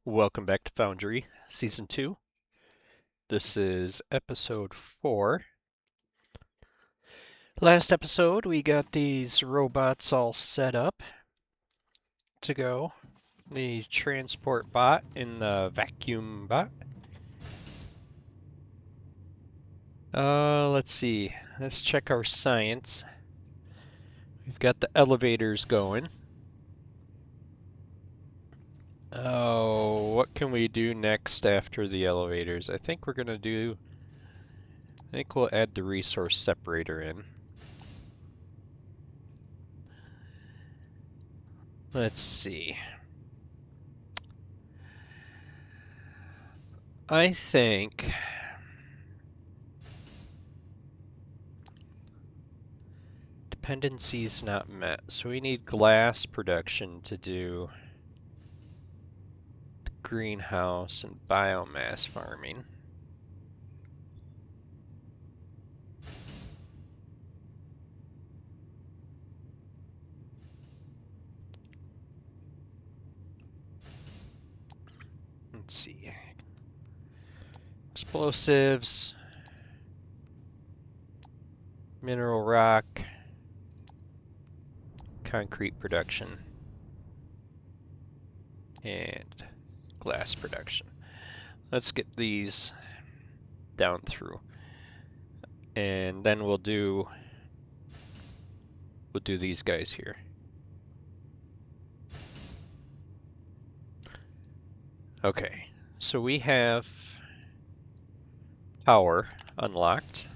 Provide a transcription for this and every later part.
Welcome back to Foundry, Season 2. This is Episode 4. Last episode, we got these robots all set up to go. The transport bot and the vacuum bot. Let's see. Let's check our science. We've got the elevators going. Oh, what can we do next after the elevators? I think we'll add the resource separator in. Let's see. I think dependencies not met, so we need glass production to do the greenhouse and biomass farming. Let's see. Explosives, mineral rock, concrete production, and glass production. Let's get these down through. And then we'll do these guys here. Okay, so we have power unlocked,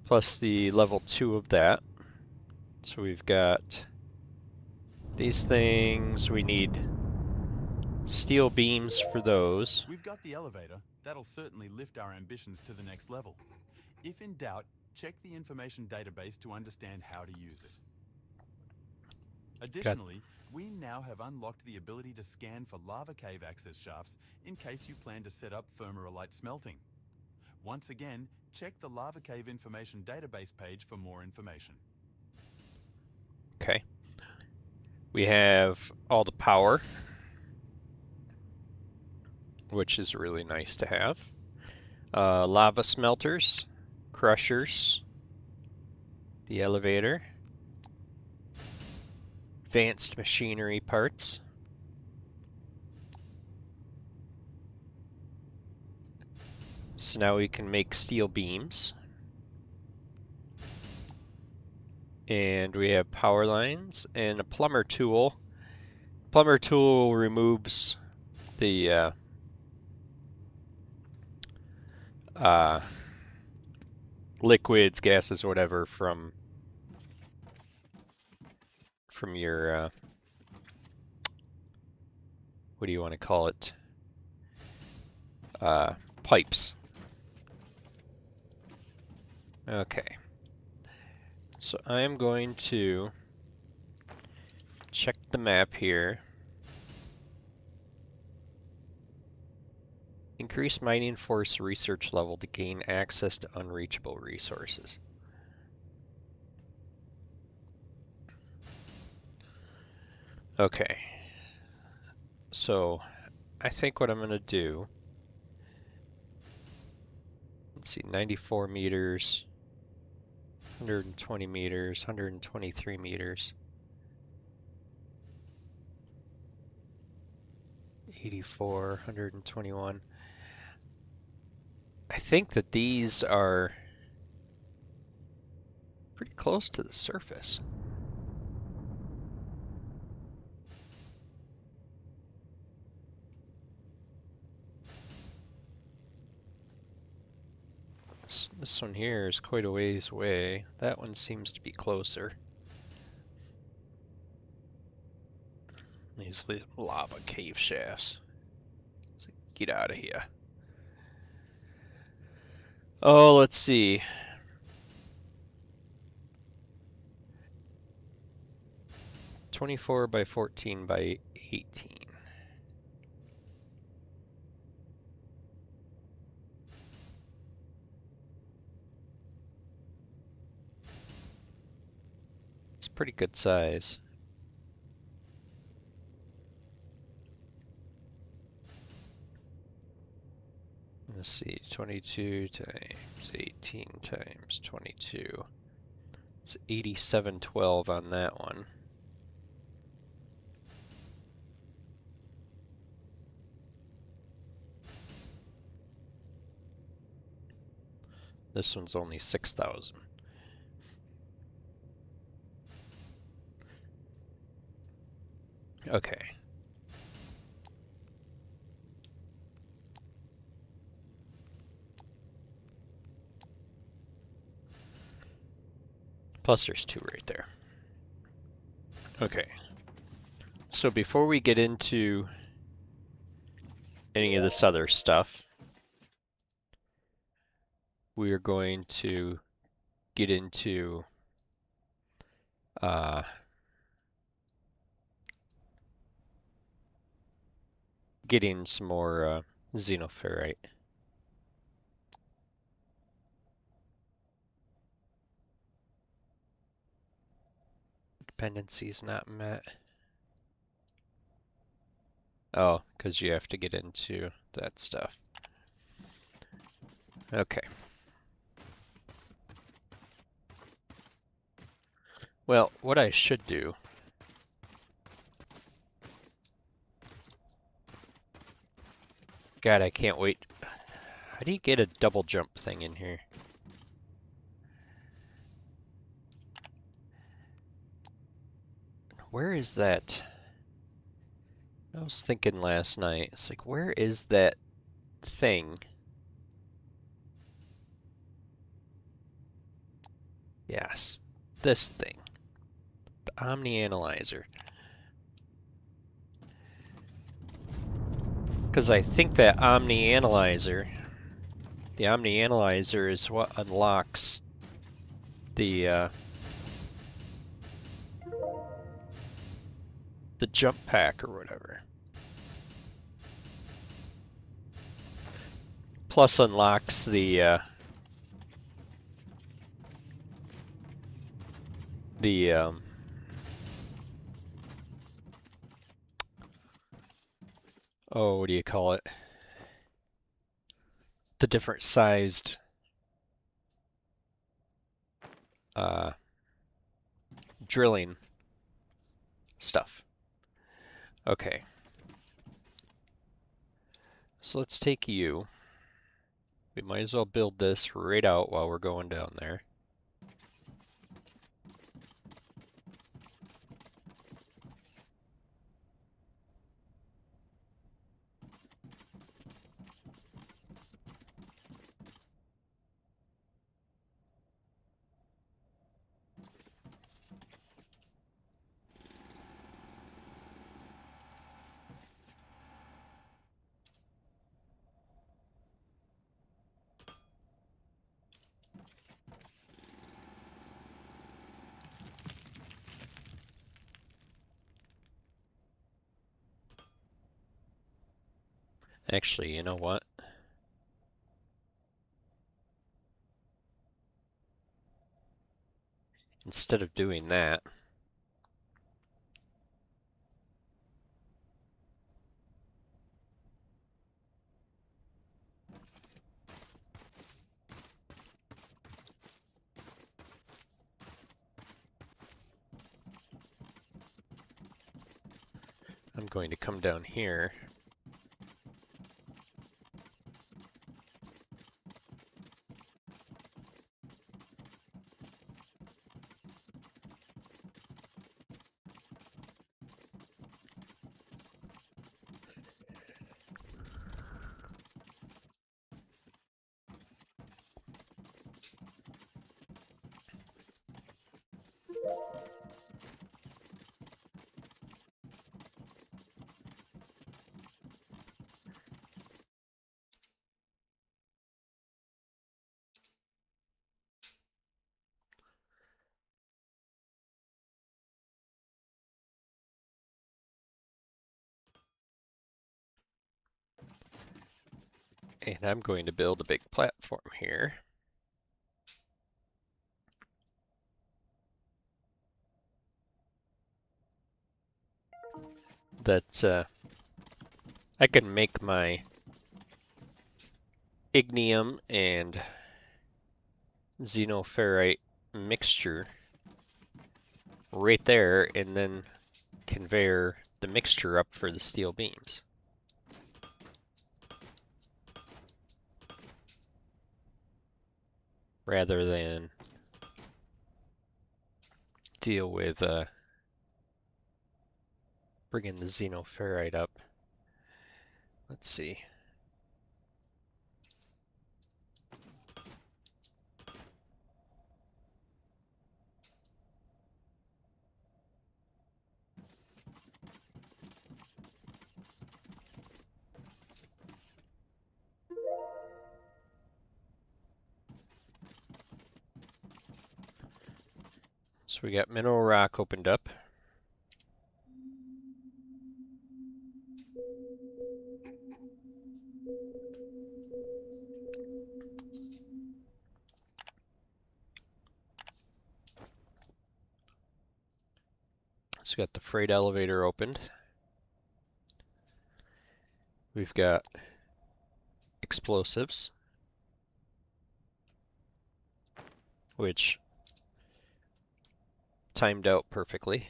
plus the level 2 of that. So we've got these things. We need steel beams for those. We've got the elevator. That'll certainly lift our ambitions to the next level. If in doubt, check the information database to understand how to use it. Additionally, we now have unlocked the ability to scan for lava cave access shafts in case you plan to set up thermalite smelting. Once again, check the lava cave information database page for more information. Okay. We have all the power, which is really nice to have. Lava smelters, crushers, the elevator, advanced machinery parts. So now we can make steel beams. And we have power lines and a plumber tool. Plumber tool removes the liquids, gases, whatever from your what do you want to call it? Pipes. Okay. So I am going to check the map here. Increase mining force research level to gain access to unreachable resources. Okay. So I think what I'm going to do, let's see, 94 meters, 120 meters, 123 meters, 84, 121. I think that these are pretty close to the surface. This one here is quite a ways away. That one seems to be closer. These lava cave shafts. So get out of here. Oh, let's see. "24 by 14 by 18. It's pretty good size. Let's see, 22 times 18 times 22. It's 8712 on that one. This one's only 6,000. Okay. Plus there's 2 right there. Okay. So before we get into any of this other stuff, we are going to get into getting some more xenoferrite. Dependencies not met. Oh, because you have to get into that stuff. Okay. Well, what I should do God, I can't wait. How do you get a double jump thing in here? Where is that? I was thinking last night, it's like, where is that thing? Yes, this thing. The Omni Analyzer. Because I think that the Omni Analyzer is what unlocks the jump pack or whatever. Plus unlocks the oh, what do you call it? The different sized drilling stuff. Okay. So let's take you. We might as well build this right out while we're going down there. Actually, you know what? Instead of doing that, I'm going to come down here. And I'm going to build a big platform here. That I can make my ignium and xenoferrite mixture right there, and then conveyor the mixture up for the steel beams. Rather than deal with bringing the xenoferrite up. Let's see. So we got mineral rock opened up. So we got the freight elevator opened. We've got explosives, which timed out perfectly.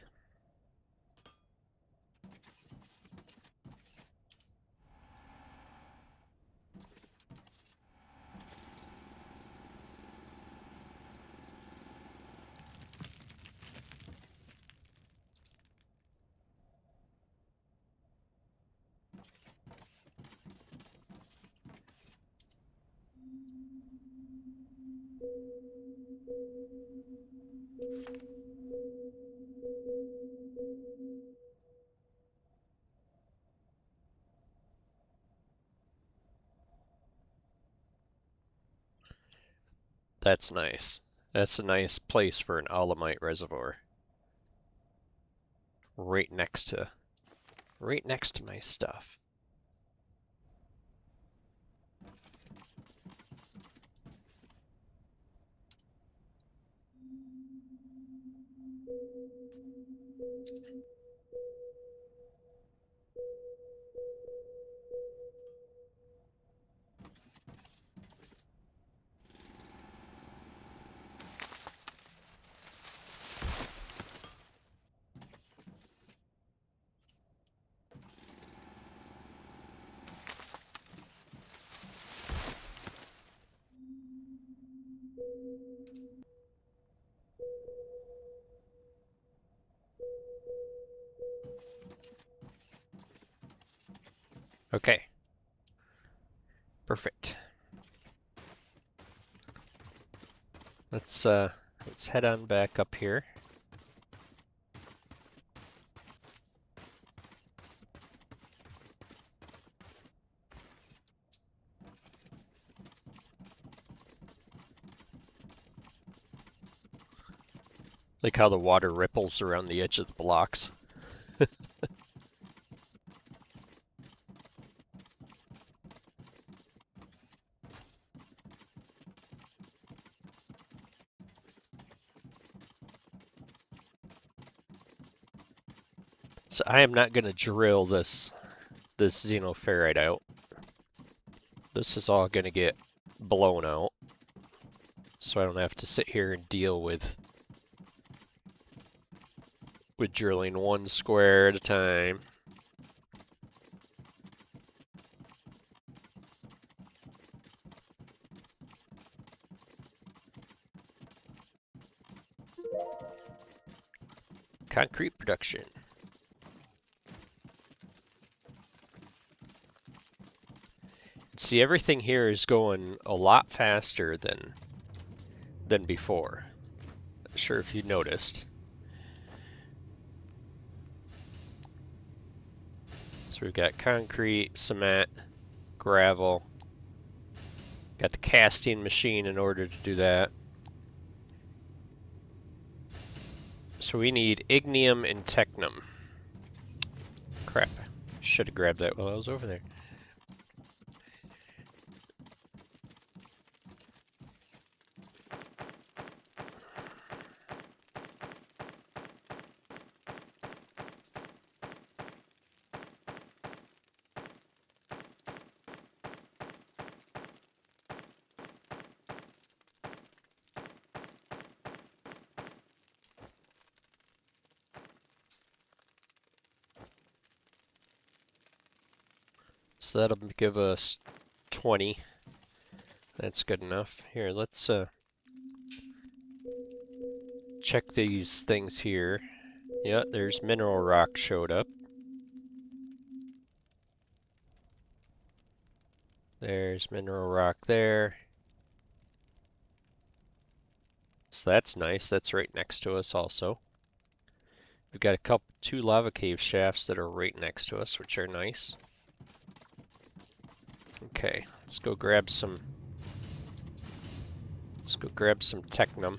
That's nice. That's a nice place for an alumite reservoir. Right next to my stuff. Okay. Perfect. Let's head on back up here. Like how the water ripples around the edge of the blocks. So I am not going to drill this xenoferrite out. This is all going to get blown out. So I don't have to sit here and deal with drilling one square at a time. Concrete production. See, everything here is going a lot faster than before. Not sure if you noticed. So we've got concrete, cement, gravel. Got the casting machine in order to do that. So we need ignium and technum. Crap. Should have grabbed that while I was over there. So that'll give us 20. That's good enough. Here, let's check these things here. Yeah, there's mineral rock showed up. There's mineral rock there. So that's nice. That's right next to us also. We've got two lava cave shafts that are right next to us, which are nice. Okay, let's go grab some technum.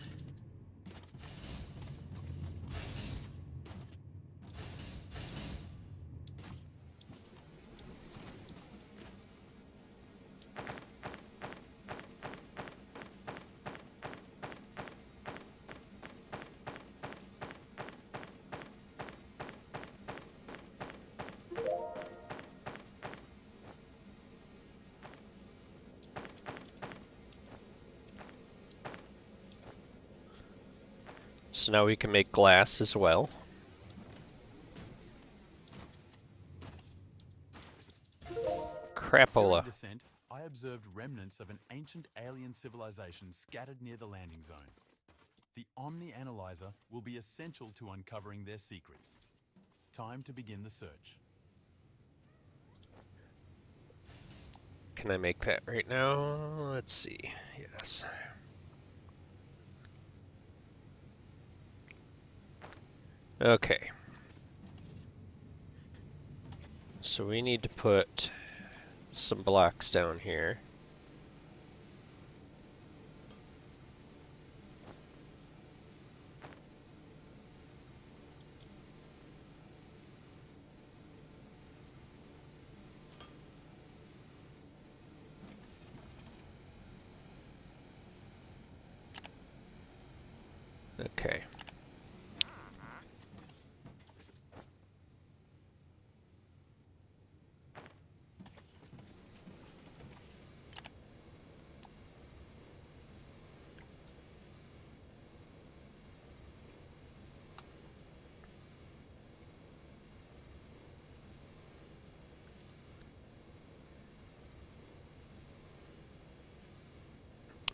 So now we can make glass as well. Crapola. During descent, I observed remnants of an ancient alien civilization scattered near the landing zone. The Omni Analyzer will be essential to uncovering their secrets. Time to begin the search. Can I make that right now? Let's see. Yes. Okay. So we need to put some blocks down here. Okay.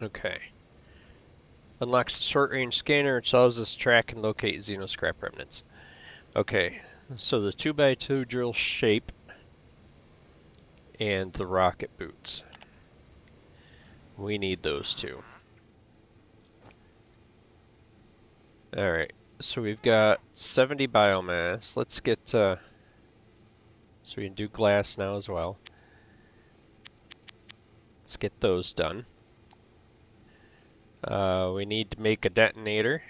Okay. Unlocks the short-range scanner, which allows us to track and locate xeno scrap remnants. Okay, so the 2x2 drill shape and the rocket boots. We need those two. Alright, so we've got 70 biomass. Let's get, so we can do glass now as well. Let's get those done. We need to make a detonator.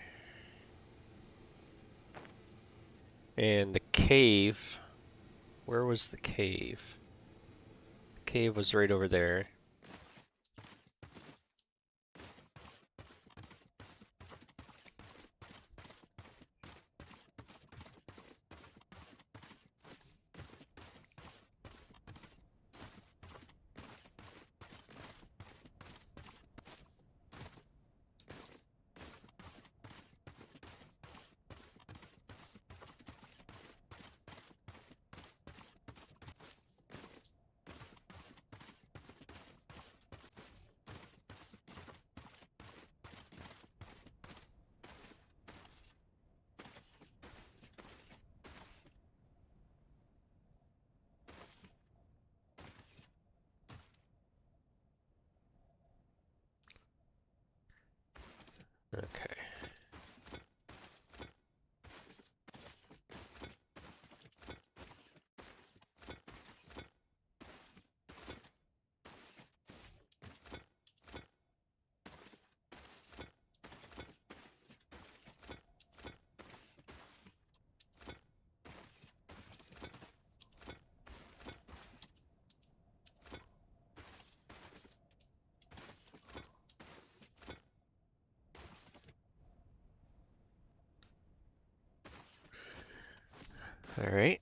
And the cave, where was the cave? The cave was right over there. Okay. Alright.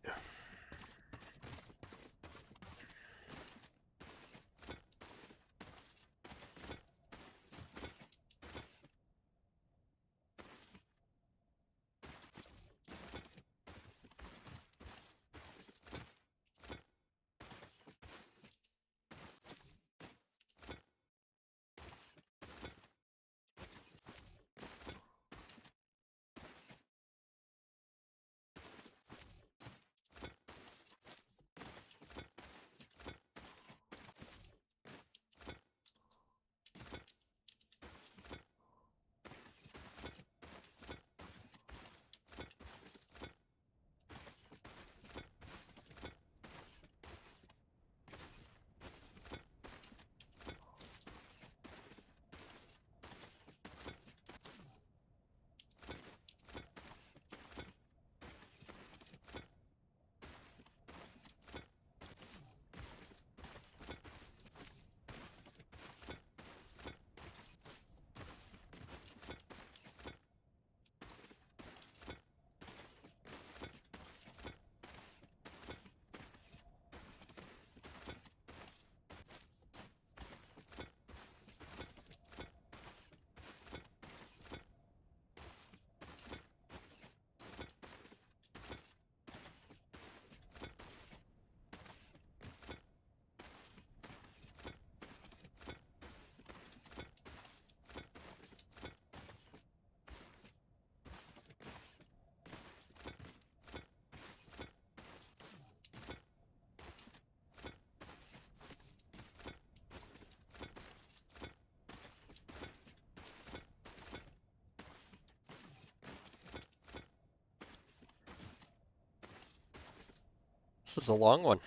This is a long one.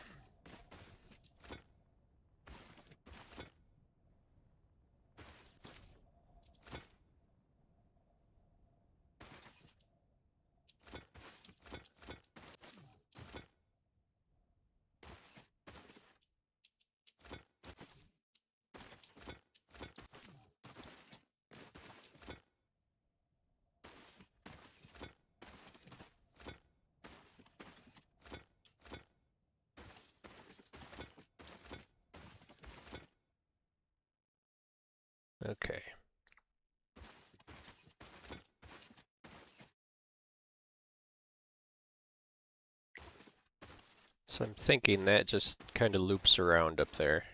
Okay. So I'm thinking that just kind of loops around up there.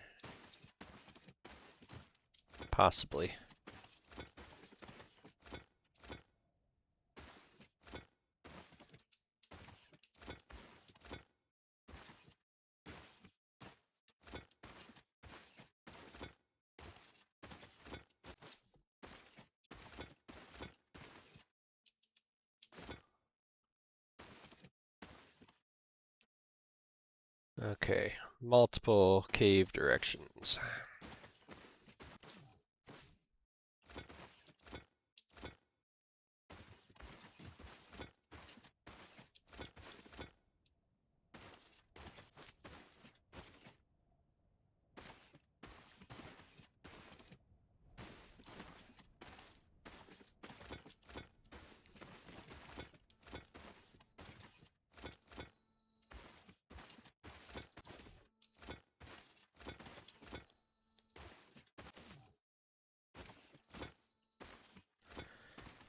Possibly. Okay, multiple cave directions.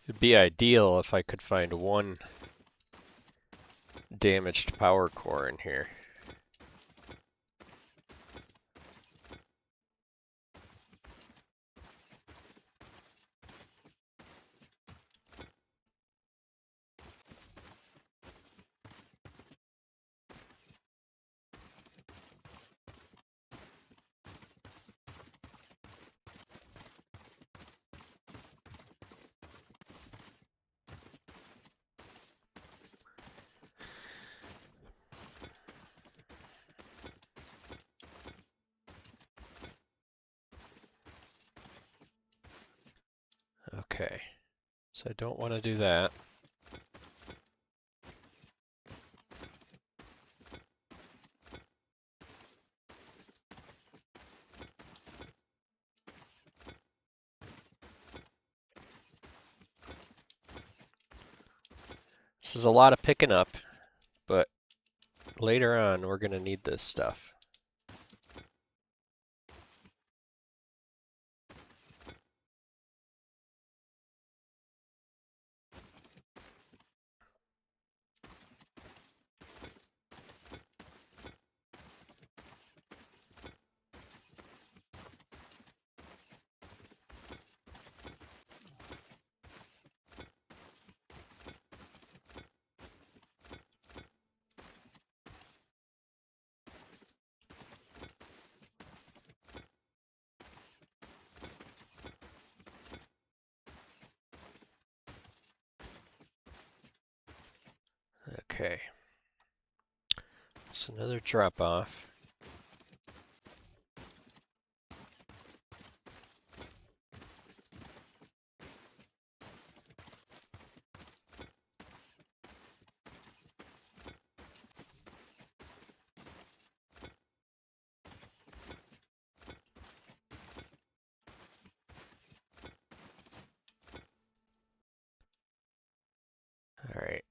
It'd be ideal if I could find one damaged power core in here. Okay, so I don't want to do that. This is a lot of picking up, but later on we're going to need this stuff. Okay, so another drop off. All right.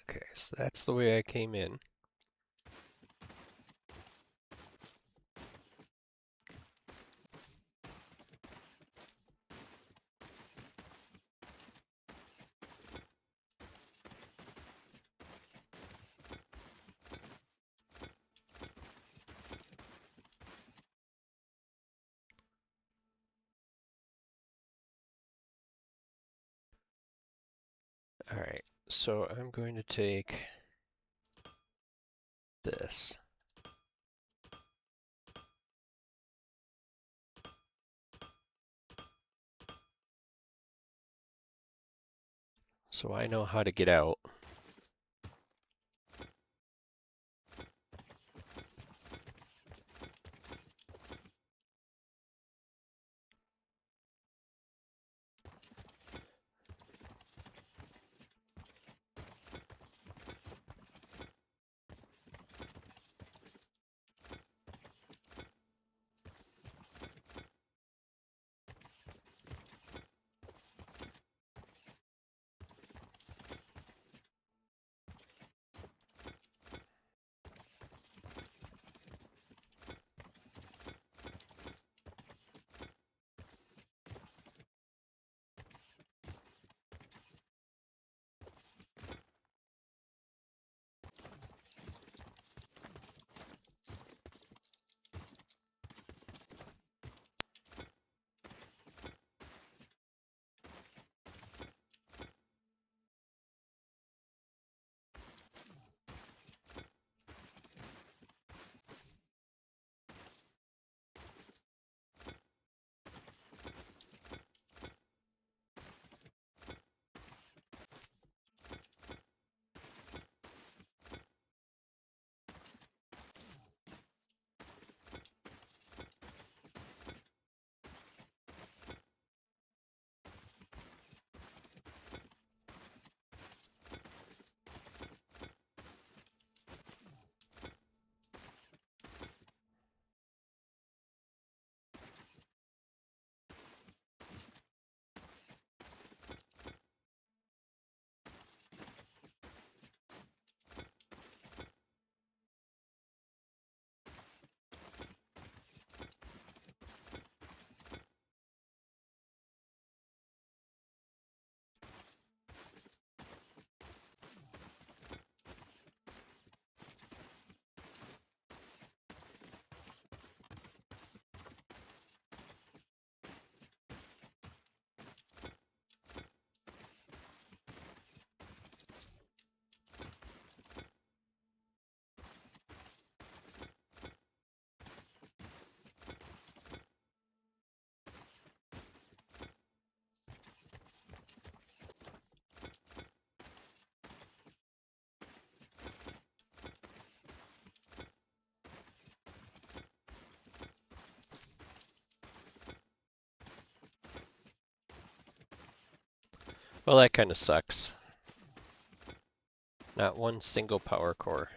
Okay, so that's the way I came in. Alright, so I'm going to take this. So I know how to get out. Well, that kind of sucks. Not one single power core.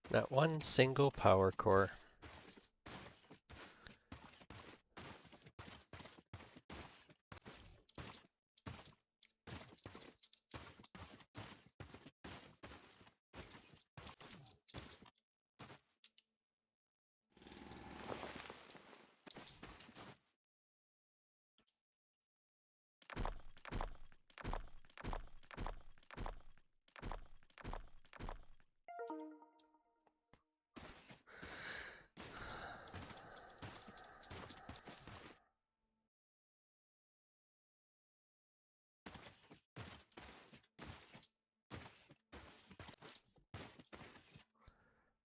Not one single power core.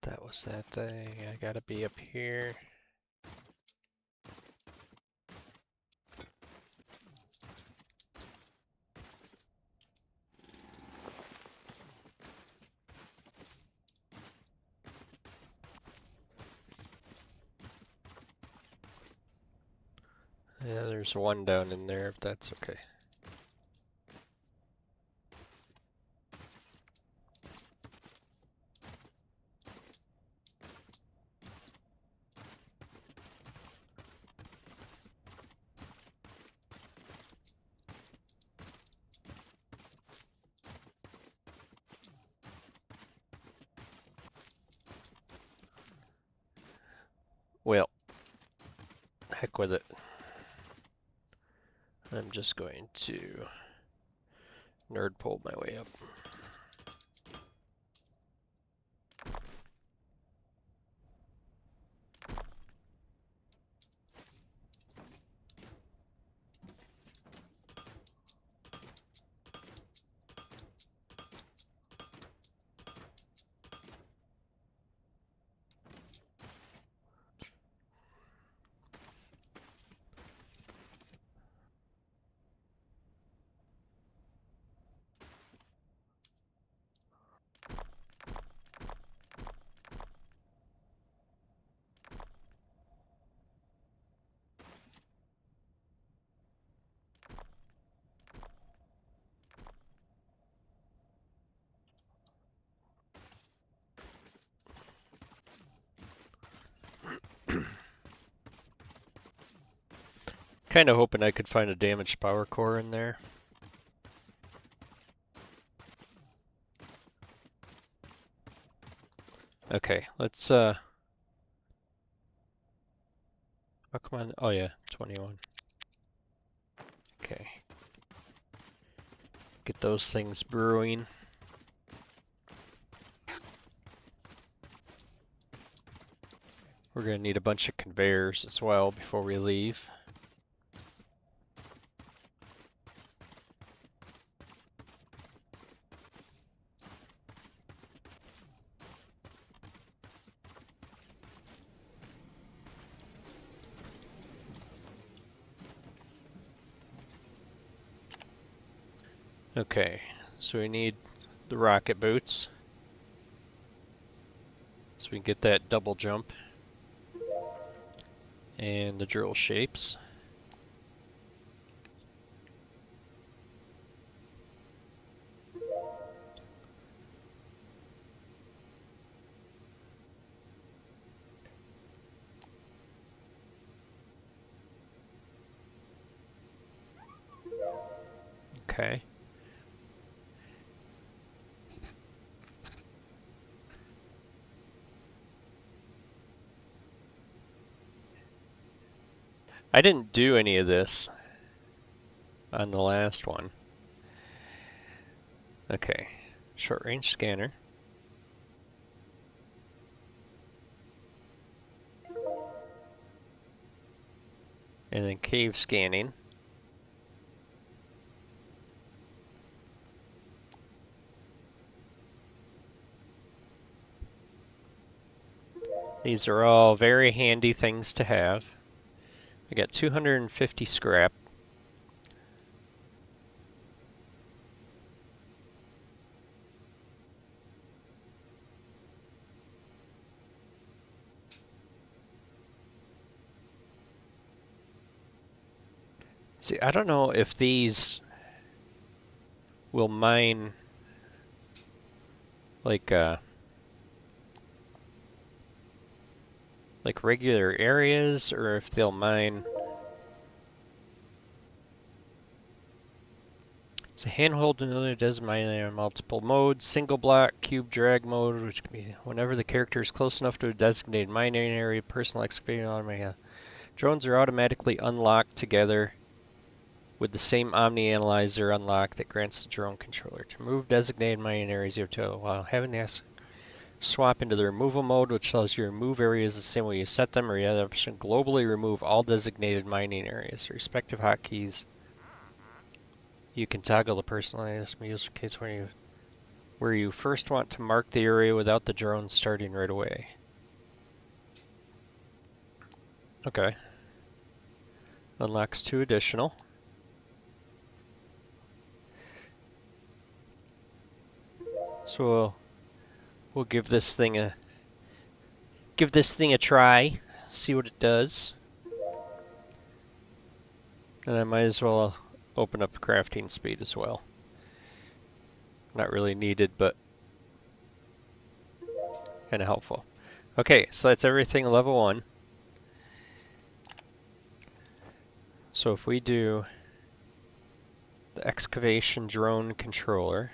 That was that thing. I gotta be up here. Yeah, there's one down in there, if that's okay. heck with it. I'm just going to nerd pole my way up. Kind of hoping I could find a damaged power core in there. Okay, let's oh come on. Oh yeah, 21. Okay. Get those things brewing. We're gonna need a bunch of conveyors as well before we leave. Okay, so we need the rocket boots. So we can get that double jump. And the drill shapes. Okay. I didn't do any of this on the last one. Okay, short range scanner. And then cave scanning. These are all very handy things to have. I got 250 scrap. See, I don't know if these will mine like regular areas, or if they'll mine. It's a handhold and another does mine in multiple modes. Single block, cube drag mode, which can be whenever the character is close enough to a designated mining area. Personal excavating automatic. Drones are automatically unlocked together with the same Omni Analyzer unlock that grants the drone controller. To move designated mining areas, you have to, while having the swap into the removal mode, which allows you to remove areas the same way you set them, or you have the option to globally remove all designated mining areas. The respective hotkeys. You can toggle the personalized user case where you first want to mark the area without the drone starting right away. Okay. Unlocks 2 additional. So we'll give this thing a try, see what it does. And I might as well open up crafting speed as well. Not really needed, but kind of helpful. Okay, so that's everything level 1. So if we do the excavation drone controller,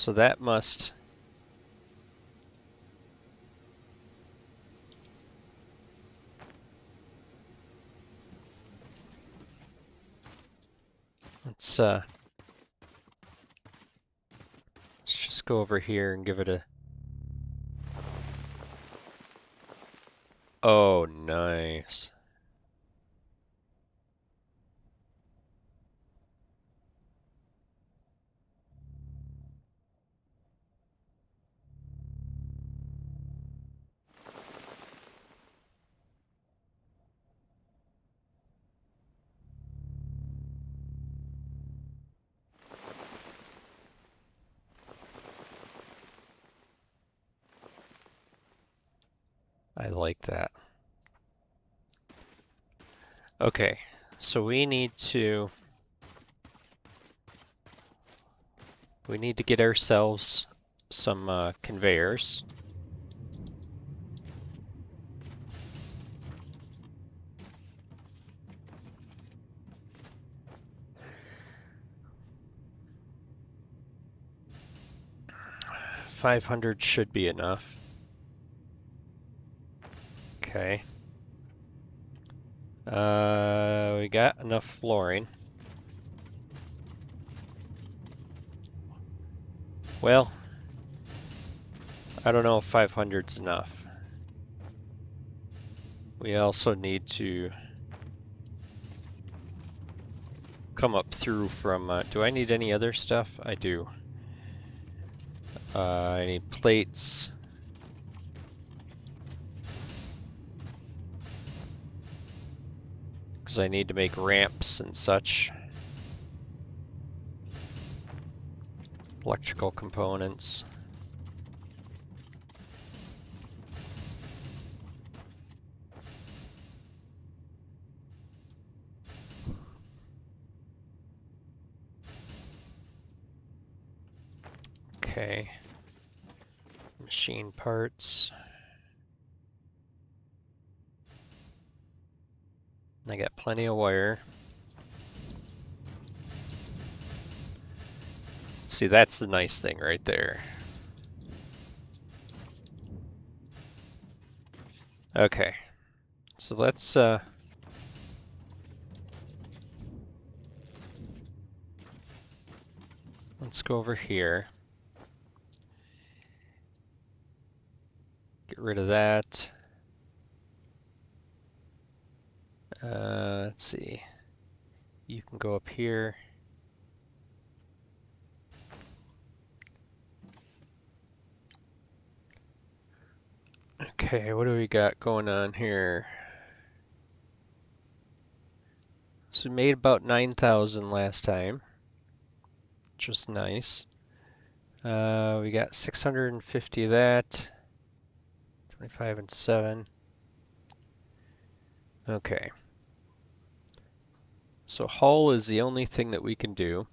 So that must... Let's just go over here and give it a... Oh, nice. I like that. Okay, so we need to get ourselves some conveyors. $500 should be enough. Okay. We got enough flooring. Well, I don't know if 500's enough. We also need to come up through from, do I need any other stuff? I do. I need plates. Because I need to make ramps and such. Electrical components. Okay. Machine parts. I got plenty of wire. See, that's the nice thing right there. Okay. So let's go over here. Get rid of that. Let's see. You can go up here. Okay, what do we got going on here? So we made about 9,000 last time, which was nice. We got 650 of that. 25 and 7. Okay. So hull is the only thing that we can do.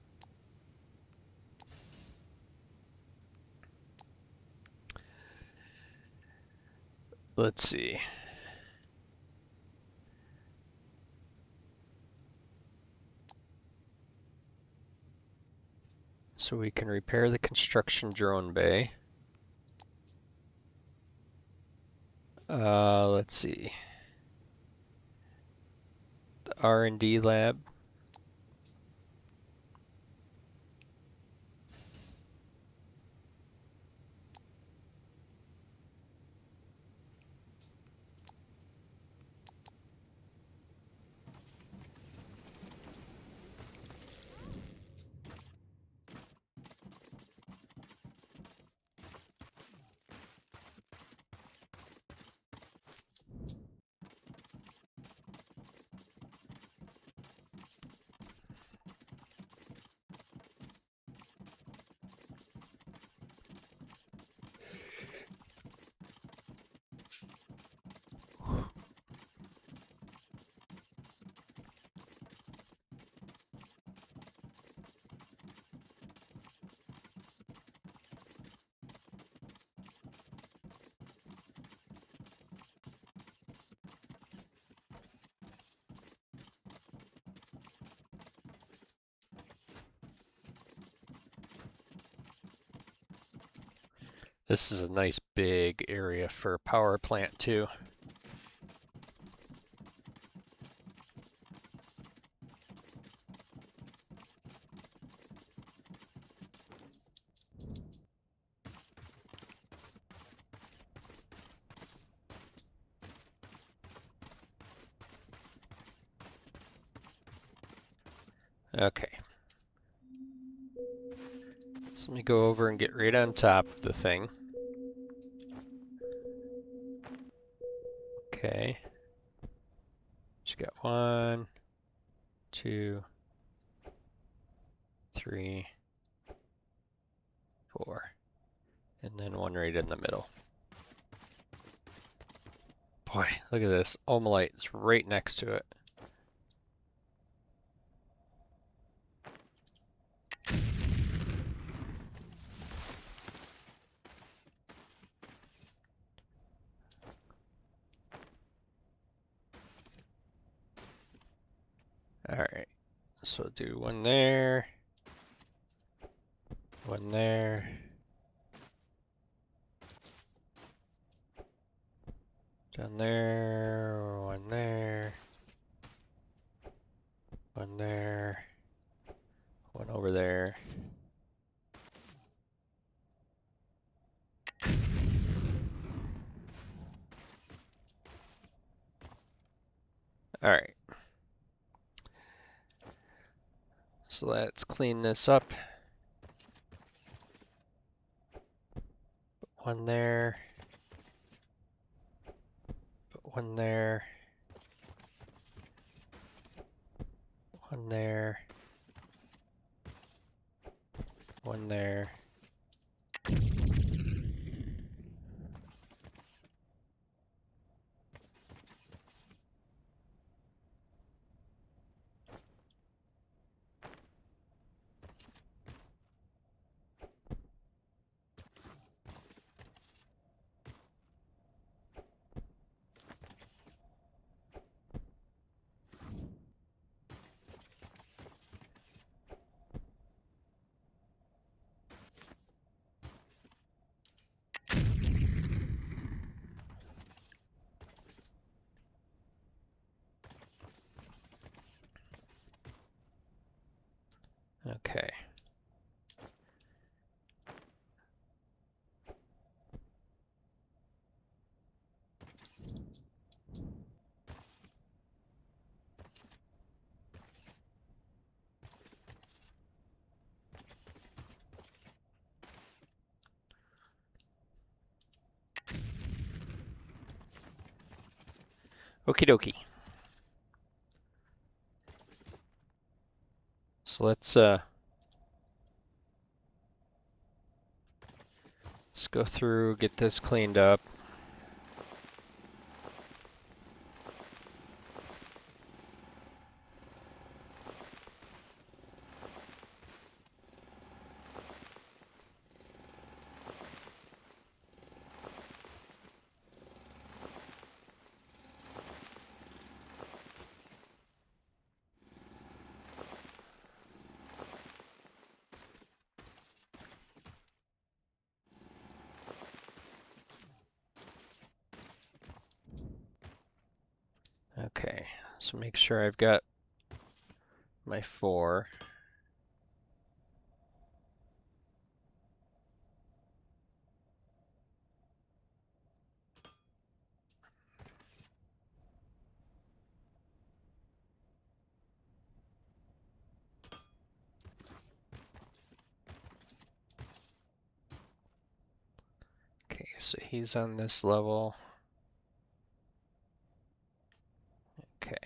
Let's see. So we can repair the construction drone bay. Let's see. The R&D lab. This is a nice big area for a power plant too. Okay. So let me go over and get right on top of the thing. Okay. Just got 1, 2, 3, 4, and then one right in the middle. Boy, look at this. Omalite is right next to it. Alright, so do one there, one there, down there, one there, one there, one over there. Alright. So let's clean this up. Put one there. Put one there. One there. One there. Okay. Okie dokie. So let's go through, get this cleaned up. Okay, so make sure I've got my 4. Okay, so he's on this level. Okay.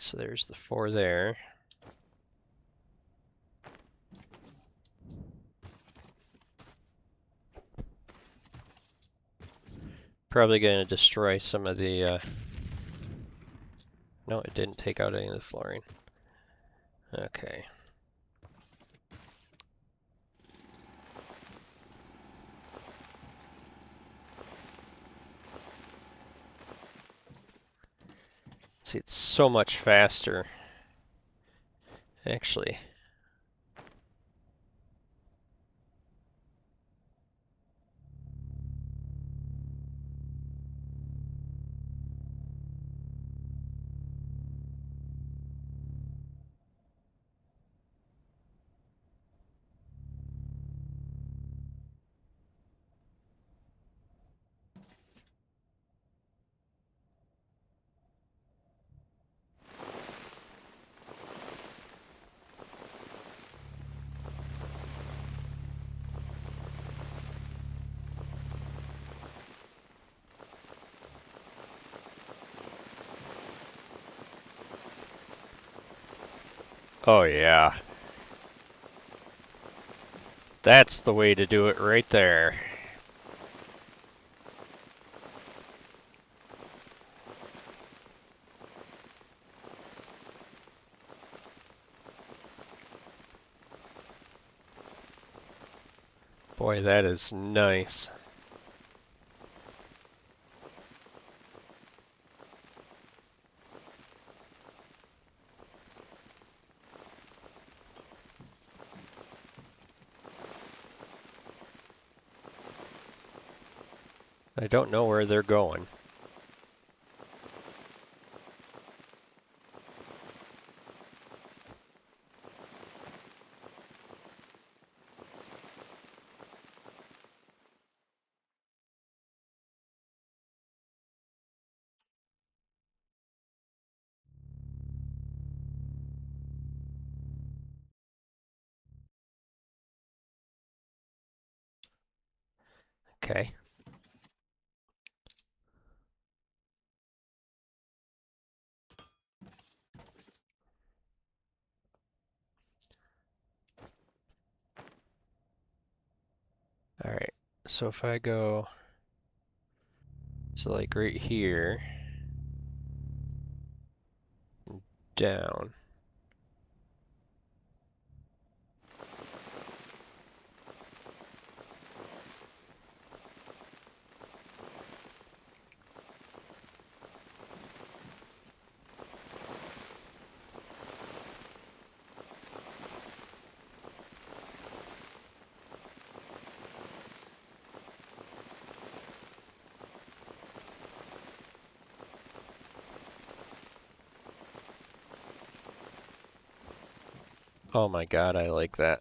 so there's the 4 there. Probably going to destroy some of the... No, it didn't take out any of the flooring. Okay. See, it's so much faster. Actually. Oh yeah. That's the way to do it right there. Boy, that is nice. I don't know where they're going. Okay. Alright, so if I go to like right here, down. Oh my god, I like that.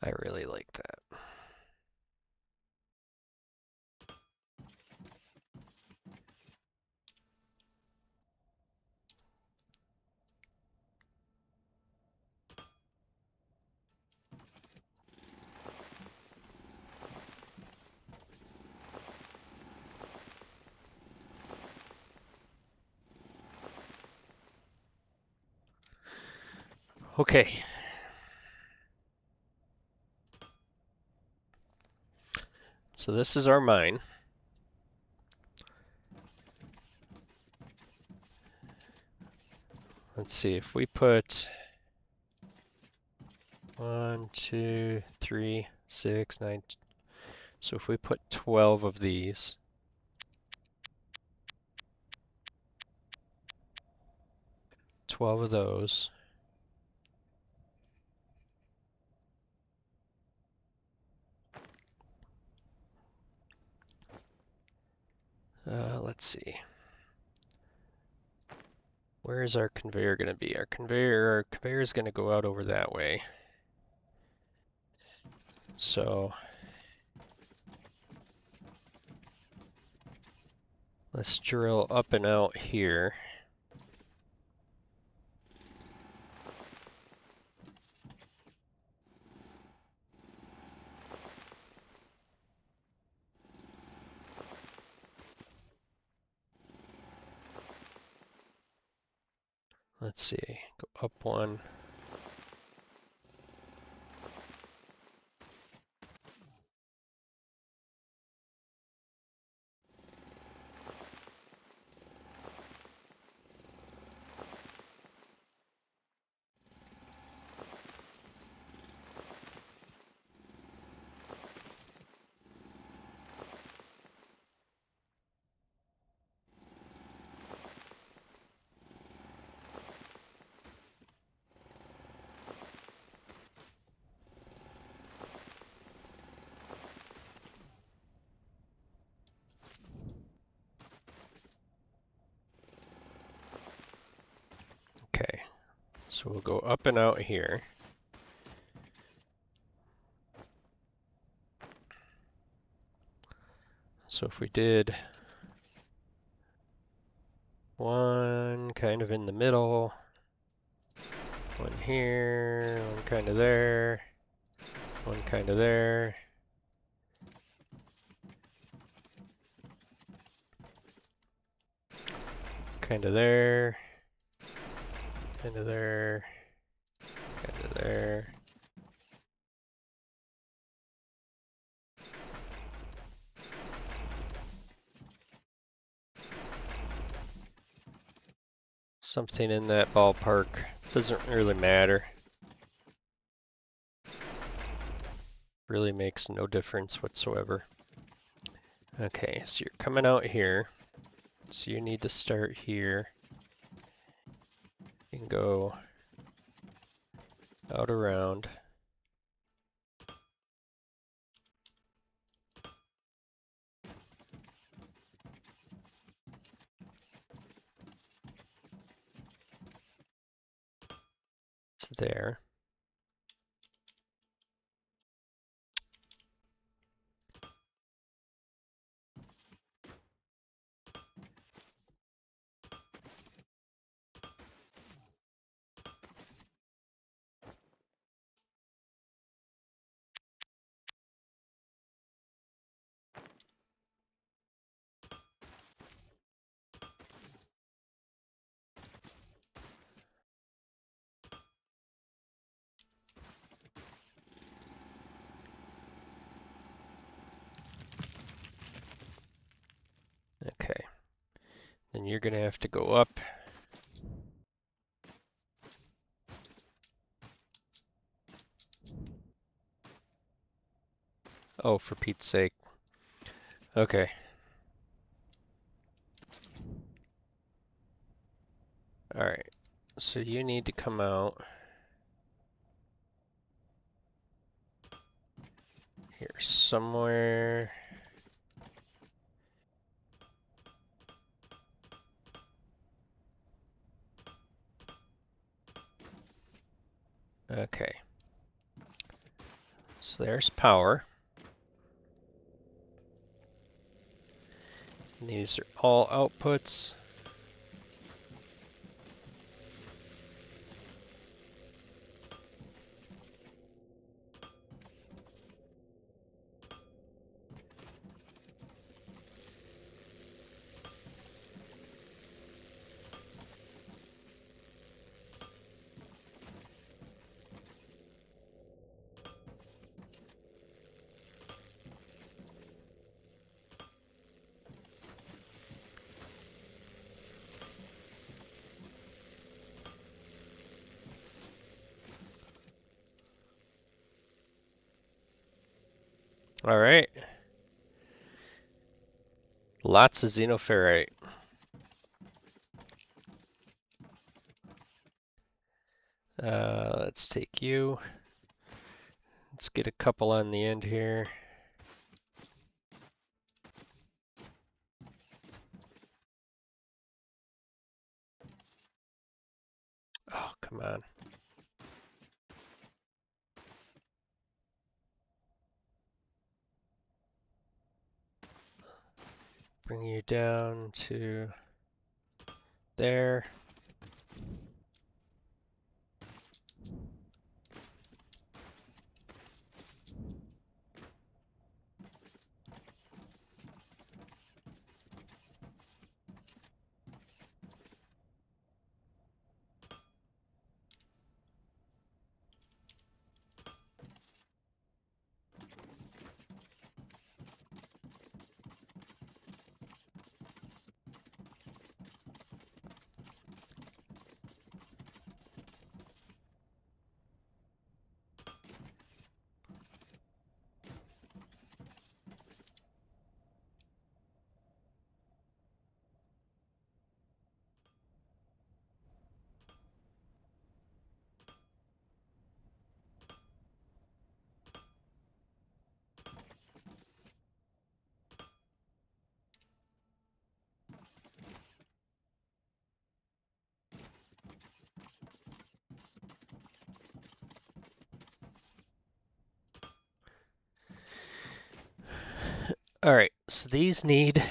I really like that. Okay. So this is our mine. Let's see, if we put 1, 2, 3, 6, 9. So if we put 12 of these, those. let's see. Where is our conveyor going to be? Our conveyor is going to go out over that way. So let's drill up and out here. Let's see, go up one. Okay, so we'll go up and out here. So if we did one kind of in the middle, one here, one kind of there, one kind of there. Kind of there, kind of there, kind of there. Something in that ballpark. Doesn't really matter. Really makes no difference whatsoever. Okay, so you're coming out here. So you need to start here and go out around. To there. Okay. Then you're gonna have to go up. Oh, for Pete's sake. Okay. Alright. So you need to come out here somewhere. Okay. So there's power. And these are all outputs. All right. Lots of xenoferrite. Let's take you. Let's get a couple on the end here. come on. Bring you down to there. Alright, so these need a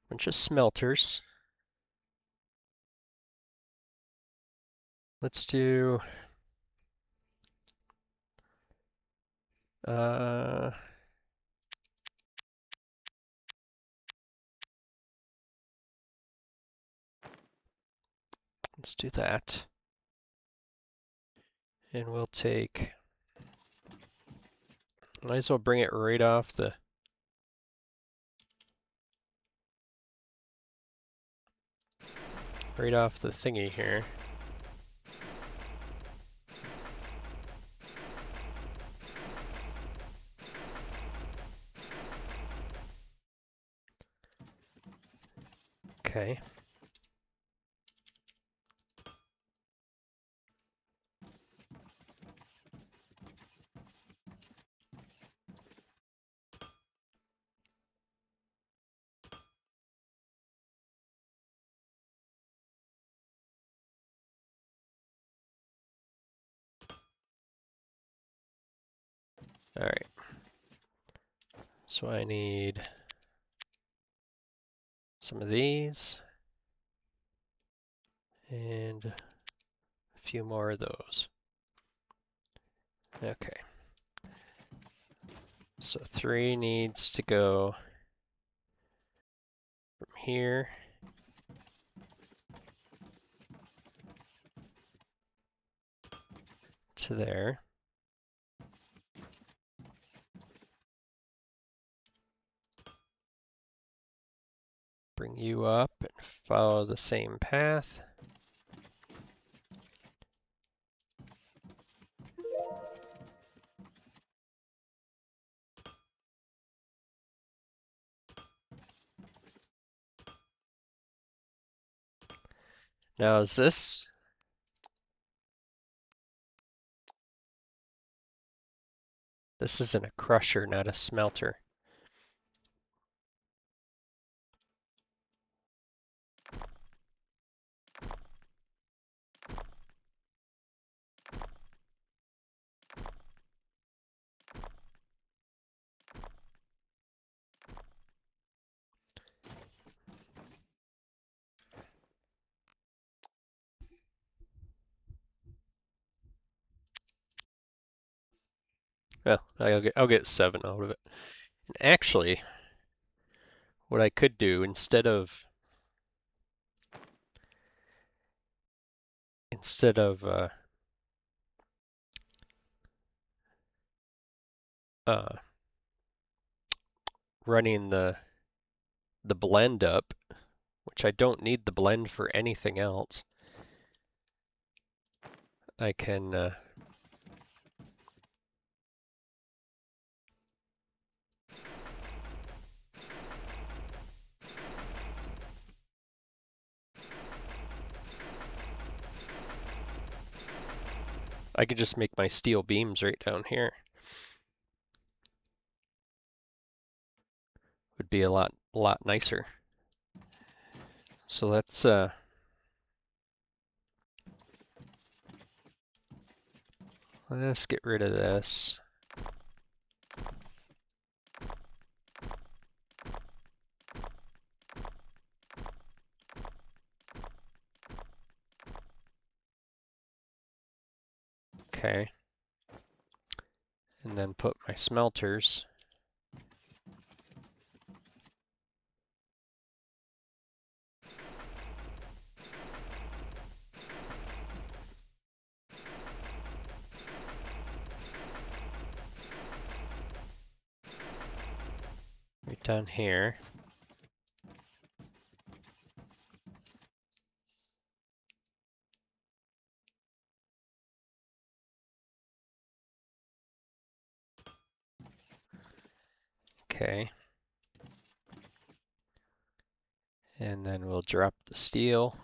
bunch of smelters. Let's do let's do that. And we'll take, might as well bring it right off the thingy here. Okay. Alright. So I need some of these and a few more of those. Okay. So 3 needs to go from here to there. Bring you up and follow the same path. Now is this isn't a crusher, not a smelter. Well, I'll get 7 out of it. And actually, what I could do instead of uh, running the blend up, which I don't need the blend for anything else, I can I could just make my steel beams right down here. Would be a lot nicer. So let's Let's get rid of this. Okay. And then put my smelters. Right down here. Okay. And then we'll drop the steel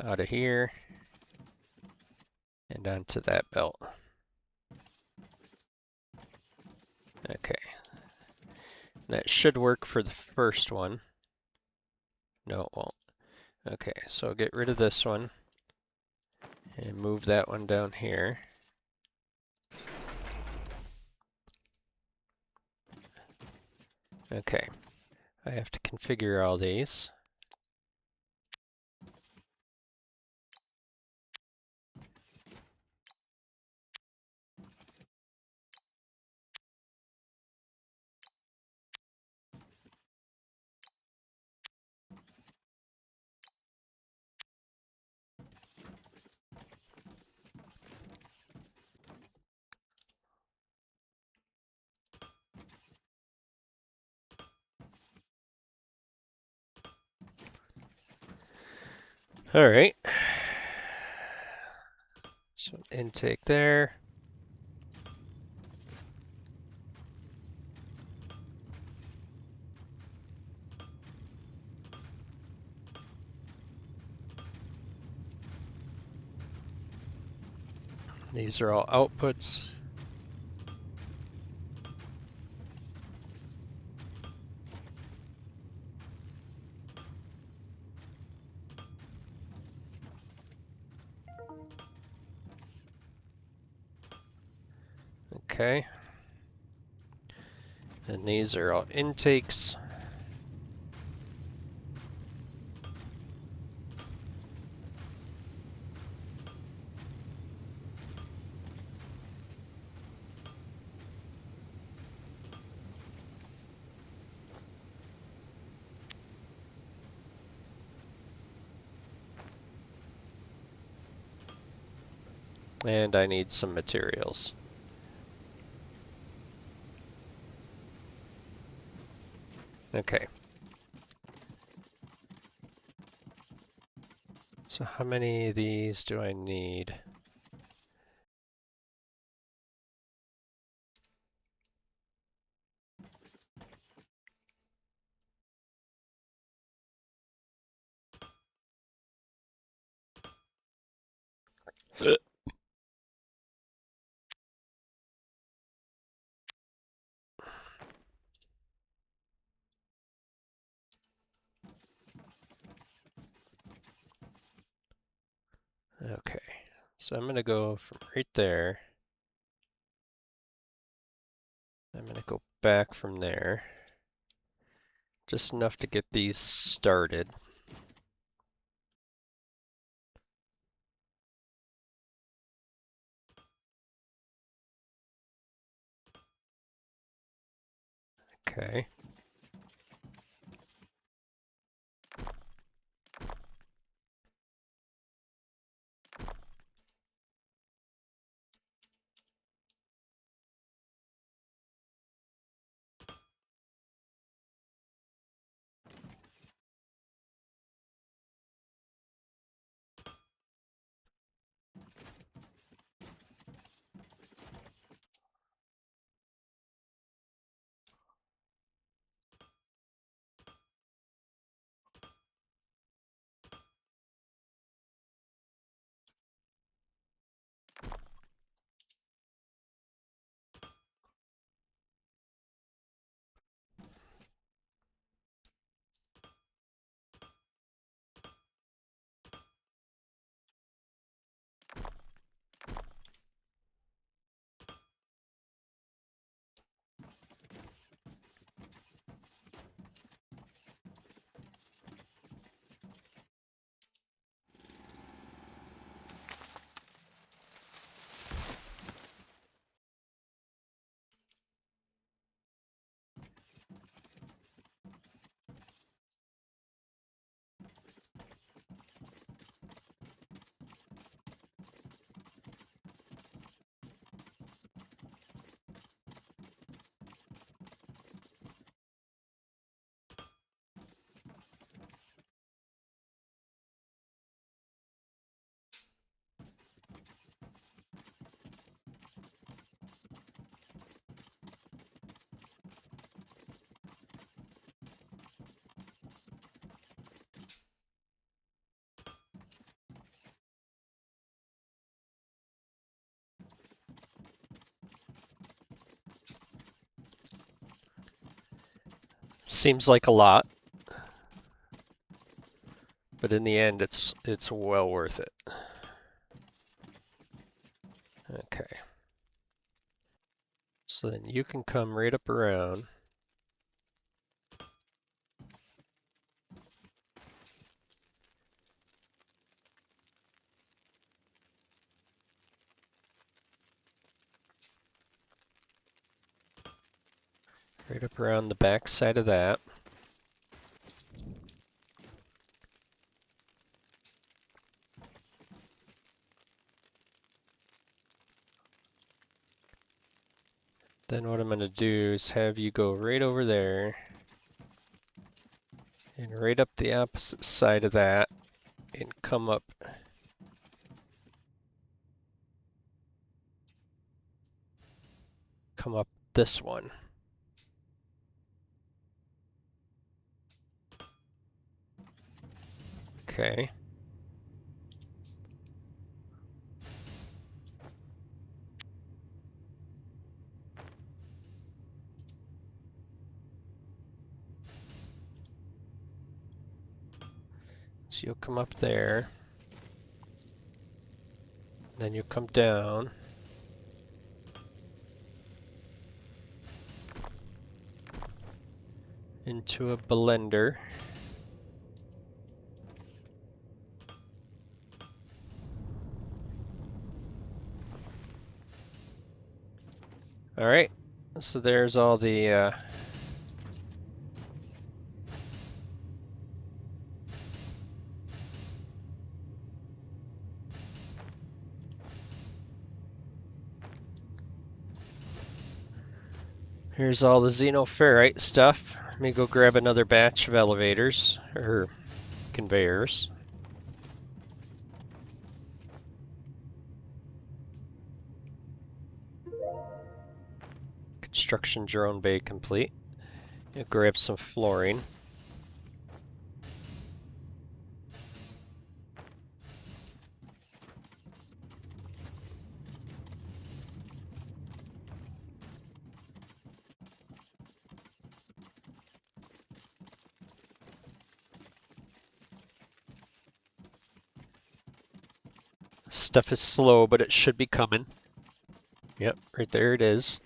out of here and onto that belt. Okay. That should work for the first one. No, it won't. Okay, so get rid of this one and move that one down here. Okay, I have to configure all these. All right. So intake there. These are all outputs. Okay. And these are all intakes. And I need some materials. Okay. So how many of these do I need? Okay, so I'm gonna go from right there. I'm gonna go back from there. Just enough to get these started. Okay. Seems like a lot, but in the end, it's well worth it. Okay. So then you can come right up around. Right up around the back side of that. Then what I'm going to do is have you go right over there and right up the opposite side of that and come up this one. Okay. So you'll come up there. Then you'll come down. Into a blender. Alright, so there's all the here's all the xenoferrite stuff. Let me go grab another batch of elevators, or conveyors. Construction drone bay complete. Grab some flooring. Stuff is slow, but it should be coming. Yep, right there it is.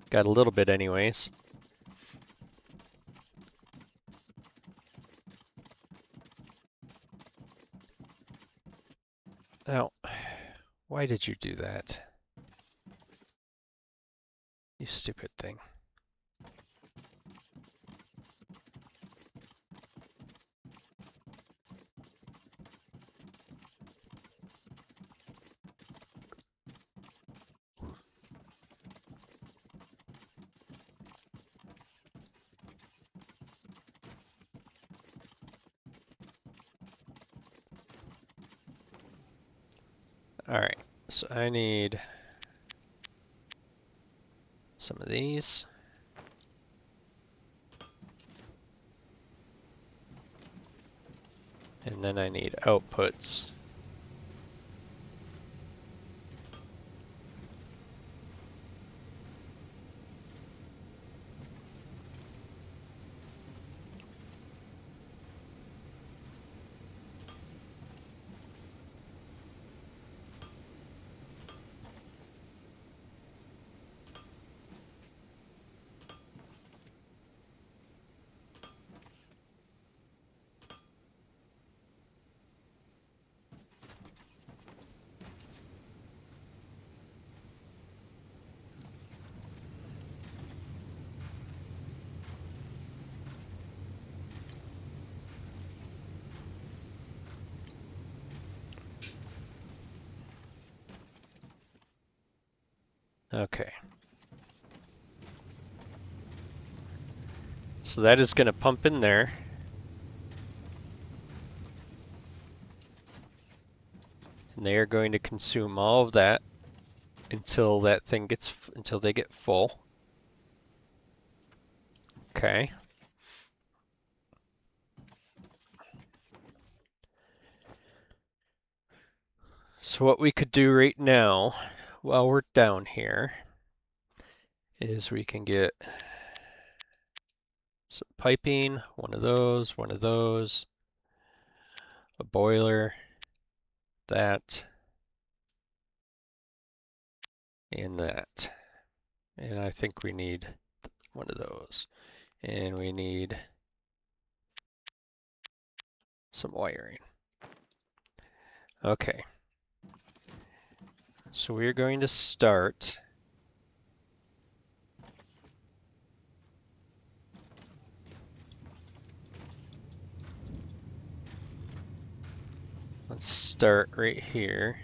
Got a little bit anyways. Now, why did you do that? You stupid thing. Alright, so I need some of these. And then I need outputs. Okay. So that is going to pump in there. And they are going to consume all of that until until they get full. Okay. So what we could do right now, while we're down here, is we can get some piping, one of those, a boiler, that, and that. And I think we need one of those. And we need some wiring. Okay. So we're going to start. Let's start right here.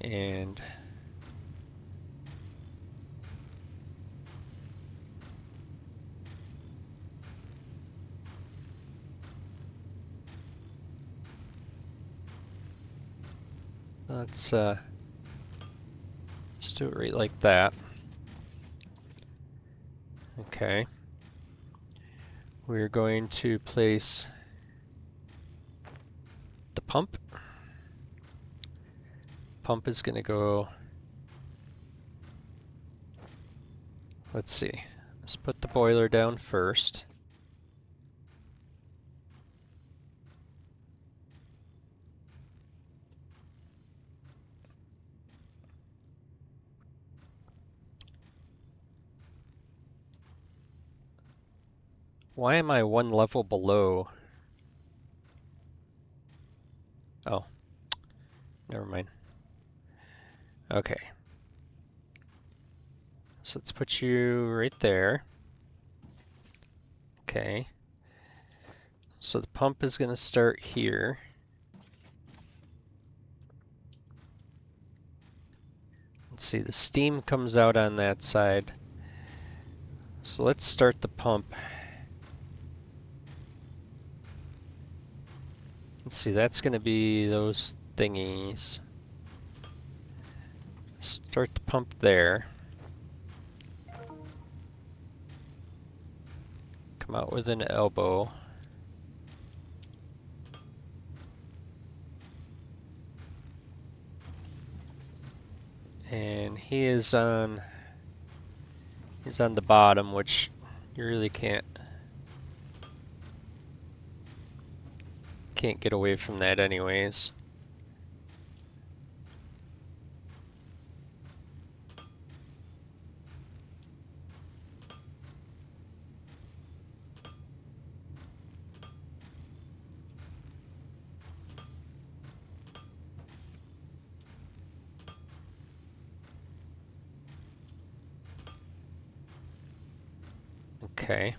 And let's just do it right like that. Okay. We're going to place the pump. Pump is going to go, let's see, let's put the boiler down first. Why am I one level below? Oh, never mind. Okay. So let's put you right there. Okay. So the pump is going to start here. Let's see, the steam comes out on that side. So let's start the pump. Let's see, that's going to be those thingies. Start the pump there. Come out with an elbow. And he's on the bottom, which you really can't get away from that anyways. Okay.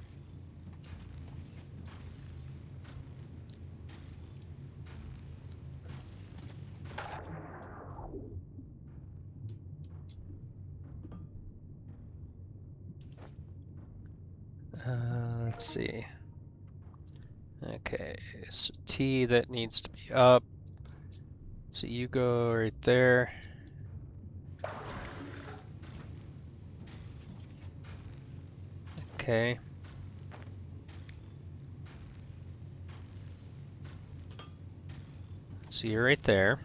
Let's see. Okay, so T, that needs to be up. So you go right there. Okay. So you're right there.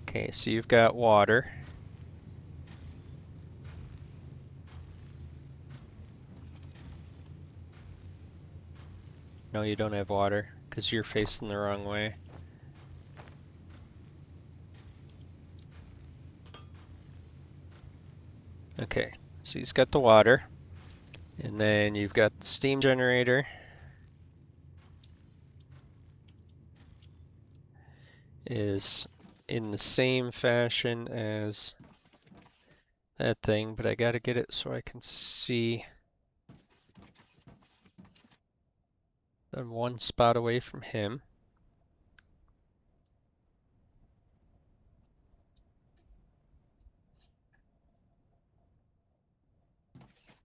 Okay, so you've got water. No, you don't have water, because you're facing the wrong way. Okay, so he's got the water. And then you've got the steam generator. Is in the same fashion as that thing, but I gotta get it so I can see. I'm one spot away from him.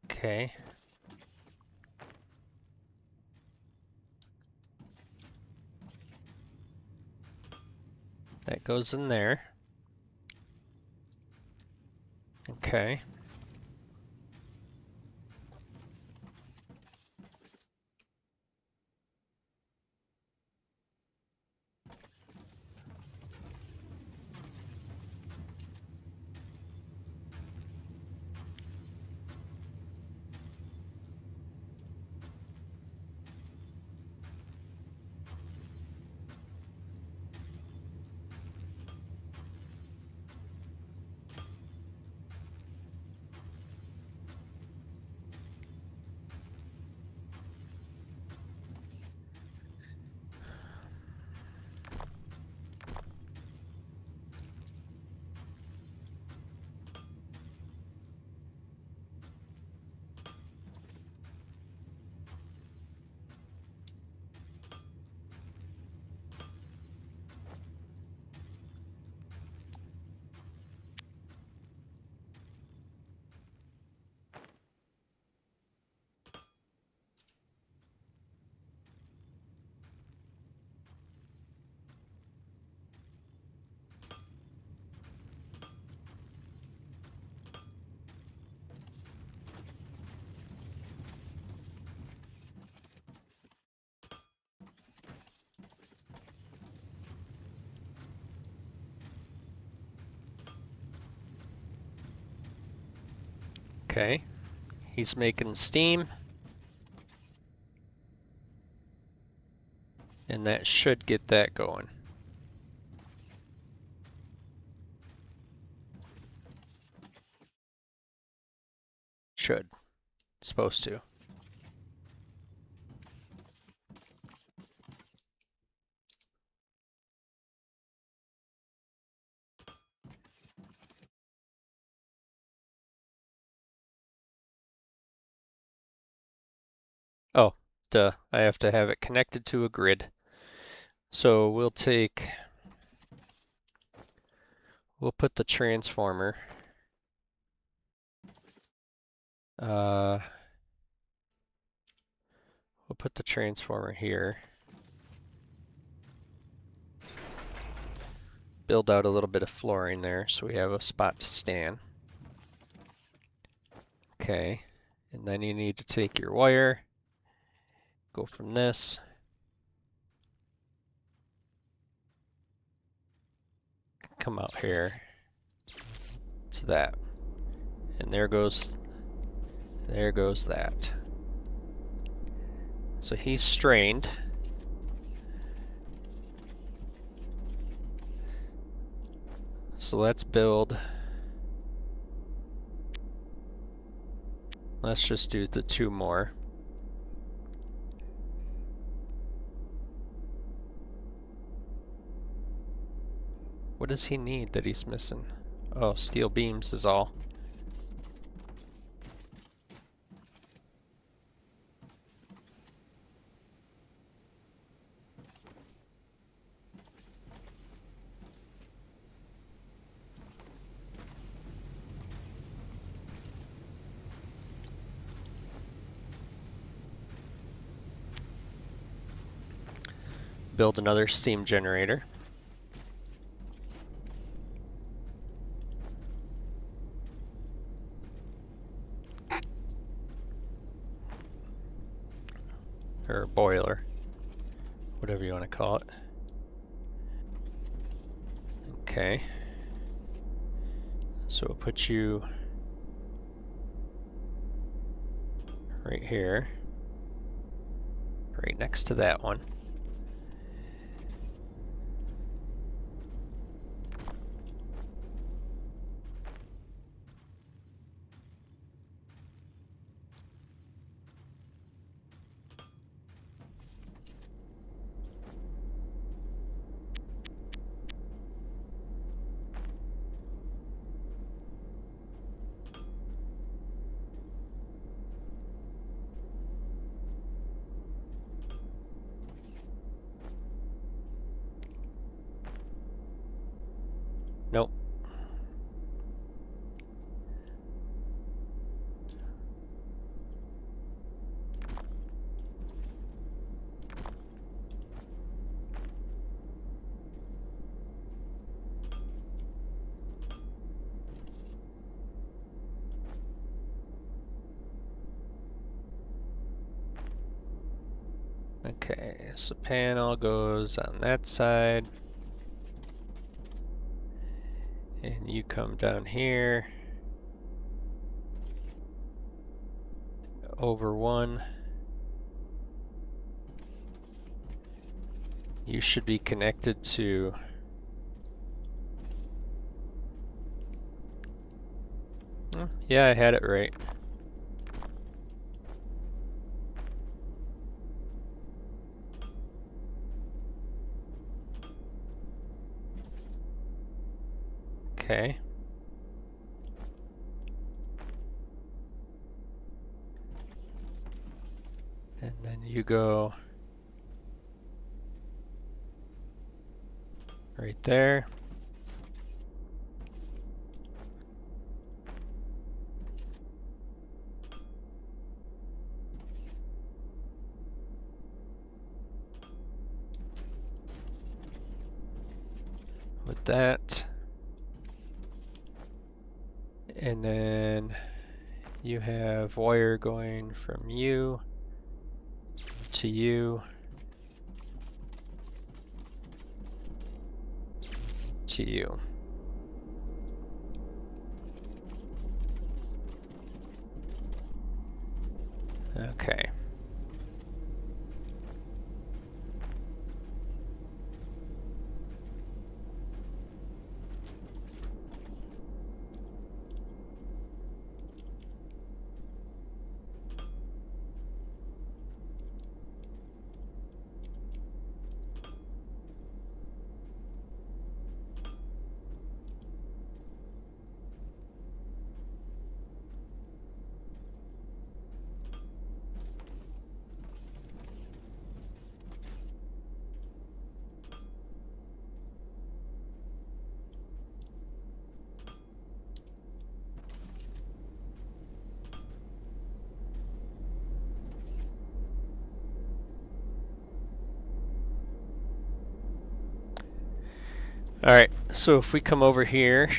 Okay. That goes in there. Okay. Okay, he's making steam. And that should get that going. Should. Supposed to. Oh, duh. I have to have it connected to a grid. So we'll put the transformer. We'll put the transformer here. Build out a little bit of flooring there so we have a spot to stand. Okay, and then you need to take your wire, go from this, come out here to that, and there goes that. So he's strained. So let's build. Let's just do the 2 more. What does he need that he's missing? Oh, steel beams is all. Build another steam generator. Or boiler, whatever you want to call it. Okay. So we'll put you right here, right next to that one. Nope. Okay, so panel goes on that side. And you come down here. Over 1. You should be connected to yeah, I had it right. Okay. And then you go right there. With that. And then you have wire going from you to you to you. Okay. Alright, so if we come over here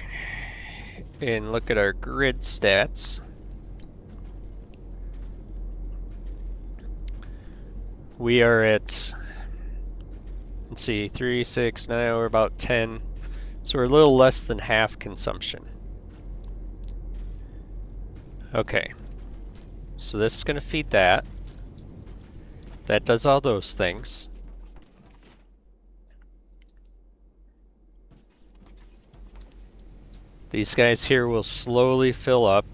and look at our grid stats, we are at, let's see, 3, 6, 9, we're about 10. So we're a little less than half consumption. Okay, so this is going to feed that. That does all those things. These guys here will slowly fill up.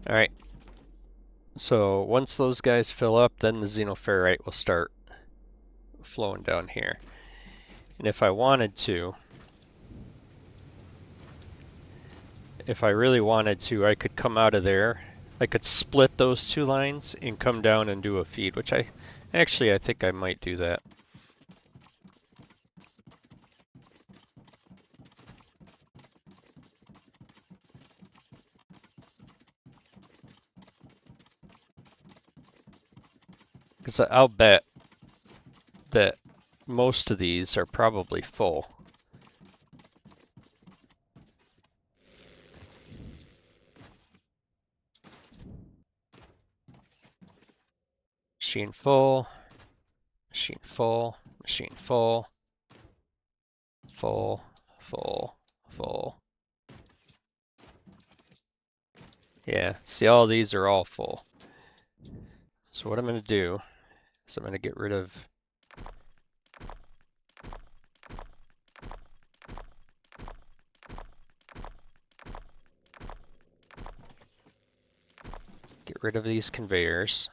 Alright, so once those guys fill up, then the xenoferrite will start flowing down here. And if I wanted to, if I really wanted to, I could come out of there. I could split those two lines and come down and do a feed, which I think I might do that. Because I'll bet that most of these are probably full. Machine full, machine full, machine full, full, full, full. Yeah, see, all these are all full. So what I'm going to do is I'm going to get rid of these conveyors.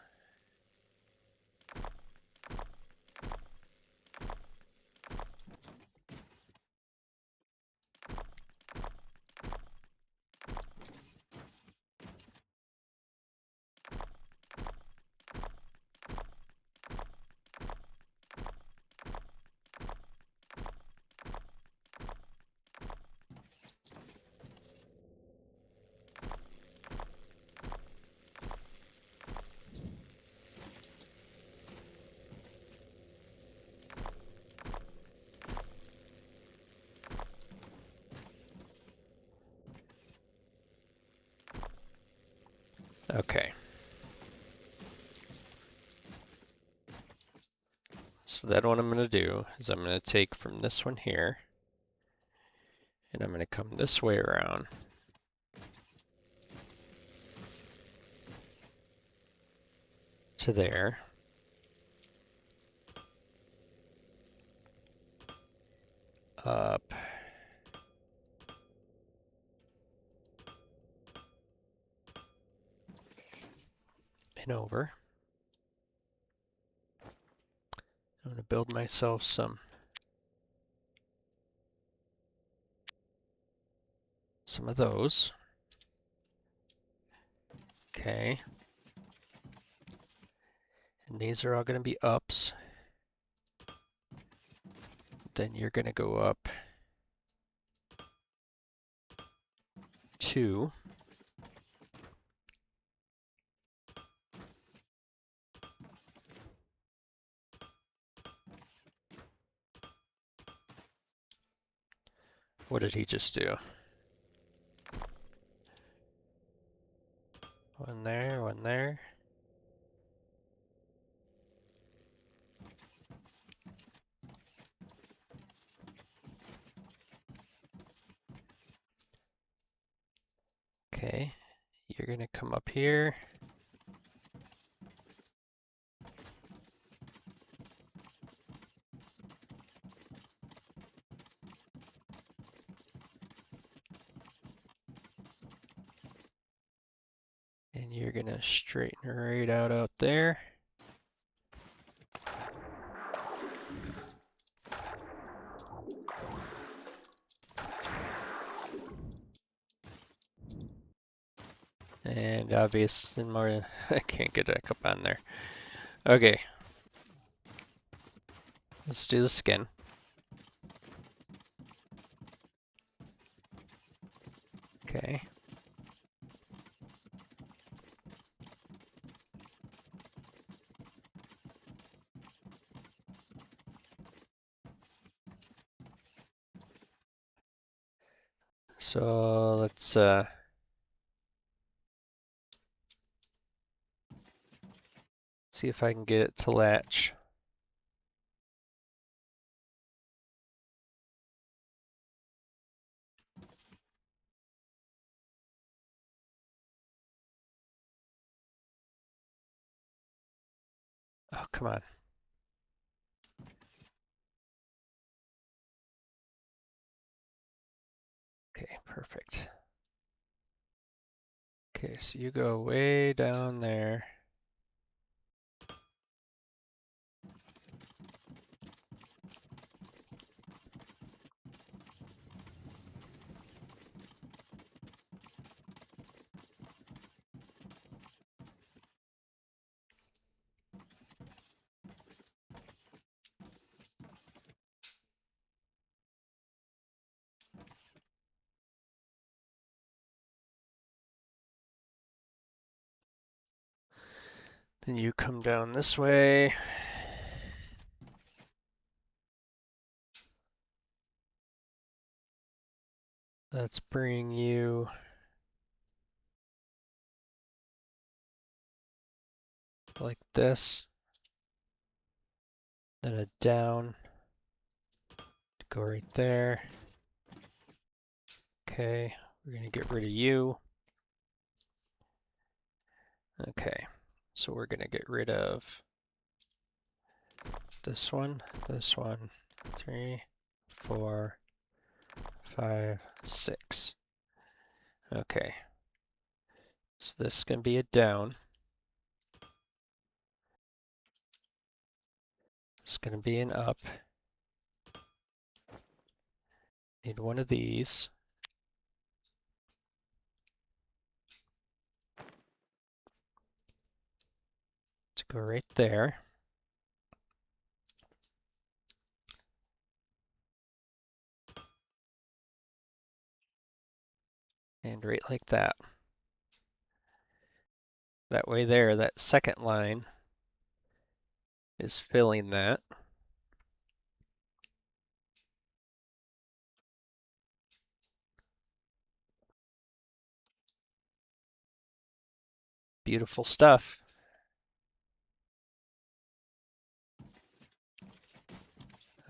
Okay. So then what I'm going to do is I'm going to take from this one here, and I'm going to come this way around. To there. Up. And over. I'm going to build myself some of those. Okay. And these are all going to be ups. Then you're going to go up 2. What did he just do? One there, one there. Okay, you're gonna come up here. And you're gonna straighten right out there. And obvious and more, I can't get back up on there. Okay. Let's do the skin. Okay. So let's see if I can get it to latch. Oh, come on. Okay, perfect. Okay, so you go way down there. Then you come down this way. Let's bring you like this. Then a down. Go right there. Okay, we're gonna get rid of you. Okay, so we're gonna get rid of this one, 3, 4, 5, 6. Okay, so this is gonna be a down. It's gonna be an up. Need one of these. To go right there. And right like that. That way there, that second line is filling that. Beautiful stuff.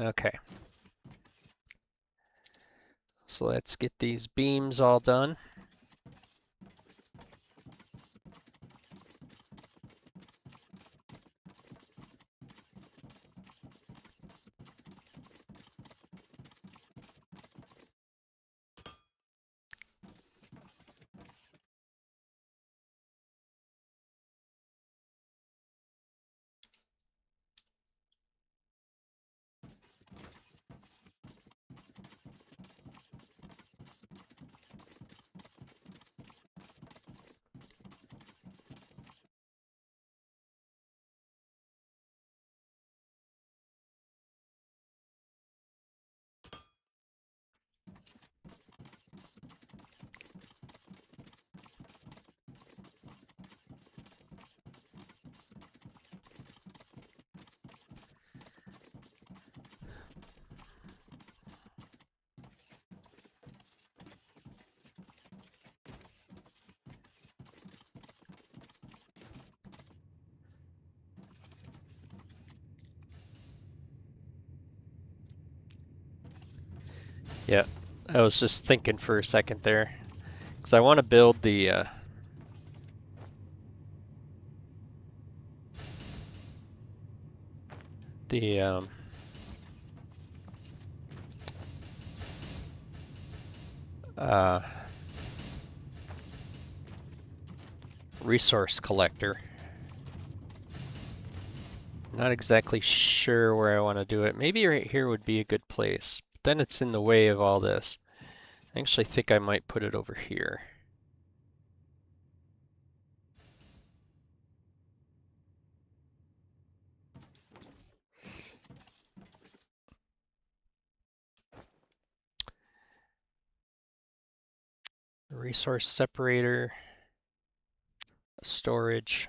Okay. So let's get these beams all done. Yeah, I was just thinking for a second there. Because I want to build the uh, resource collector. Not exactly sure where I want to do it. Maybe right here would be a good place. But then it's in the way of all this. I actually think I might put it over here. Resource separator, storage.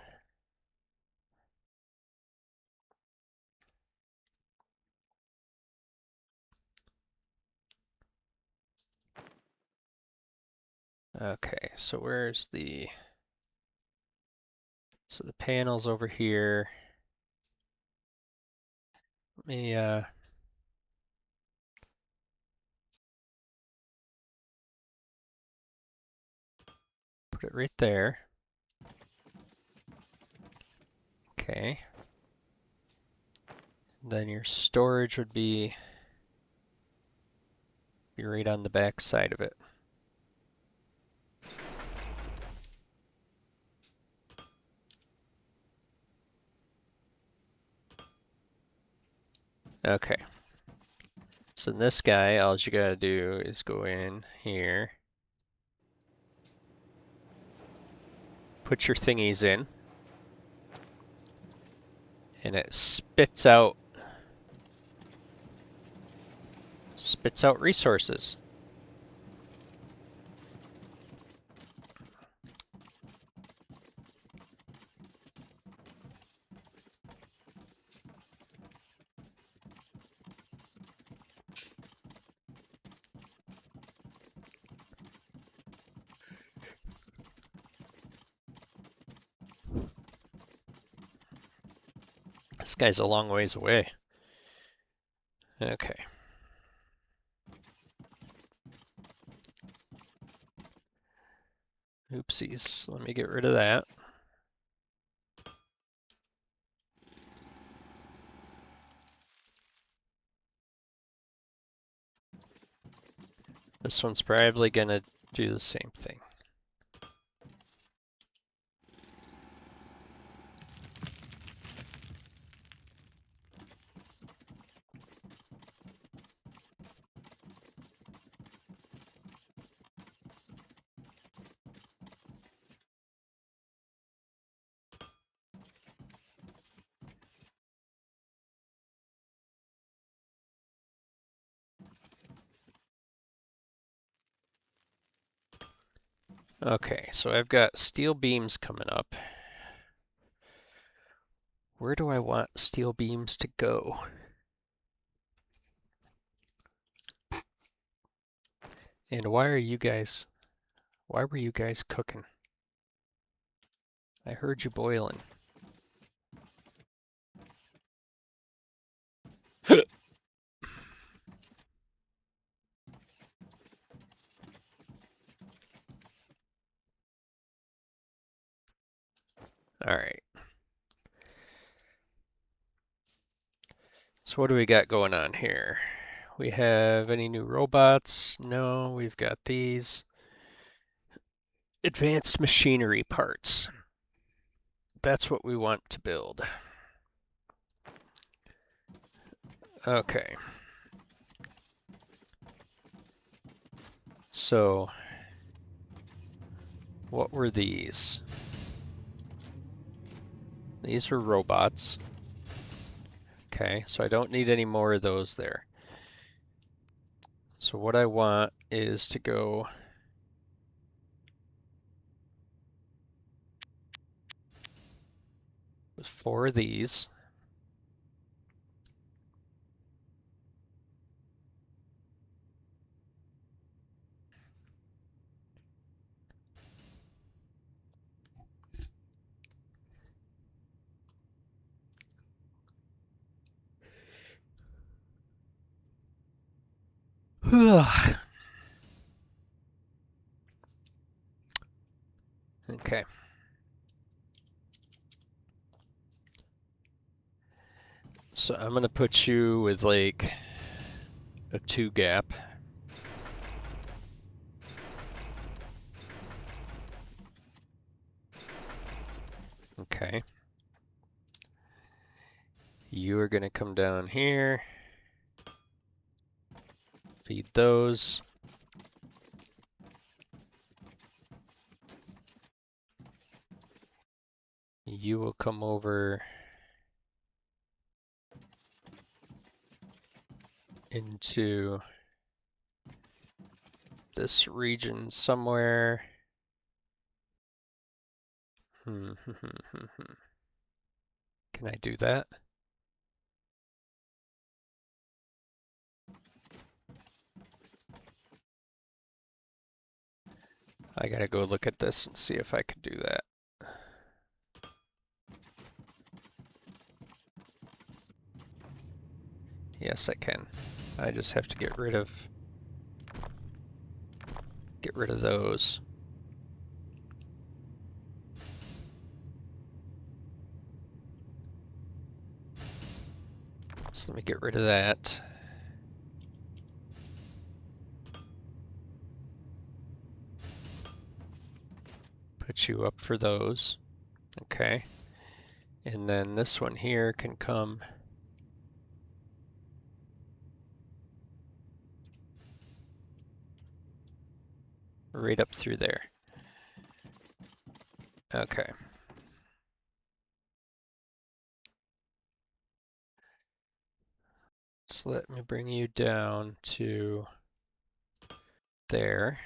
Okay, so where's so the panel's over here. Let me put it right there. Okay. Then your storage would be right on the back side of it. Okay. So in this guy, all you gotta do is go in here, put your thingies in, and it spits out resources. This guy's a long ways away. Okay. Oopsies. Let me get rid of that. This one's probably gonna do the same thing. Okay, so I've got steel beams coming up. Where do I want steel beams to go? And why were you guys cooking? I heard you boiling. Alright. So what do we got going on here? We have any new robots? No, we've got these. Advanced machinery parts. That's what we want to build. Okay. So, what were these? These are robots. Okay, so I don't need any more of those there. So what I want is to go with 4 of these. Okay. So I'm gonna put you with like a 2 gap. Okay. You are gonna come down here. Feed those. You will come over into this region somewhere. Can I do that? I gotta go look at this and see if I can do that. Yes, I can. I just have to get rid of those. So let me get rid of that. Put you up for those. Okay. And then this one here can come right up through there. Okay. So let me bring you down to there.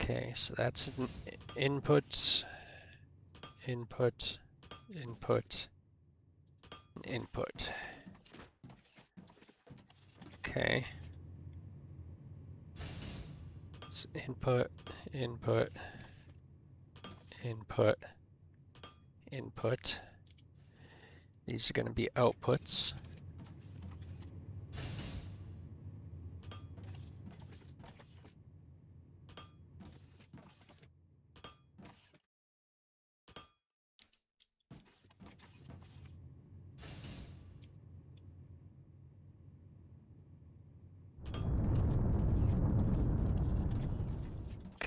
Okay, so that's an input, input, input, input. Okay. So input, input, input, input. These are going to be outputs.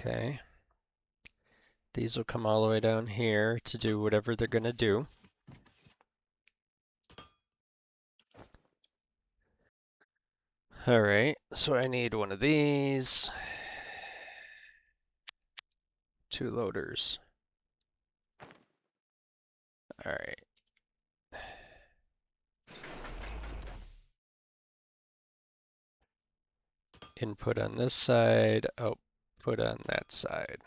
Okay. These will come all the way down here to do whatever they're going to do. All right, so I need one of these. 2 loaders. All right. Input on this side, output on that side.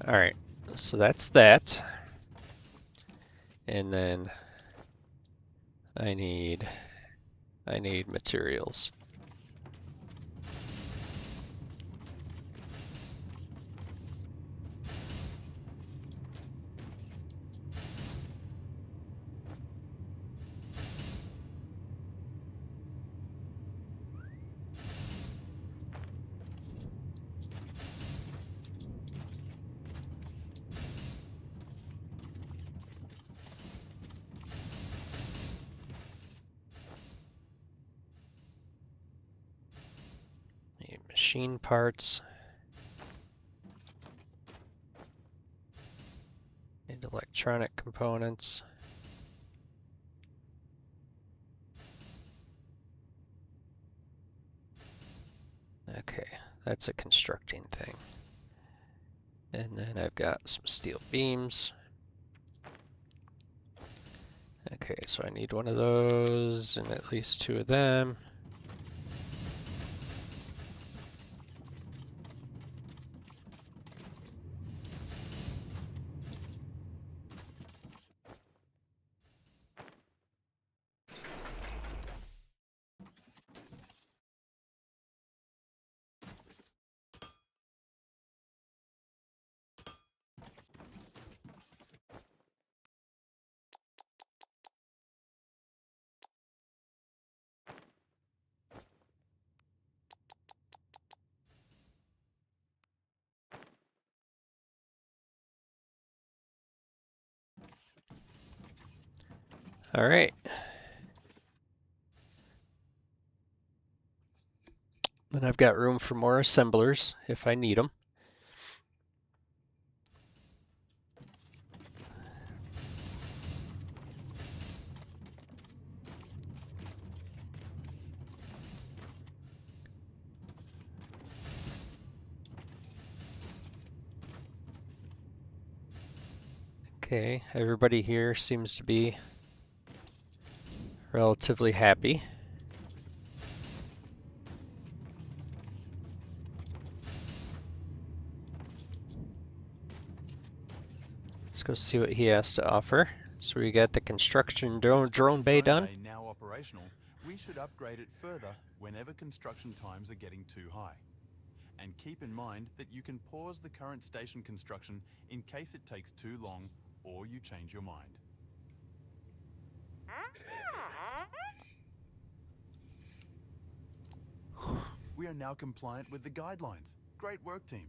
All right, so that's that. And then I need materials. Need machine parts. Need electronic components. Okay, that's a constructing thing. And then I've got some steel beams. Okay, so I need one of those and at least 2 of them. All right. Then I've got room for more assemblers if I need them. Okay, everybody here seems to be relatively happy. Let's go see what he has to offer. So we got the construction drone bay done. Now operational, we should upgrade it further whenever construction times are getting too high. And keep in mind that you can pause the current station construction in case it takes too long or you change your mind. We are now compliant with the guidelines. Great work, team.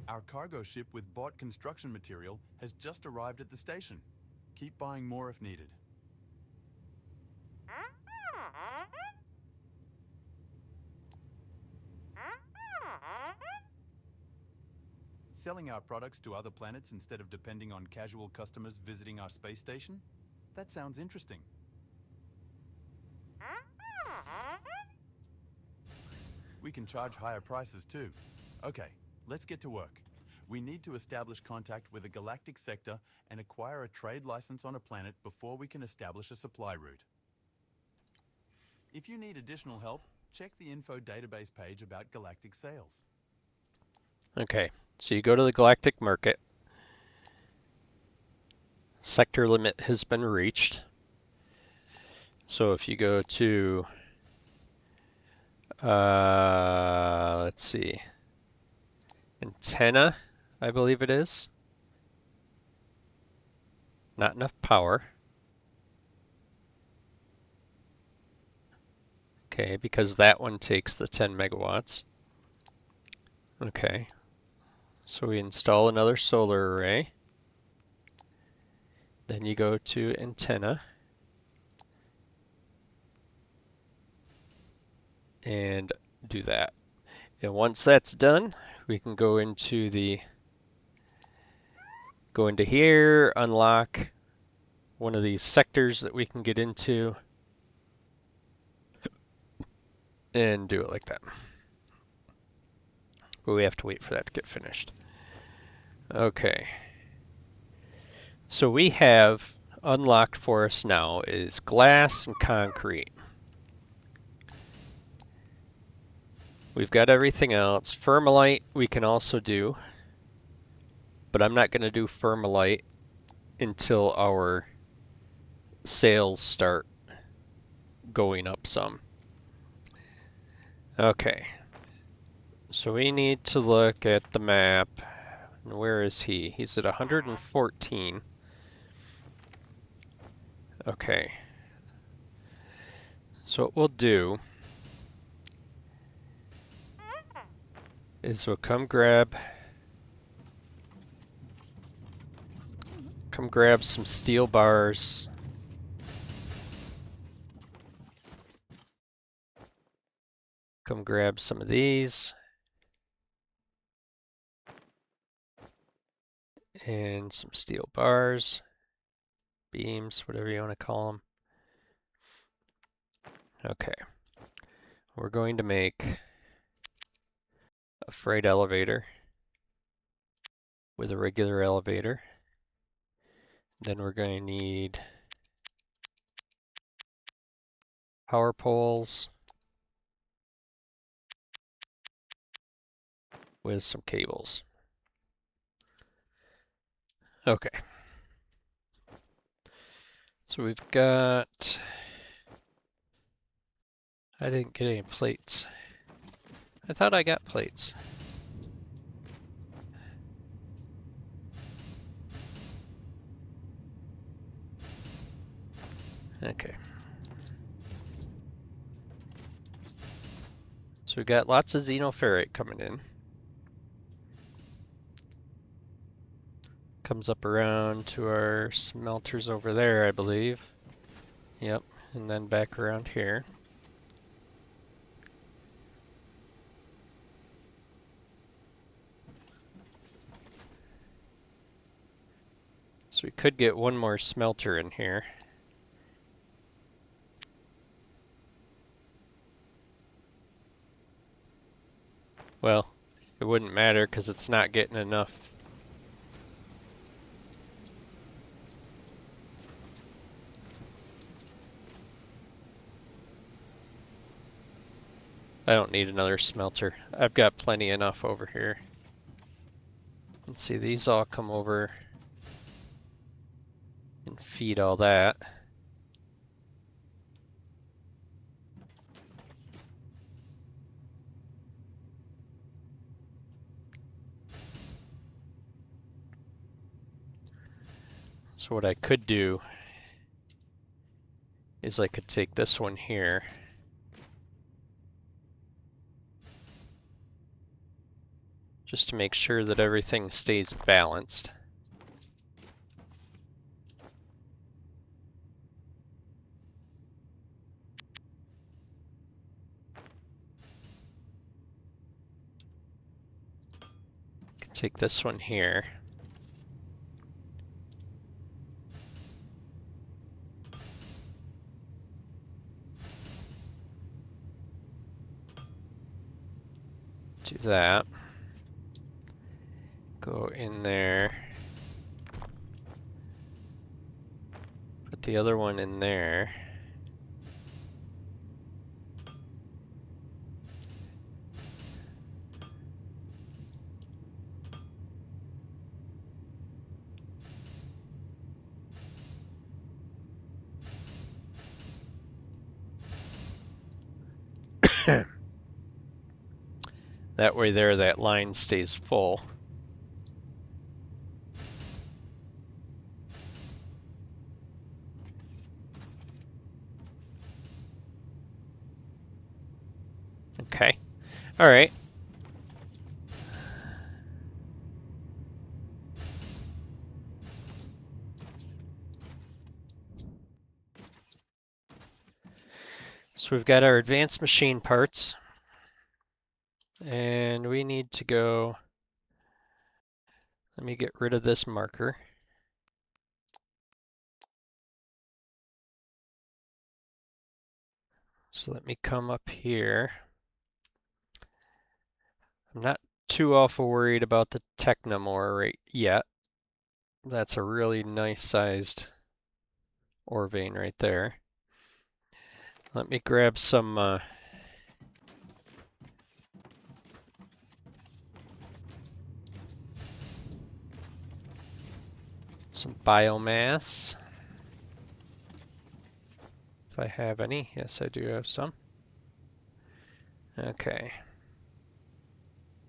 Our cargo ship with bought construction material has just arrived at the station. Keep buying more if needed. Selling our products to other planets instead of depending on casual customers visiting our space station? That sounds interesting. We can charge higher prices too. Okay, let's get to work. We need to establish contact with a galactic sector and acquire a trade license on a planet before we can establish a supply route. If you need additional help, check the info database page about galactic sales. Okay, so you go to the galactic market. Sector limit has been reached. So if you go to, let's see, antenna, I believe it is. Not enough power. Okay, because that one takes the 10 megawatts. Okay, so we install another solar array. Then you go to antenna. And do that. And once that's done, we can go into here, unlock one of these sectors that we can get into, and do it like that. But we have to wait for that to get finished. Okay. So we have unlocked for us now is glass and concrete. We've got everything else. Thermalite we can also do, but I'm not going to do thermalite until our sales start going up some. Okay, so we need to look at the map. Where is he? He's at 114. Okay, so what we'll do is we'll come grab some steel bars Come grab some of these. And some steel bars, beams, whatever you want to call them. Okay. We're going to make a freight elevator with a regular elevator. Then we're going to need power poles with some cables. Okay. So we've got... I didn't get any plates. I thought I got plates. Okay. So we've got lots of xenoferrite coming in. Comes up around to our smelters over there, I believe. Yep, and then back around here. So we could get one more smelter in here. Well, it wouldn't matter because it's not getting enough. I don't need another smelter. I've got plenty enough over here. Let's see, these all come over and feed all that. So what I could do is I could take this one here. Just to make sure that everything stays balanced. Could take this one here. Do that. Go in there. Put the other one in there. That way there, that line stays full. Okay. All right. So we've got our advanced machine parts. And we need to go... Let me get rid of this marker. So let me come up here. I'm not too awful worried about the Technomore right yet. That's a really nice sized ore vein right there. Let me grab some biomass. If I have any. Yes, I do have some. Okay.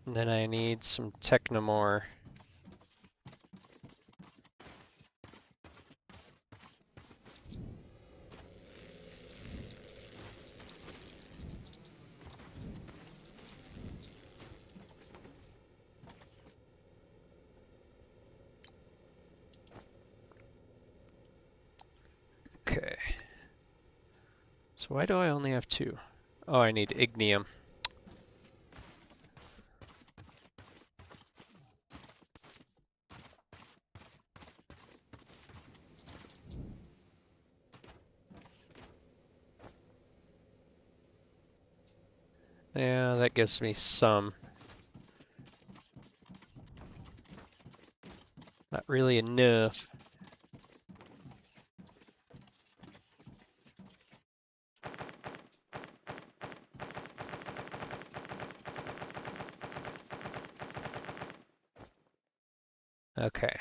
And then I need some Technomore. Okay. So why do I only have two? Oh, I need ignium. Yeah, that gives me some. Not really enough. Okay.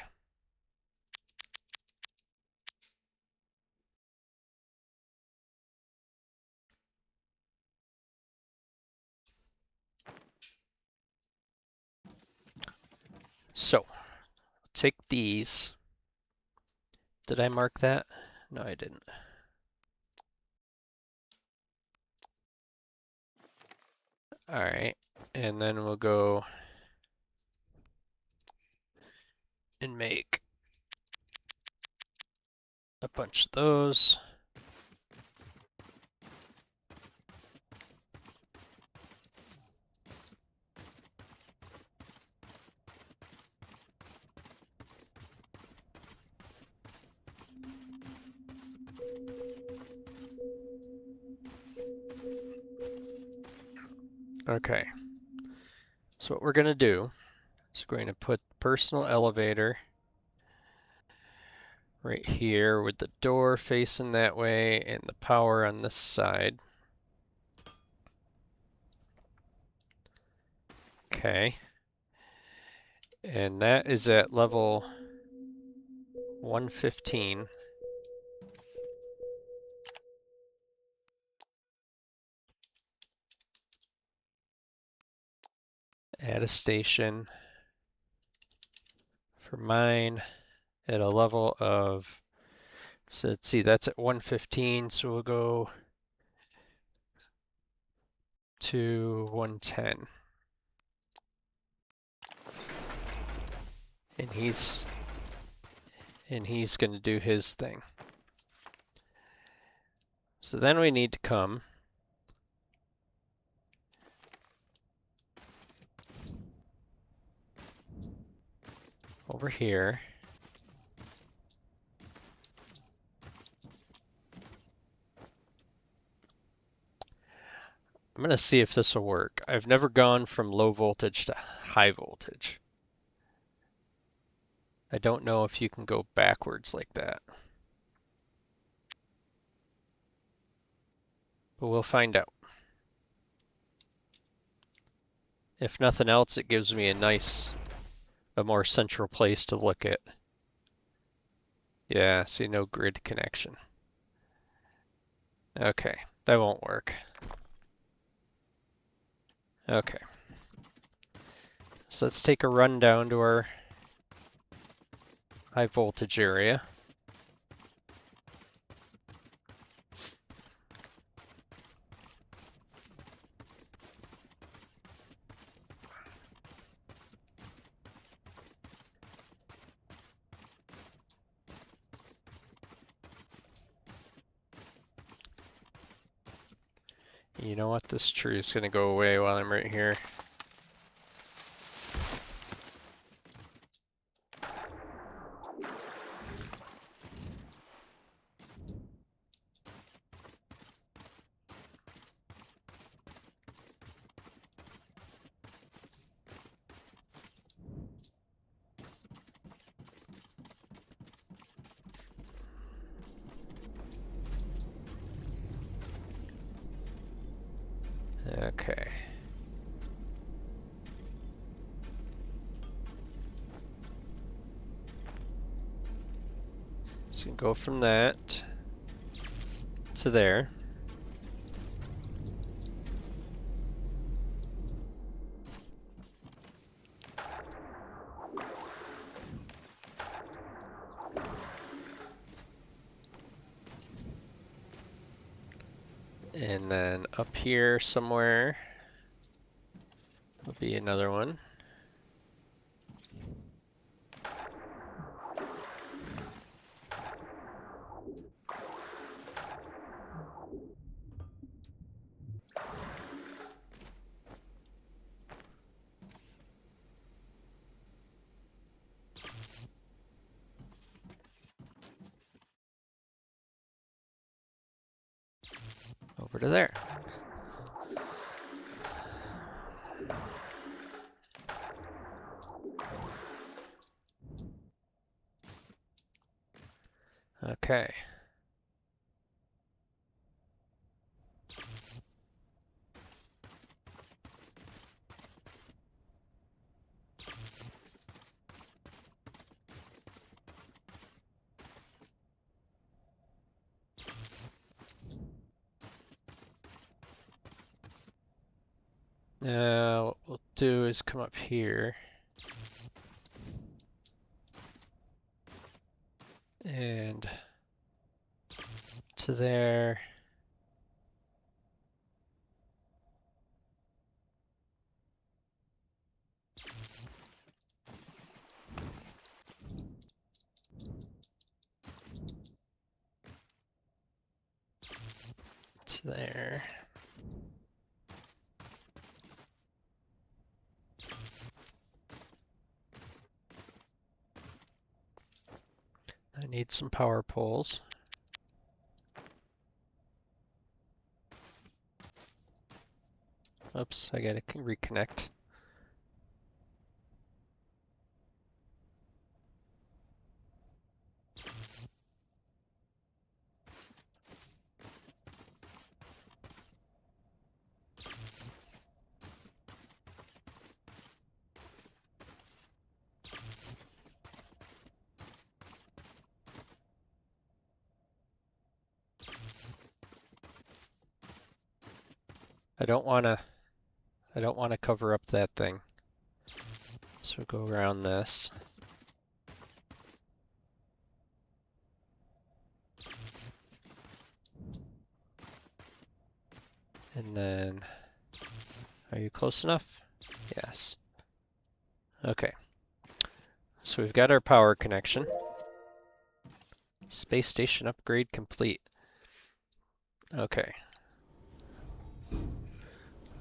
So, take these. Did I mark that? No, I didn't. Alright, and then we'll go and make a bunch of those. Okay, so what we're going to do is we're going to put personal elevator right here with the door facing that way and the power on this side. Okay. And that is at level 115. Add a station for mine at a level of, so let's see, that's at 115, so we'll go to 110. And he's going to do his thing. So then we need to come over here. I'm going to see if this will work. I've never gone from low voltage to high voltage. I don't know if you can go backwards like that. But we'll find out. If nothing else, it gives me a more central place to look at. Yeah, see, no grid connection. Okay, that won't work. Okay. So let's take a run down to our high voltage area. You know what? This tree is going to go away while I'm right here. Okay. So you can go from that to there. And then up here somewhere will be another one. Over to there. Okay. Now what we'll do is come up here and to there. To there. I need some power poles. Oops, I gotta reconnect. I don't wanna cover up that thing. So go around this. And then, are you close enough? Yes. Okay. So we've got our power connection. Space station upgrade complete. Okay.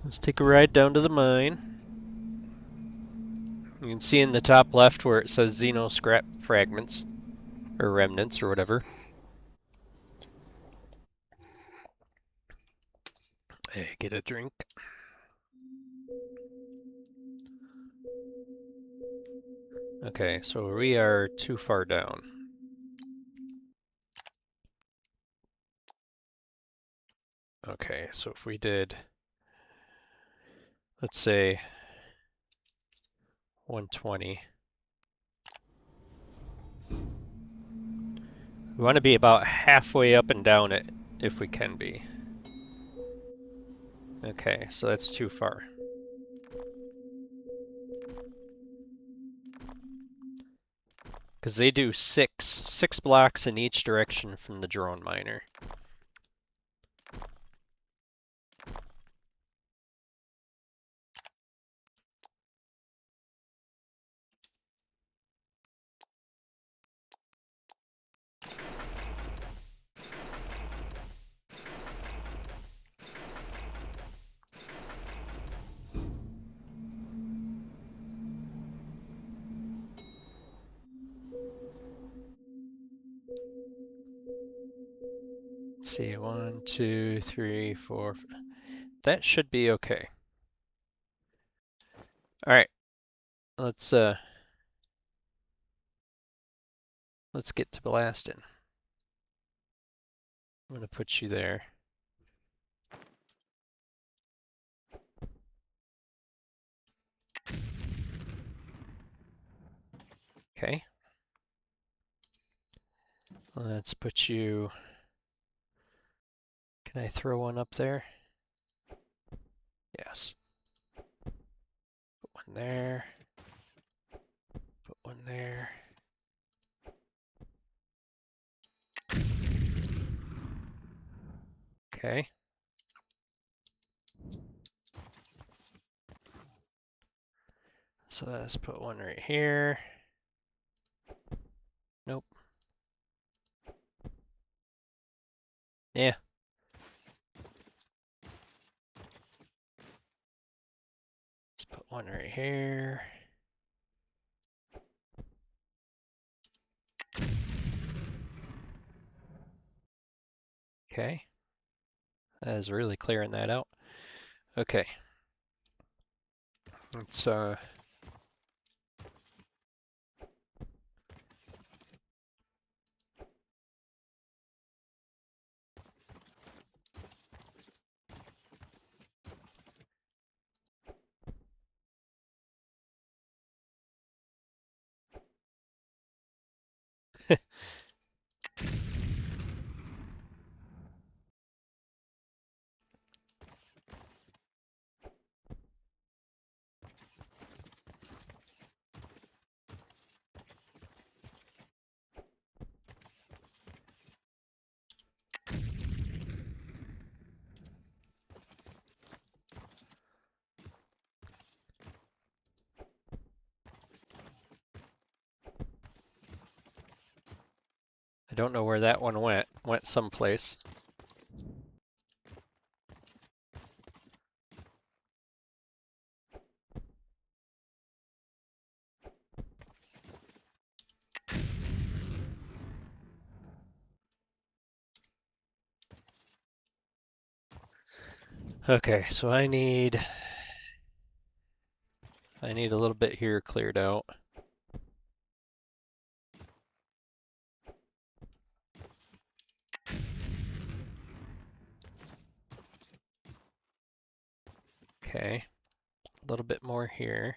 Let's take a ride down to the mine. You can see in the top left where it says xeno scrap fragments, or remnants, or whatever. Hey, get a drink. Okay, so we are too far down. Okay, so if we did, let's say, 120. We want to be about halfway up and down it, if we can be. Okay, so that's too far. Because they do six blocks in each direction from the drone miner. Let's see, 1, 2, 3, 4. That should be okay. All right, let's get to blasting. I'm gonna put you there. Okay. Let's put you. Can I throw one up there? Yes. Put one there. Put one there. Okay. So let's put one right here. Nope. Yeah. Let's put one right here. Okay. That is really clearing that out. Okay. Let's I don't know where that one went. Went someplace. Okay, so I need a little bit here cleared out. Okay, a little bit more here.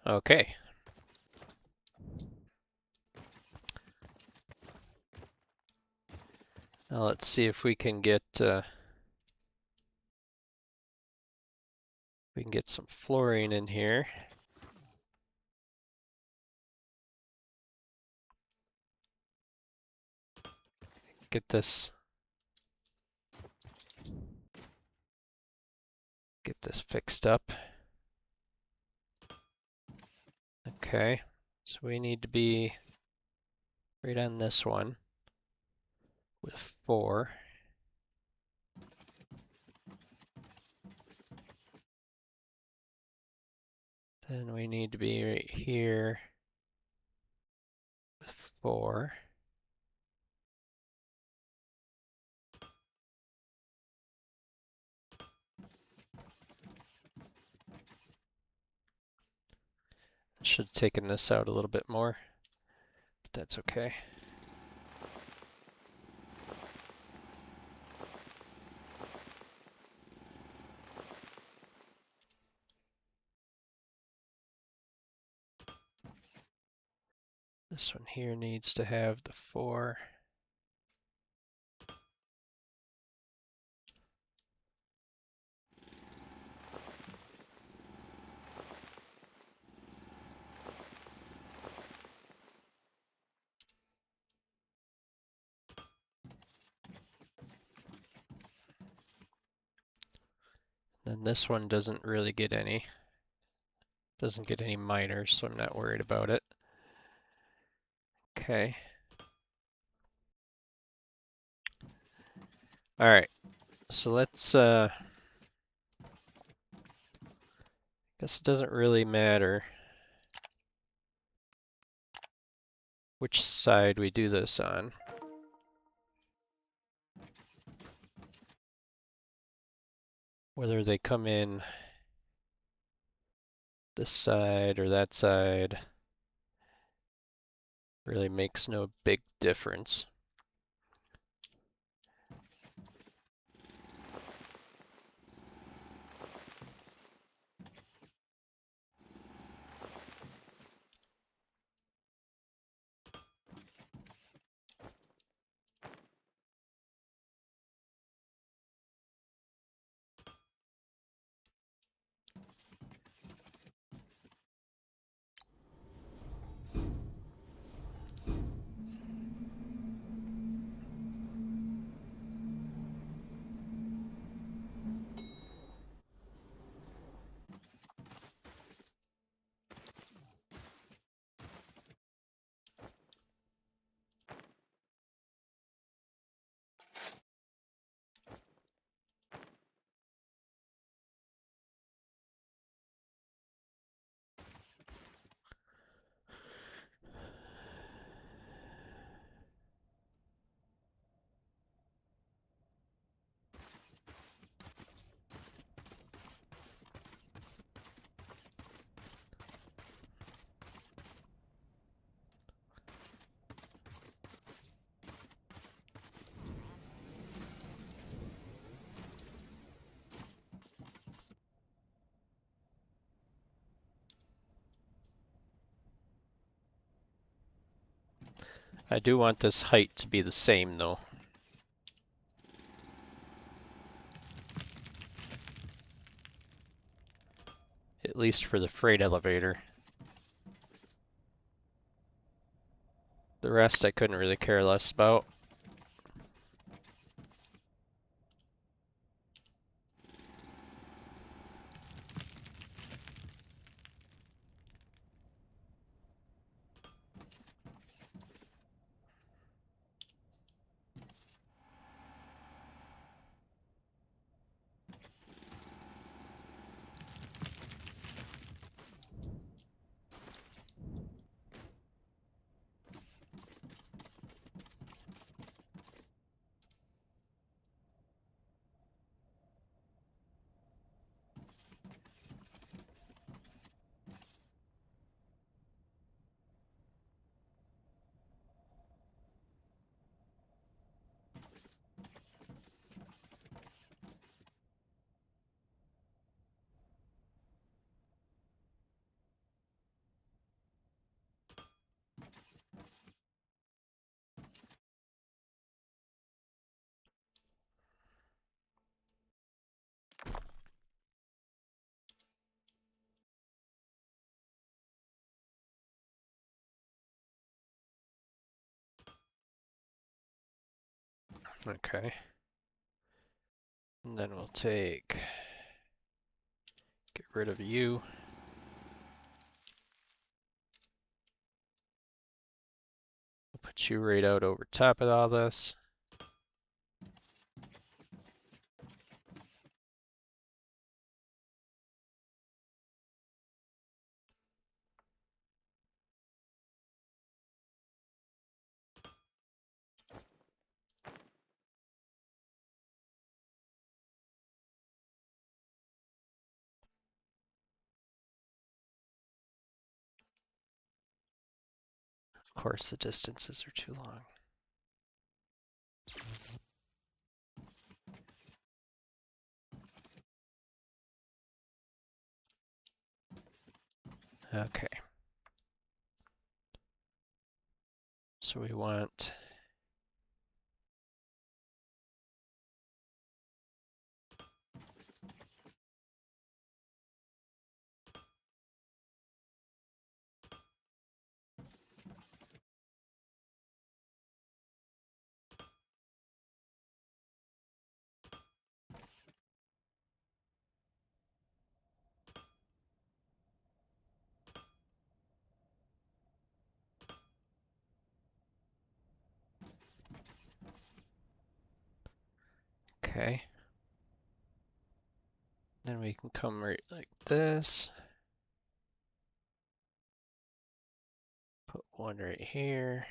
Okay. Now let's see if we can get some flooring in here. Get this fixed up. Okay, so we need to be right on this one with 4. Then we need to be right here with 4. Should have taken this out a little bit more, but that's okay. This one here needs to have the 4. Then this one doesn't really get any. Doesn't get any minors, so I'm not worried about it. Okay. All right. So let's guess it doesn't really matter which side we do this on. Whether they come in this side or that side really makes no big difference. I do want this height to be the same though. At least for the freight elevator. The rest I couldn't really care less about. Okay. And then we'll get rid of you. We'll put you right out over top of all this. Of course, the distances are too long. Okay. So we want okay. Then we can come right like this. Put one right here.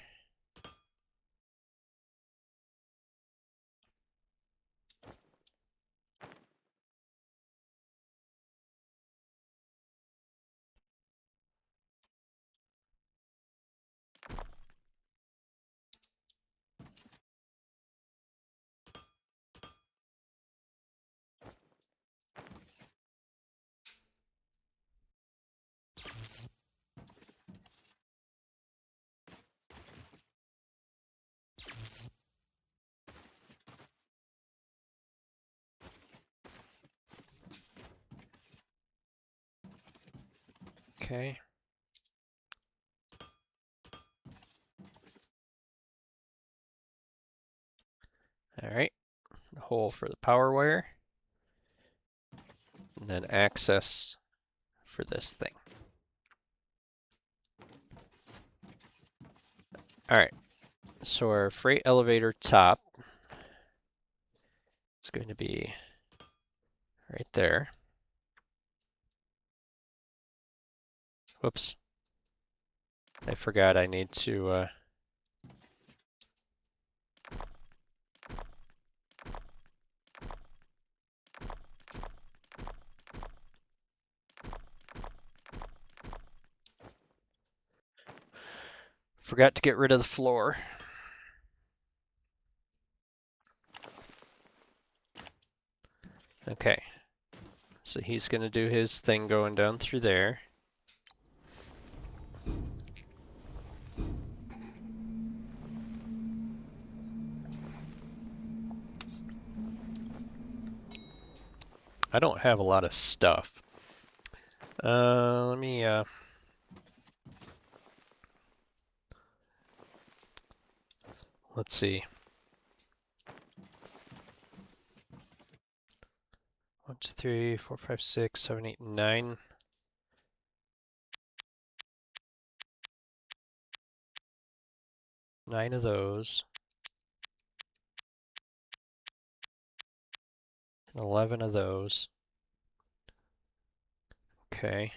Okay. All right. A hole for the power wire. And then access for this thing. All right. So our freight elevator top is going to be right there. Whoops. I forgot I need to forgot to get rid of the floor. Okay. So he's going to do his thing going down through there. I don't have a lot of stuff. Let me let's see. 1, 2, 3, 4, 5, 6, 7, 8, 9. 9 of those. And 11 of those. Okay.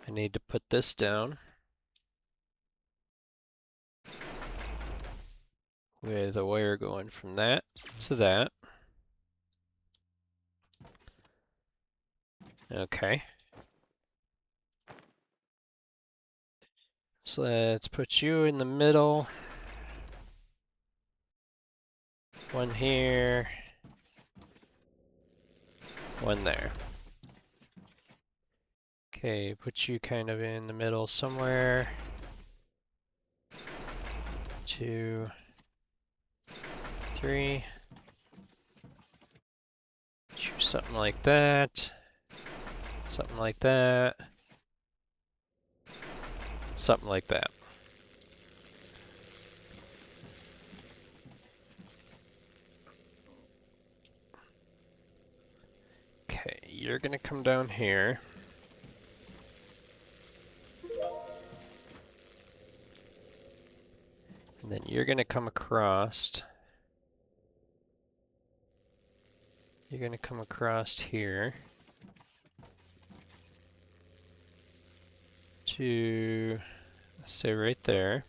I need to put this down with a wire going from that to that. Okay. So let's put you in the middle. One here. One there. Okay, put you kind of in the middle somewhere. 2, 3. Choose something like that. Something like that. Something like that. Okay, you're gonna come down here. And then you're gonna come across. You're gonna come across here to say right there.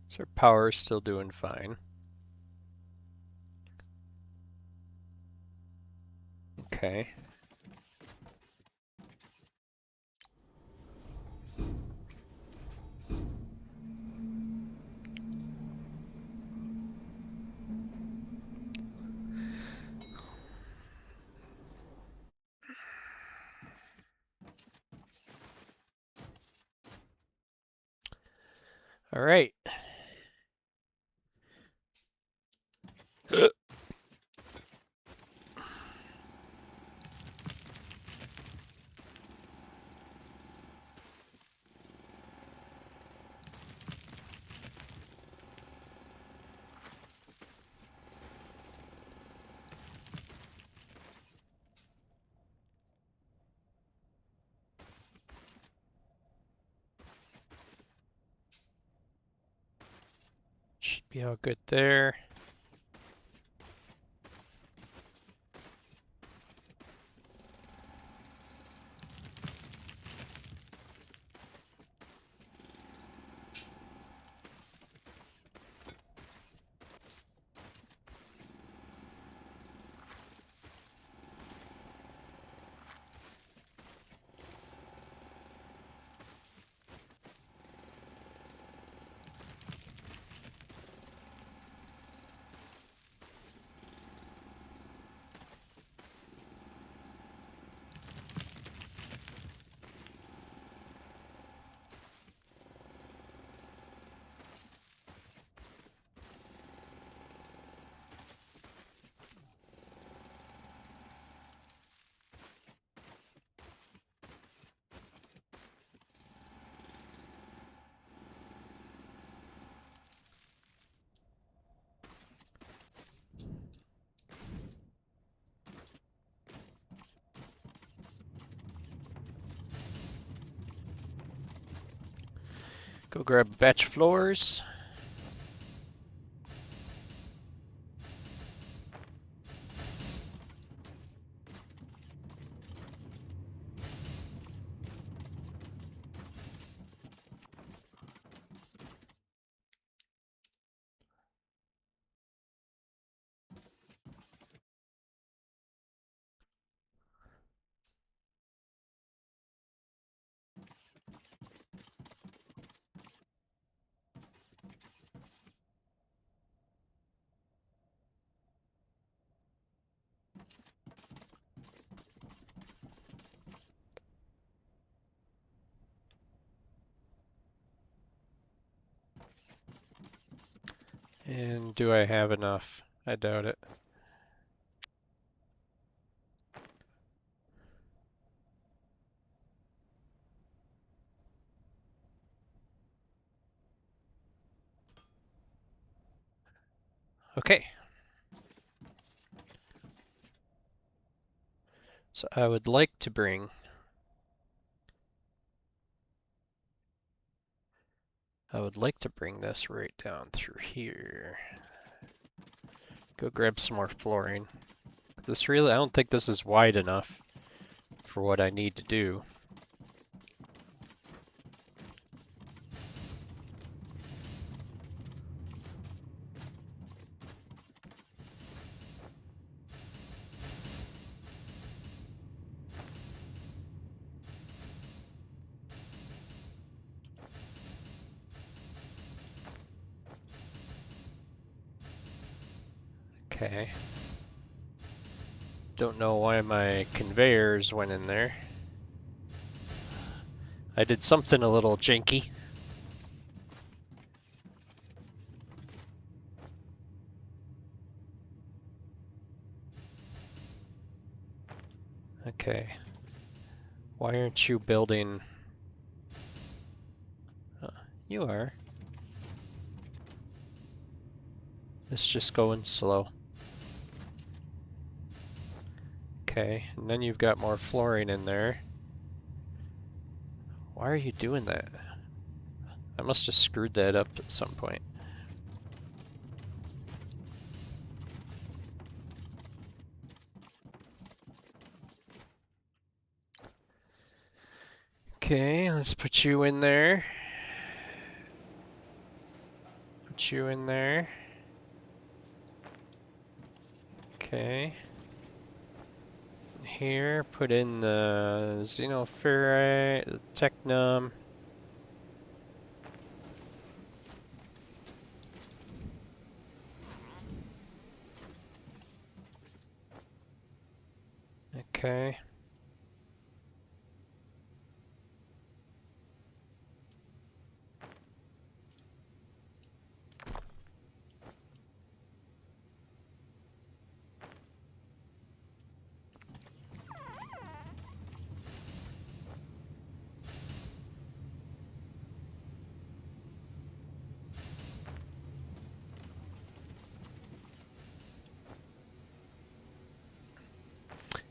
So our power's still doing fine. Okay. All right. Should be all good there. Go grab batch floors. And do I have enough? I doubt it. Okay. So I would like to bring this right down through here. Go grab some more flooring. I don't think this is wide enough for what I need to do. Okay. Don't know why my conveyors went in there. I did something a little janky. Okay. Why aren't you building? You are. It's just going slow. Okay, and then you've got more flooring in there. Why are you doing that? I must have screwed that up at some point. Okay, let's put you in there. Put you in there. Okay. Here, put in the xenoferrite, the technum. Okay.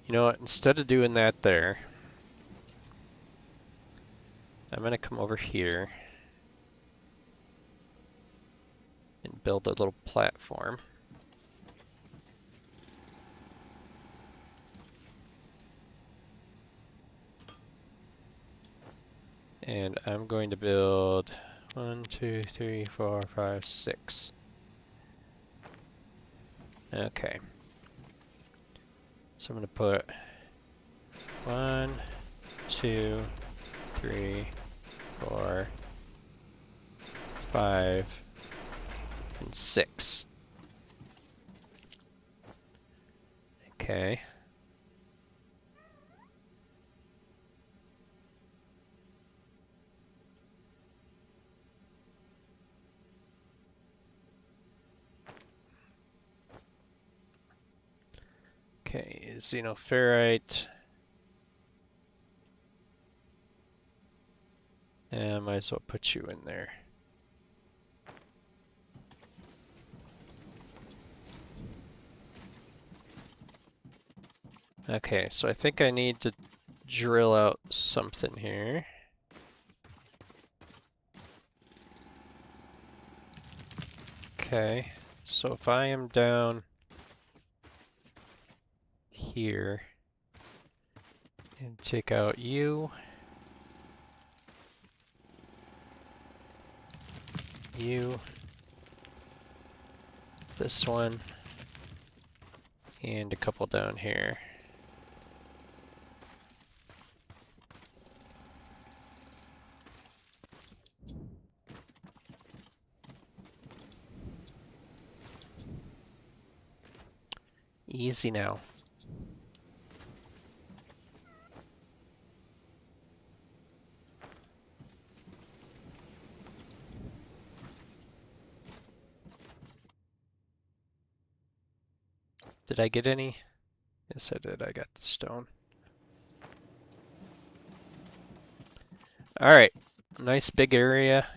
You know what, instead of doing that there, I'm gonna come over here and build a little platform. And I'm going to build 1, 2, 3, 4, 5, 6. Okay. So I'm going to put 1, 2, 3, 4, 5, and 6. Okay. Okay, xenoferrite. And I might as well put you in there. Okay, so I think I need to drill out something here. Okay, so if I am down here and take out you, this one, and a couple down here. Easy now. Did I get any? Yes, I did. I got the stone. Alright, nice big area.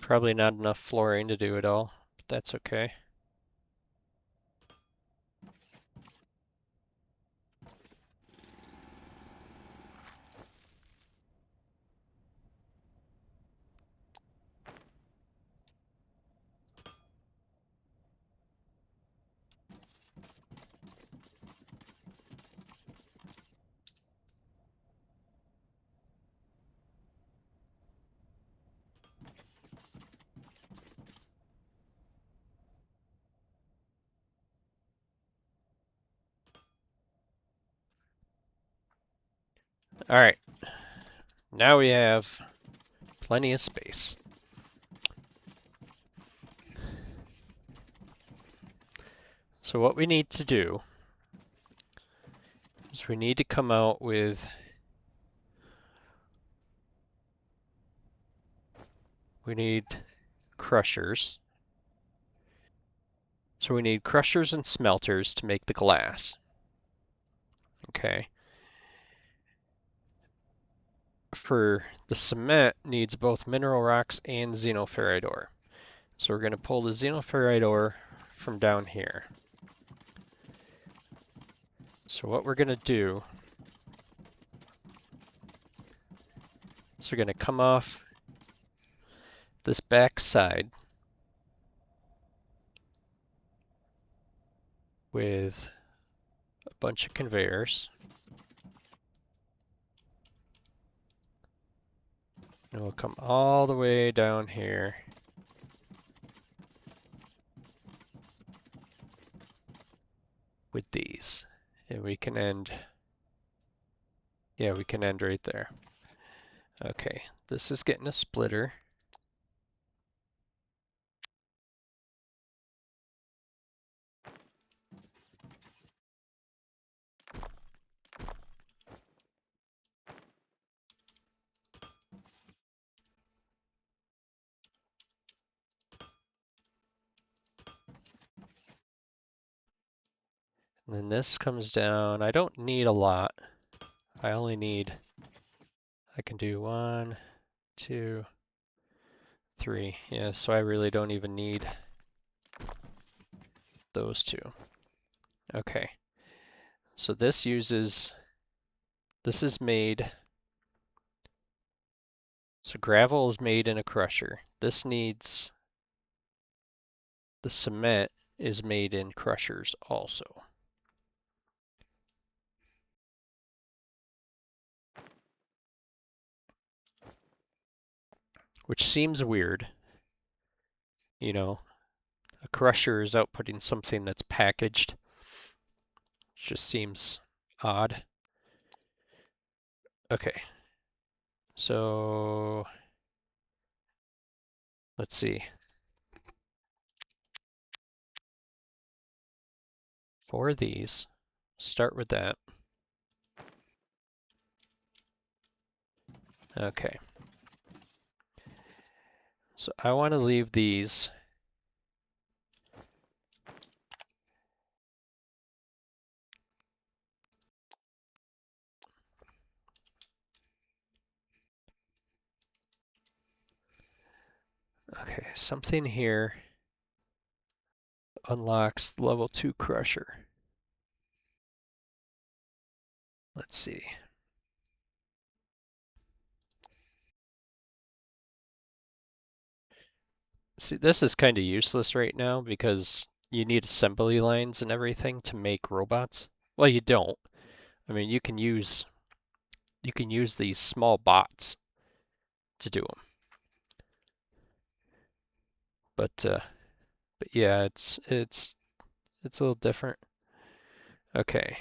Probably not enough flooring to do it all, but that's okay. Alright, now we have plenty of space. So what we need to do is we need to come out with we need crushers. So we need crushers and smelters to make the glass. Okay. For the cement needs both mineral rocks and xenoferrite ore. So we're going to pull the xenoferrite ore from down here. So what we're going to do is we're going to come off this back side with a bunch of conveyors. And we'll come all the way down here with these. And we can end, yeah, we can end right there. Okay, this is getting a splitter. And then this comes down. I don't need a lot. I only need, I can do 1, 2, 3. Yeah, so I really don't even need those two. Okay. So this is made, so gravel is made in a crusher. This needs, the cement is made in crushers also. Which seems weird. You know, a crusher is outputting something that's packaged. It just seems odd. Okay. So let's see. For these, start with that. Okay. So I want to leave these okay, something here unlocks the level 2 crusher. Let's see. See, this is kind of useless right now because you need assembly lines and everything to make robots. Well, you don't. I mean, you can use these small bots to do them. But yeah, it's a little different. Okay.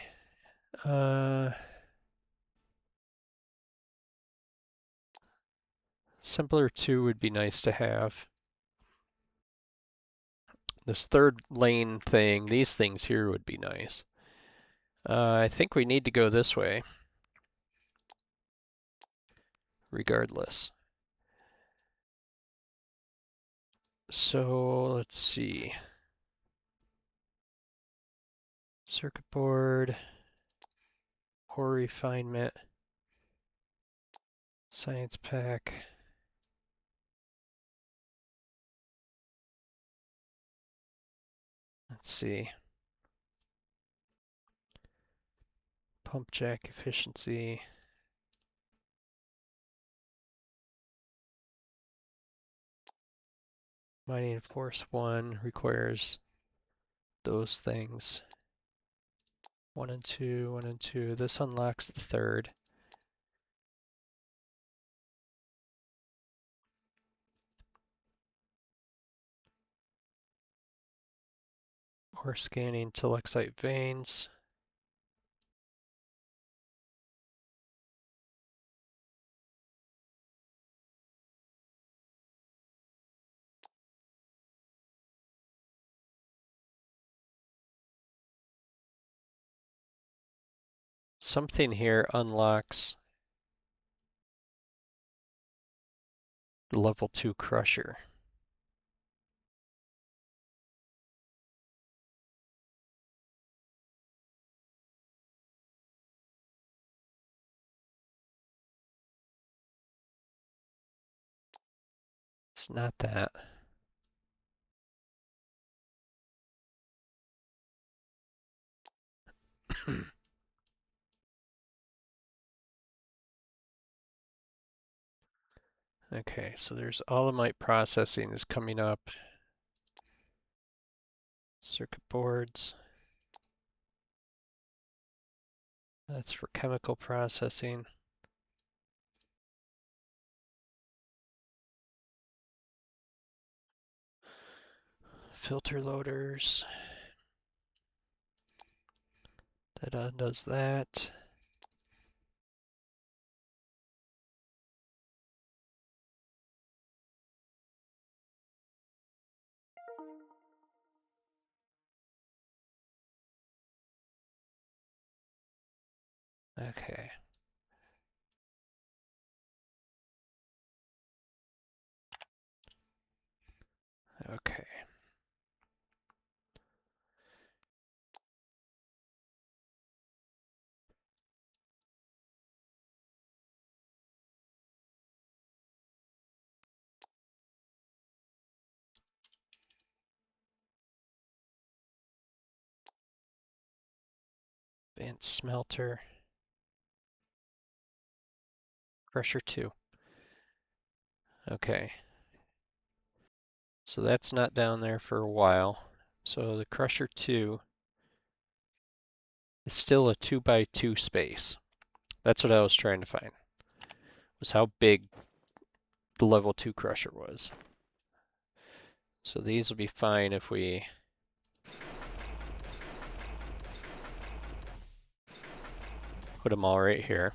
Simpler 2 would be nice to have. This third lane thing, these things here would be nice. I think we need to go this way, regardless. So let's see. Circuit board, ore refinement, science pack. Let's see. Pump jack efficiency. Mining force 1 requires those things. 1 and 2, 1 and 2. This unlocks the third. Ore scanning telexite veins. Something here unlocks the level 2 crusher. It's not that. Okay, so there's Allemite processing is coming up. Circuit boards. That's for chemical processing. Filter loaders. That does that. Okay. Okay. Advanced smelter. Crusher 2. Okay. So that's not down there for a while. So the Crusher 2 is still a 2x2 space. That's what I was trying to find, was how big the level 2 Crusher was. So these will be fine if we put them all right here.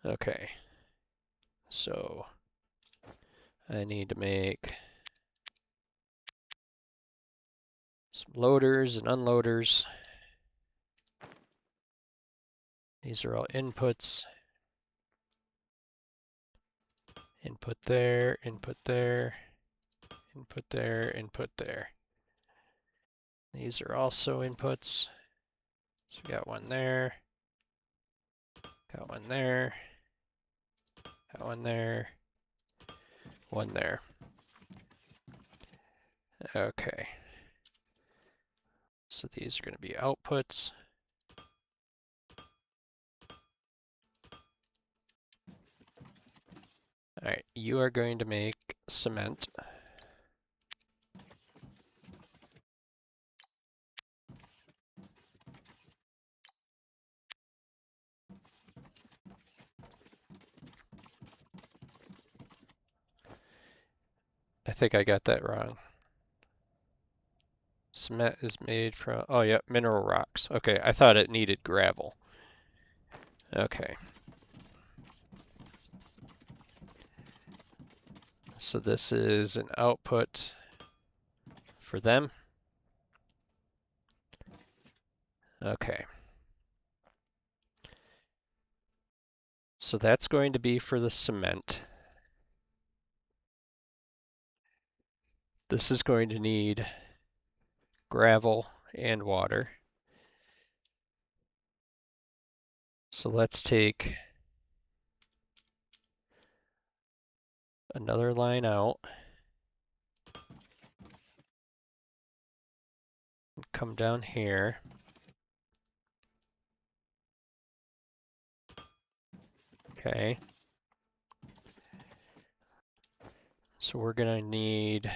Okay. So I need to make some loaders and unloaders. These are all inputs. Input there, input there, input there, input there. These are also inputs. So we got one there, got one there, got one there, one there. Okay. So these are going to be outputs. All right, you are going to make cement. I think I got that wrong. Cement is made from, oh yeah, mineral rocks. Okay, I thought it needed gravel. Okay. So this is an output for them. Okay. So that's going to be for the cement. This is going to need gravel and water. So let's take another line out. Come down here. Okay. So we're gonna need,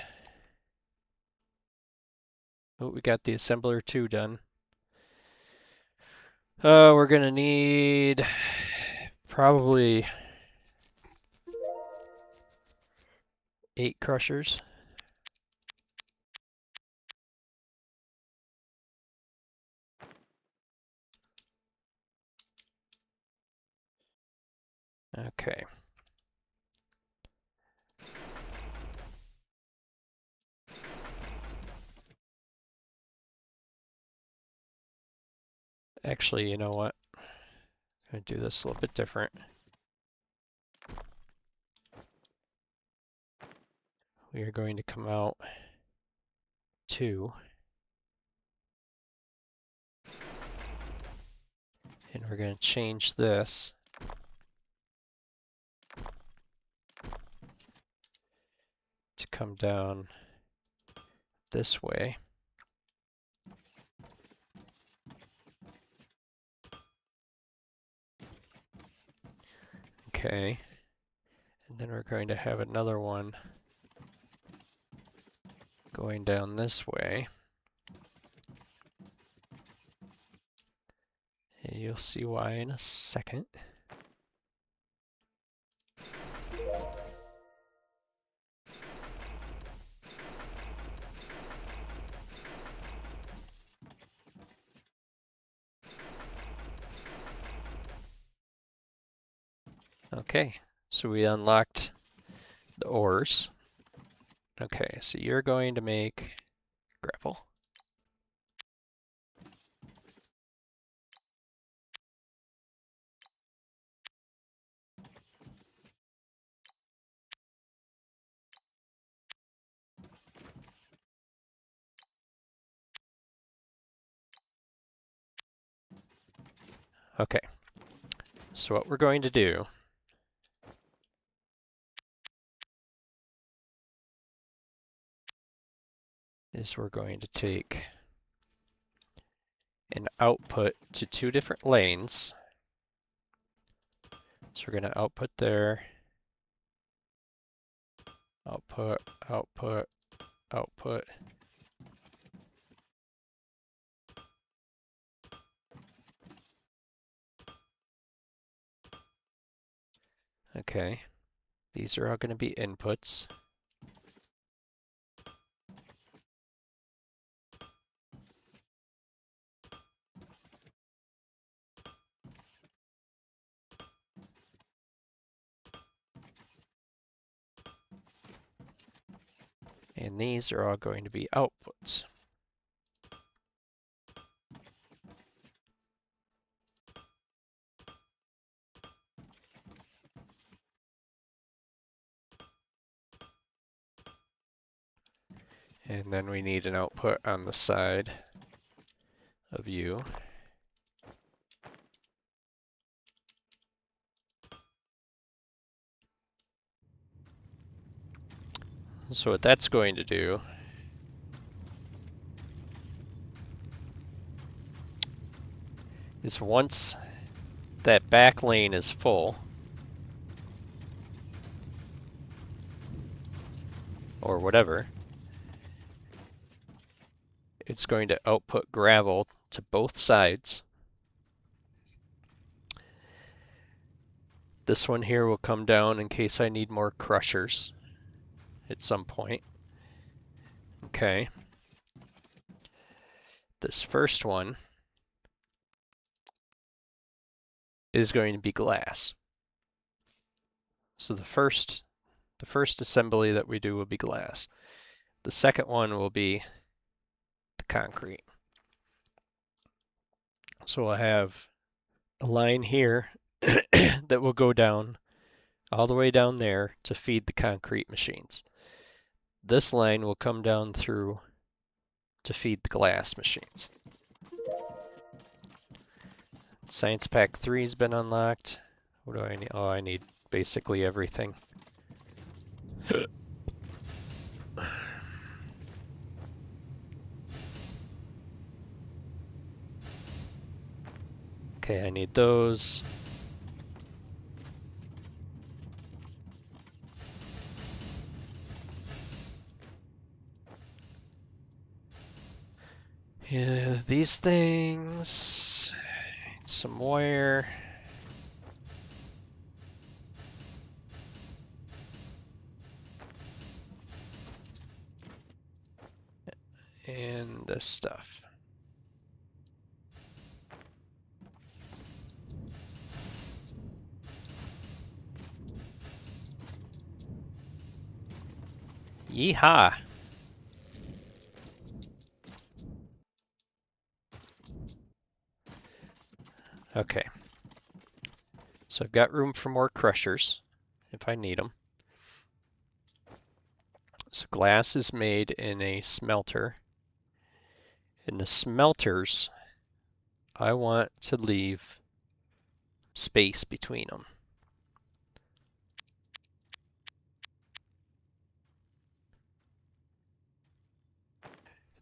oh, we got the assembler 2 done. We're gonna need probably 8 crushers. Okay. Actually, you know what? I'm gonna do this a little bit different. We are going to come out 2. And we're going to change this to come down this way. Okay. And then we're going to have another one going down this way. And you'll see why in a second. Okay, so we unlocked the ores. Okay, so you're going to make gravel. Okay, so what we're going to do is we're going to take an output to 2 different lanes. So we're going to output there, output, output, output. Okay, these are all going to be inputs. And these are all going to be outputs. And then we need an output on the side of you. So what that's going to do is once that back lane is full, or whatever, it's going to output gravel to both sides. This one here will come down in case I need more crushers at some point. Okay. This first one is going to be glass. So the first assembly that we do will be glass. The second one will be the concrete. So we'll have a line here that will go down all the way down there to feed the concrete machines. This line will come down through to feed the glass machines. Science Pack 3 has been unlocked. What do I need? Oh, I need basically everything. Okay, I need those. Yeah, these things. Some wire. And this stuff. Yeehaw! Okay. So I've got room for more crushers if I need them. So glass is made in a smelter. In the smelters, I want to leave space between them.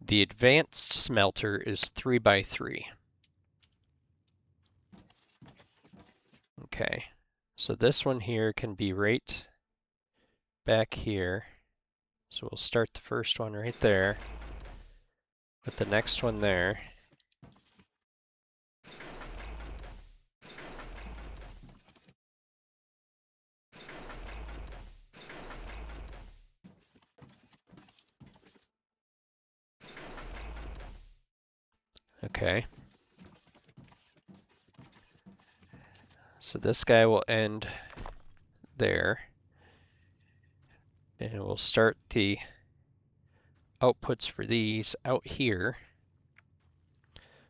The advanced smelter is 3x3. Okay, so this one here can be right back here. So we'll start the first one right there, put the next one there. Okay. So this guy will end there. And we'll start the outputs for these out here.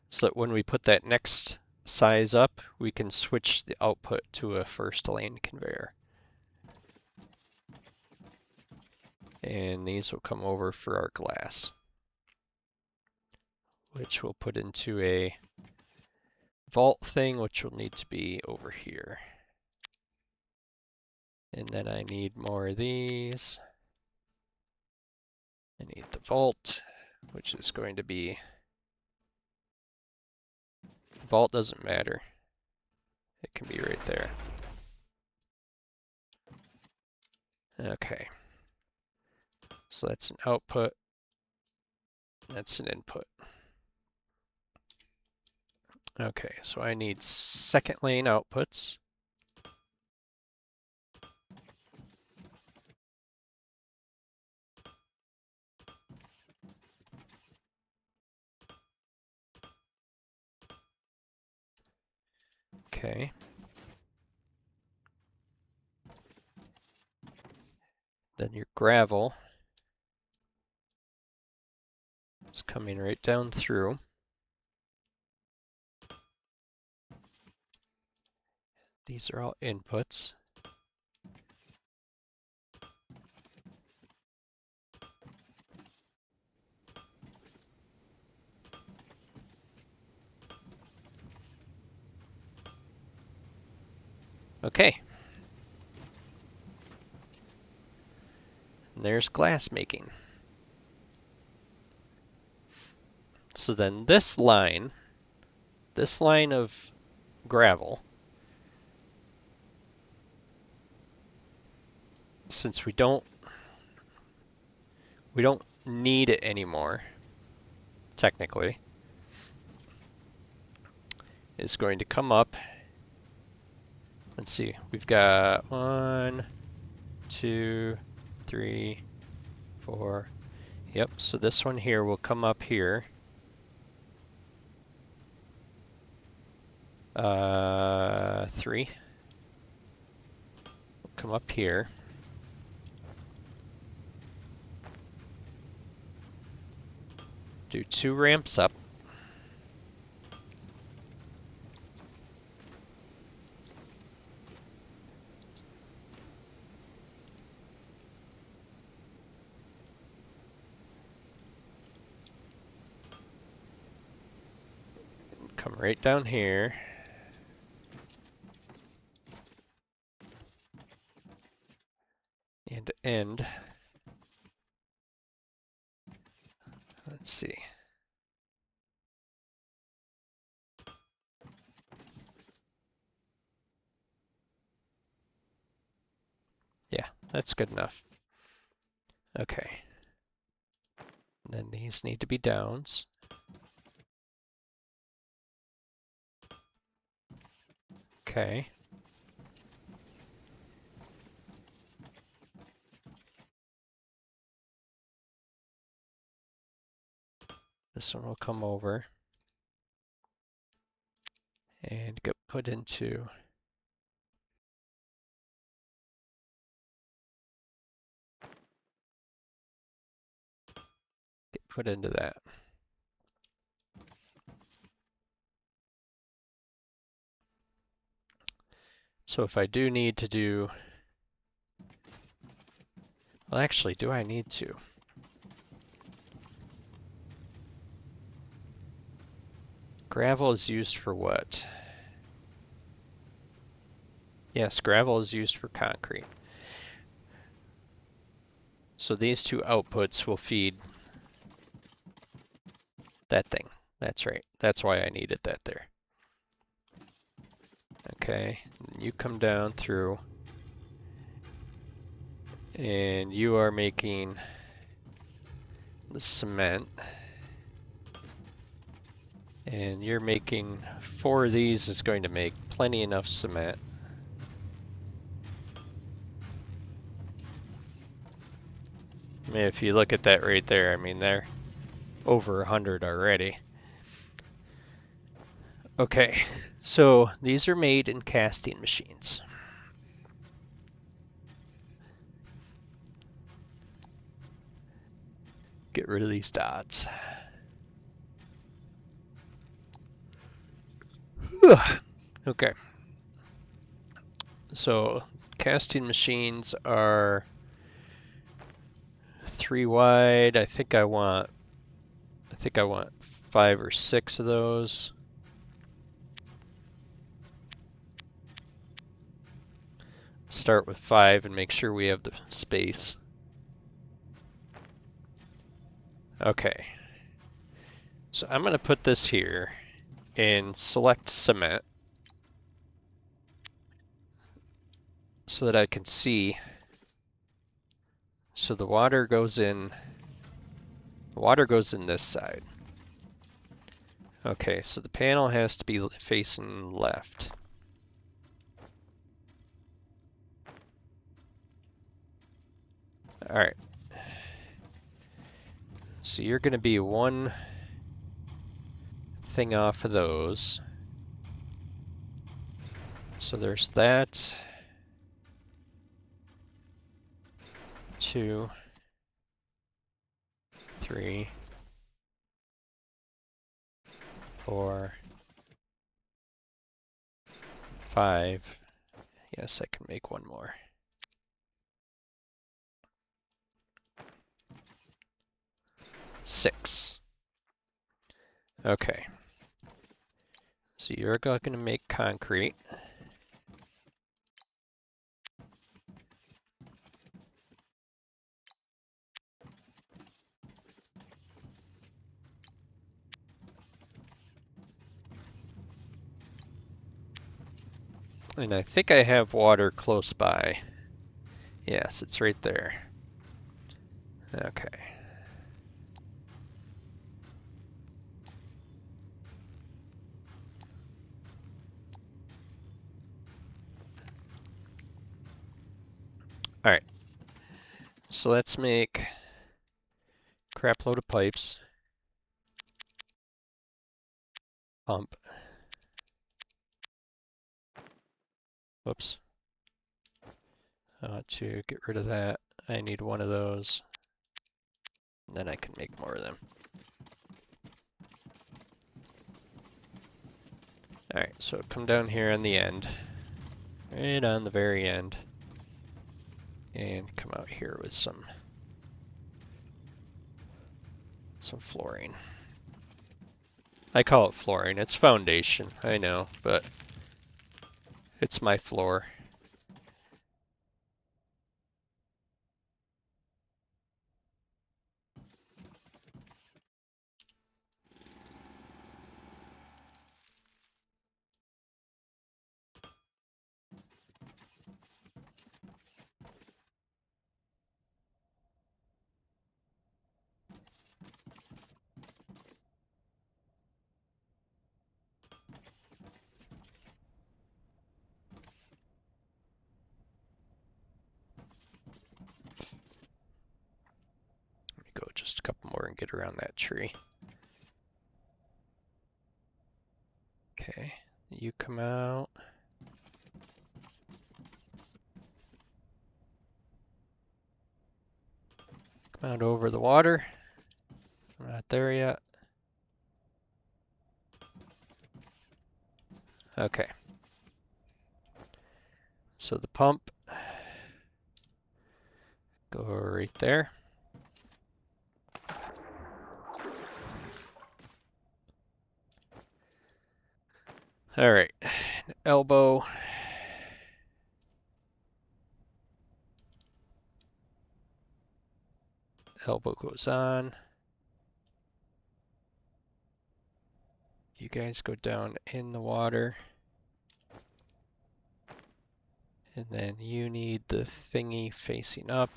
So that when we put that next size up, we can switch the output to a first lane conveyor. And these will come over for our glass, which we'll put into a vault thing, which will need to be over here. And then I need more of these. I need the vault, which is going to be, vault doesn't matter. It can be right there. Okay. So that's an output. That's an input. Okay, so I need second lane outputs. Okay. Then your gravel is coming right down through. These are all inputs. Okay. And there's glass making. So then this line this line of gravel, since we don't need it anymore, technically, is going to come up. Let's see, we've got 1, 2, 3, 4. Yep, so this one here will come up here. 3. Will come up here. Do 2 ramps up. Come right down here. And end. Let's see. Yeah, that's good enough. Okay. And then these need to be downs. Okay. This one will come over and get put into that. So if I do need to do, well, actually, do I need to? Gravel is used for what? Yes, gravel is used for concrete. So these 2 outputs will feed that thing. That's right. That's why I needed that there. Okay, you come down through and you are making the cement. And you're making 4 of these is going to make plenty enough cement. I mean, if you look at that right there, I mean, they're over 100 already. Okay, so these are made in casting machines. Get rid of these dots. Okay. So casting machines are 3 wide. I think I want 5 or 6 of those. Start with 5 and make sure we have the space. Okay. So I'm going to put this here and select cement so that I can see. So the water goes in this side. Okay, so the panel has to be facing left. All right. So you're going to be 1 thing off of those. So there's that. 2, 3, 4, 5. Yes, I can make 1 more. 6. Okay. So you're going to make concrete. And I think I have water close by. Yes, it's right there. Okay. Alright. So let's make a crap load of pipes. Pump. Whoops. To get rid of that, I need one of those. And then I can make more of them. Alright, so come down here on the end. Right on the very end. And come out here with some flooring. I call it flooring. It's foundation, I know, but it's my floor. Let me go just a couple more and get around that tree. Okay, you come out. Come out over the water. I'm not there yet. Okay. So the pump, go right there. All right, elbow. Elbow goes on. You guys go down in the water. And then you need the thingy facing up.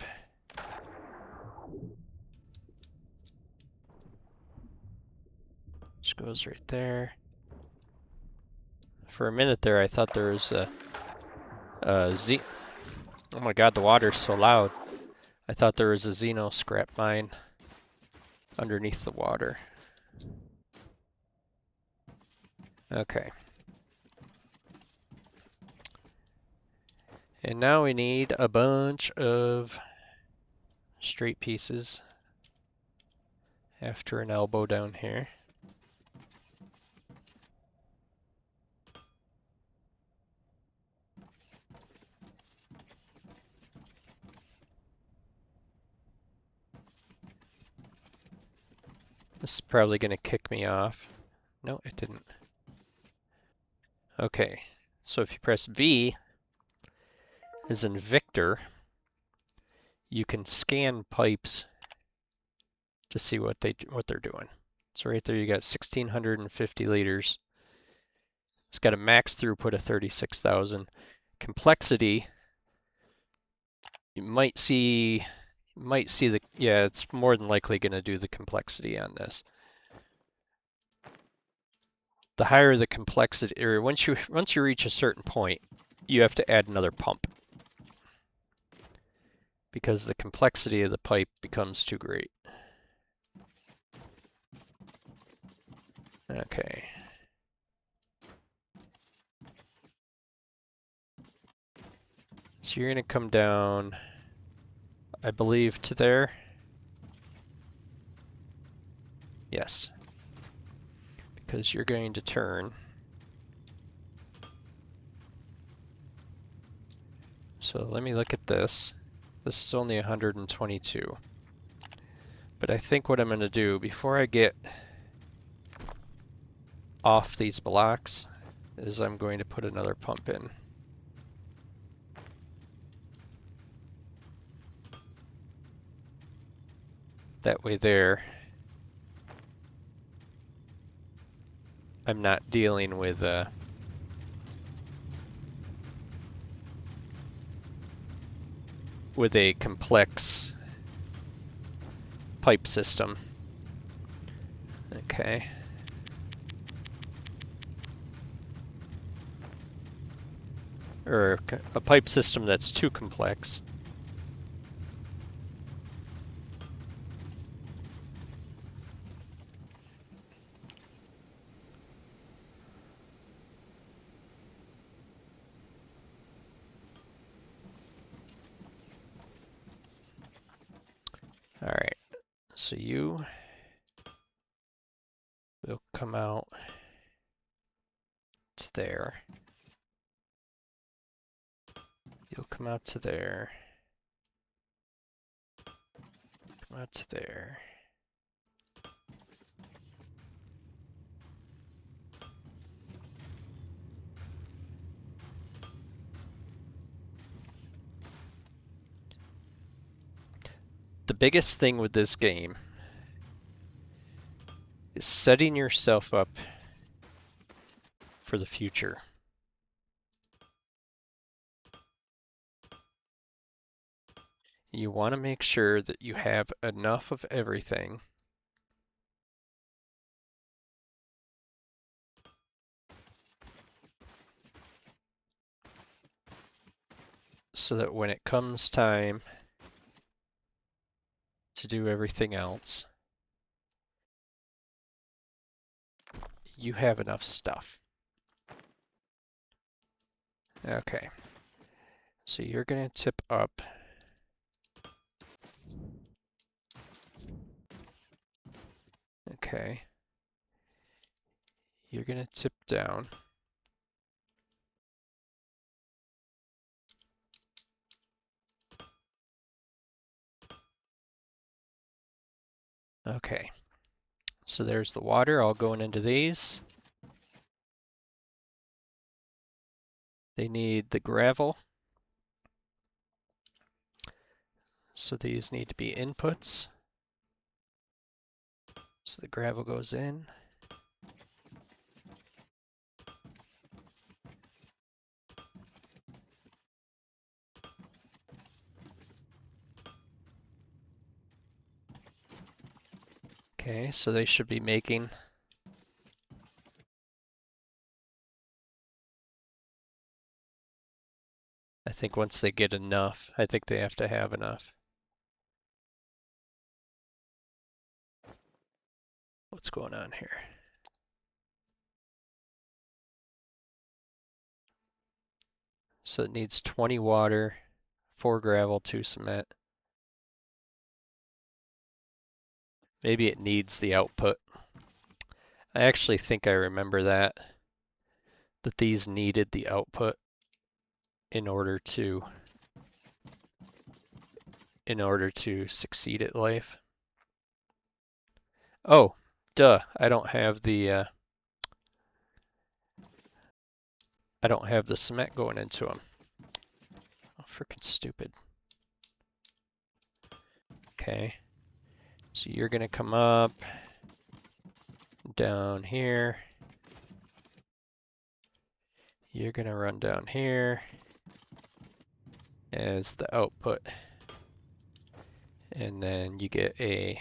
Which goes right there. For a minute there, I thought there was a Z. Oh my god, the water's so loud. I thought there was a xeno scrap mine underneath the water. Okay. And now we need a bunch of straight pieces after an elbow down here. This is probably going to kick me off. No, it didn't. Okay, so if you press V, as in Victor, you can scan pipes to see what they're doing. So right there you got 1,650 liters. It's got a max throughput of 36,000. Complexity, you might see the, yeah, it's more than likely going to do the complexity on this. The higher the complexity, or once you reach a certain point, you have to add another pump because the complexity of the pipe becomes too great. Okay. So you're going to come down, I believe, to there. Yes. Because you're going to turn. So let me look at this. This is only 122. But I think what I'm going to do before I get off these blocks is I'm going to put another pump in. That way there, I'm not dealing with with a complex pipe system. Okay. Or a pipe system that's too complex. Alright, so you will come out to there. You'll come out to there. Come out to there. The biggest thing with this game is setting yourself up for the future. You want to make sure that you have enough of everything so that when it comes time to do everything else, you have enough stuff. Okay, so you're going to tip up. Okay, you're going to tip down. Okay, so there's the water all going into these. They need the gravel. So these need to be inputs. So the gravel goes in. Okay, so they should be making I think once they get enough, I think they have to have enough. What's going on here? So it needs 20 water, 4 gravel, 2 cement. Maybe it needs the output. I actually think I remember that these needed the output in order to succeed at life. Oh, duh, I don't have the cement going into them. Oh, freaking stupid. Okay. So you're gonna come up down here. You're gonna run down here as the output. And then you get a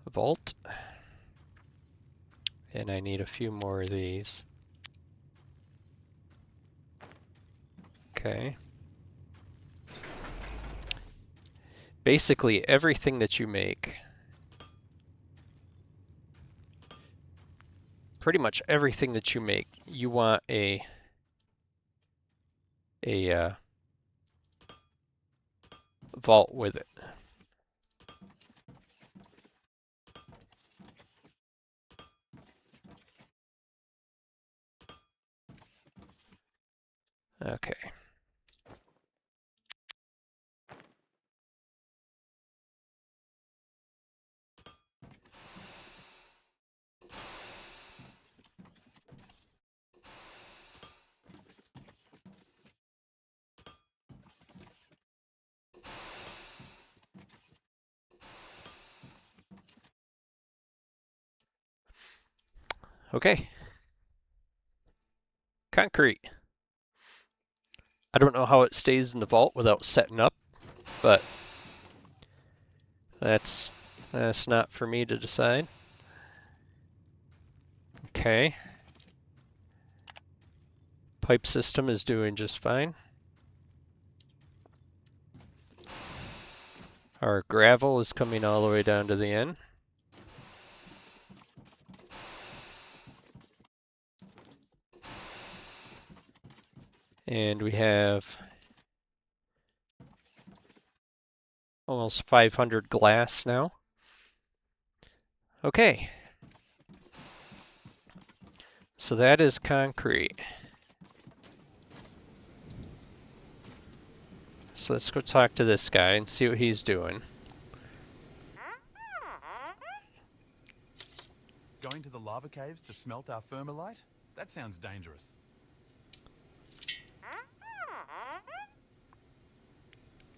vault. And I need a few more of these. Okay. Basically everything that you make, pretty much everything that you make, you want a vault with it. Okay. Okay. Concrete. I don't know how it stays in the vault without setting up, but that's not for me to decide. Okay. Pipe system is doing just fine. Our gravel is coming all the way down to the end. And we have almost 500 glass now. Okay. So that is concrete. So let's go talk to this guy and see what he's doing. Going to the lava caves to smelt our thermalite? That sounds dangerous.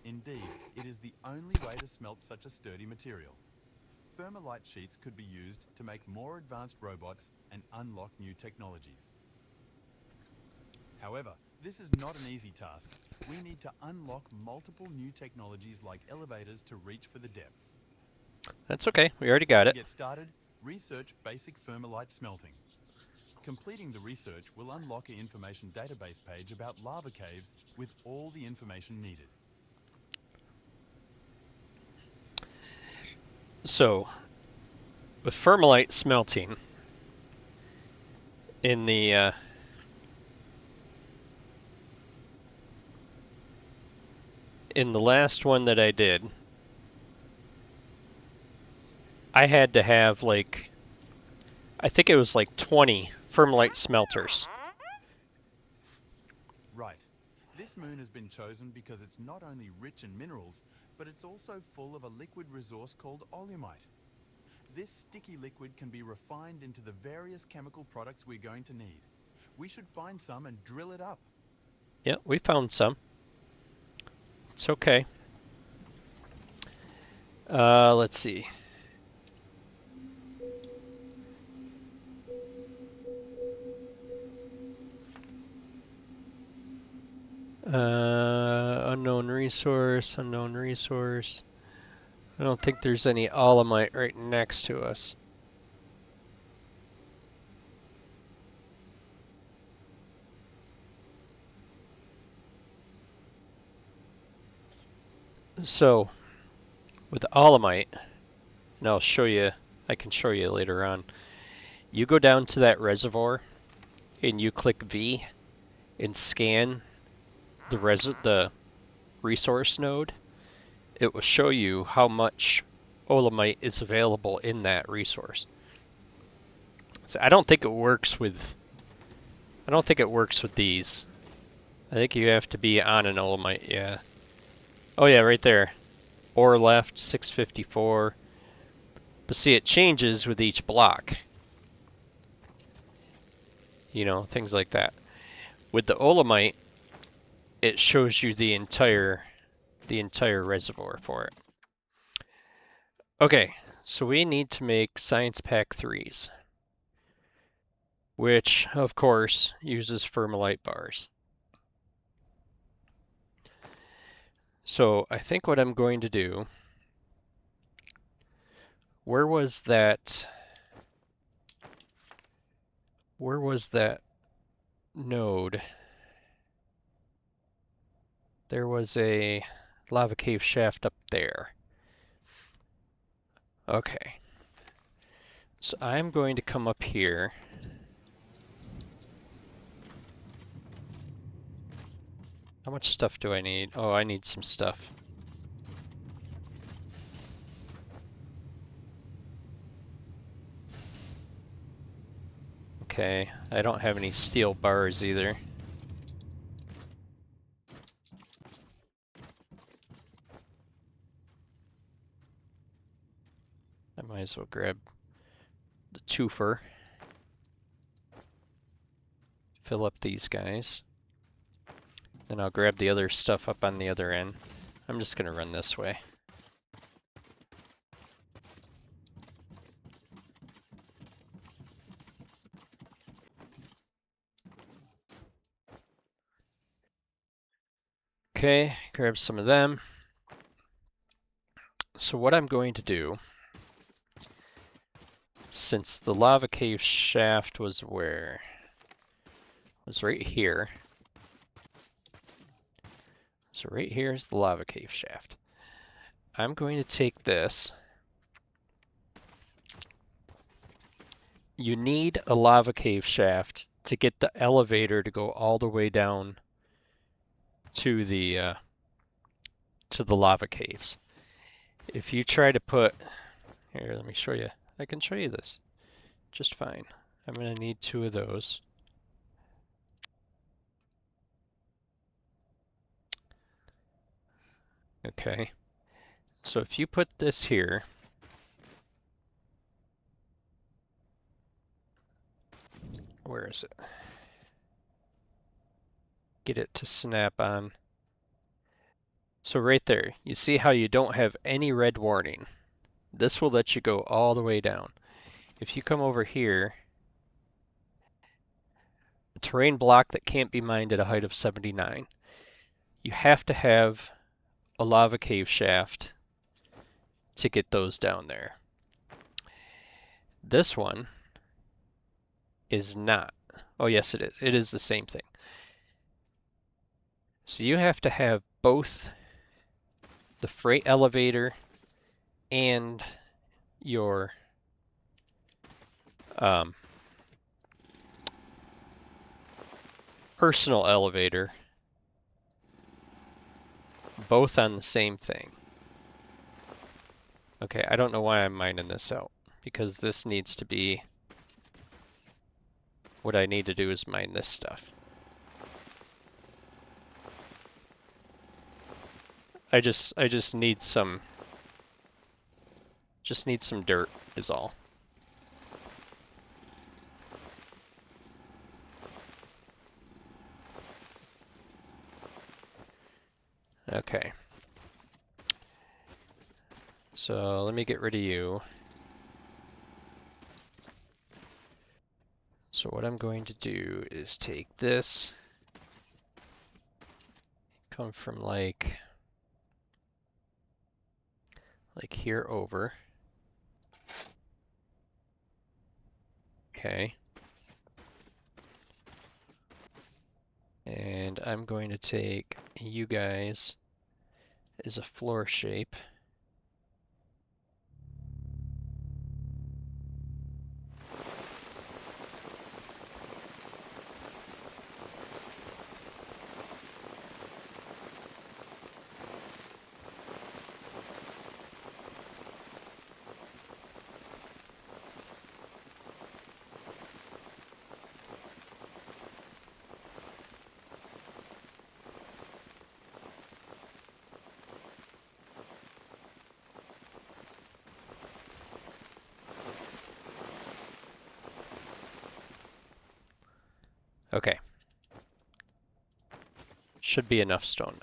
Indeed, it is the only way to smelt such a sturdy material. Thermalite sheets could be used to make more advanced robots and unlock new technologies. However, this is not an easy task. We need to unlock multiple new technologies like elevators to reach for the depths. That's okay, we already got To it. get started, research basic thermalite smelting. Completing the research will unlock an information database page about lava caves with all the information needed. So, with thermalite smelting, in the last one that I did, I had to have like, I think it was like 20 thermalite smelters. Right. This moon has been chosen because it's not only rich in minerals, but it's also full of a liquid resource called oleumite. This sticky liquid can be refined into the various chemical products we're going to need. We should find some and drill it up. Yeah, we found some. It's okay. Let's see. Unknown resource, unknown resource. I don't think there's any alumite right next to us. So, with alumite, and I'll show you, I can show you later on. You go down to that reservoir and you click V and scan the resource node. It will show you how much olamite is available in that resource. So I don't think it works with these. I think you have to be on an olamite, yeah. Oh yeah, right there. Ore left, 654. But see, it changes with each block. You know, things like that. With the olamite, it shows you the entire reservoir for it. Okay, so we need to make science pack 3s, which of course uses thermalite bars. So I think what I'm going to do, where was that node? There was a lava cave shaft up there. Okay. So I'm going to come up here. How much stuff do I need? Oh, I need some stuff. Okay, I don't have any steel bars either. I might as well grab the twofer. Fill up these guys. Then I'll grab the other stuff up on the other end. I'm just gonna run this way. Okay, grab some of them. So what I'm going to do, since the lava cave shaft was where? It was right here. So right here is the lava cave shaft. I'm going to take this. You need a lava cave shaft to get the elevator to go all the way down to the lava caves. If you try to put here, let me show you. I can show you this just fine. I'm going to need 2 of those. Okay. So if you put this here, where is it? Get it to snap on. So right there, you see how you don't have any red warning. This will let you go all the way down. If you come over here, a terrain block that can't be mined at a height of 79, you have to have a lava cave shaft to get those down there. This one is not. Oh yes, it is. It is the same thing. So you have to have both the freight elevator and your personal elevator both on the same thing. Okay, I don't know why I'm mining this out, because this needs to be, what I need to do is mine this stuff. I just need some dirt is all. Okay. So let me get rid of you. So what I'm going to do is take this, come from like here over. Okay. And I'm going to take you guys as a floor shape. Okay. Should be enough stone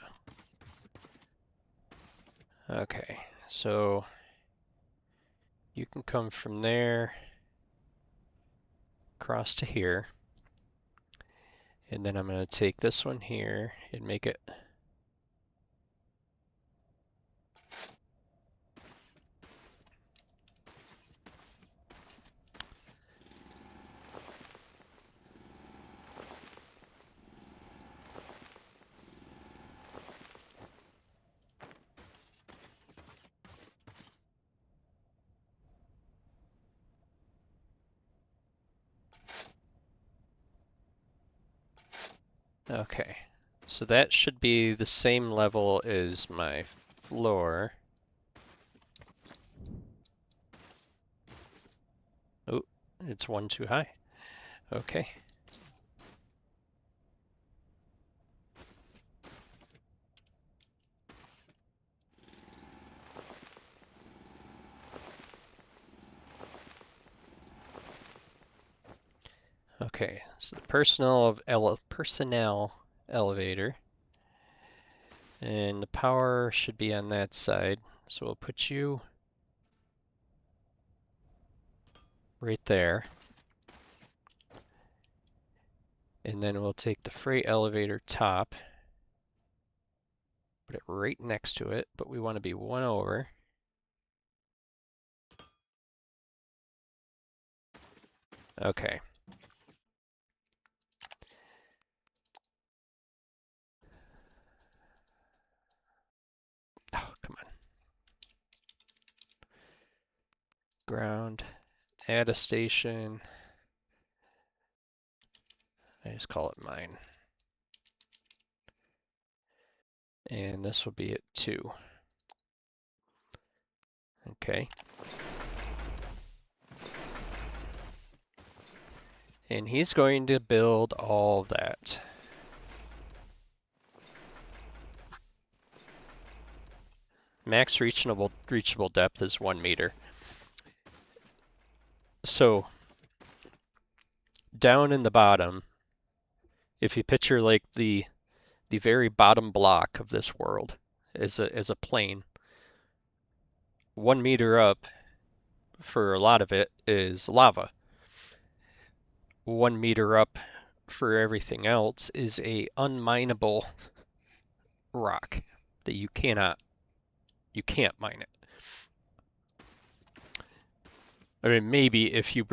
now. Okay, so you can come from there across to here. And then I'm going to take this one here and make it okay. So that should be the same level as my floor. Oh, it's one too high. Okay. Okay, so the personnel elevator, and the power should be on that side. So we'll put you right there. And then we'll take the freight elevator top. Put it right next to it, but we want to be one over. Okay. Oh, come on. Ground. Add a station. I just call it mine. And this will be at 2. Okay. And he's going to build all that. Max reachable depth is 1 meter. So down in the bottom, if you picture like the very bottom block of this world as a plane, 1 meter up for a lot of it is lava. 1 meter up for everything else is a unminable rock that you can't mine it. I mean, maybe if you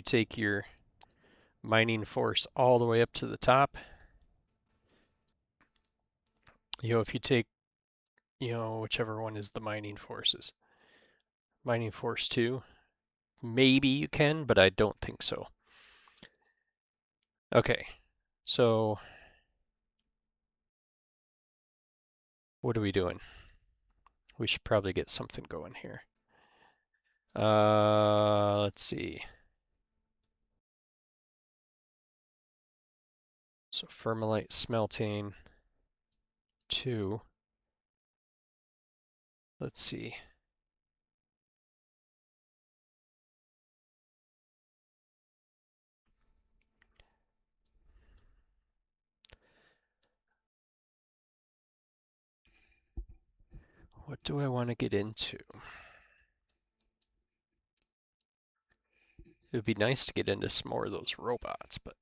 take your mining force all the way up to the top, if you take, whichever one is the mining forces, mining force 2, maybe you can, but I don't think so. Okay, so what are we doing? We should probably get something going here. Let's see. So Fermilite smelting 2. Let's see. What do I want to get into? It would be nice to get into some more of those robots, but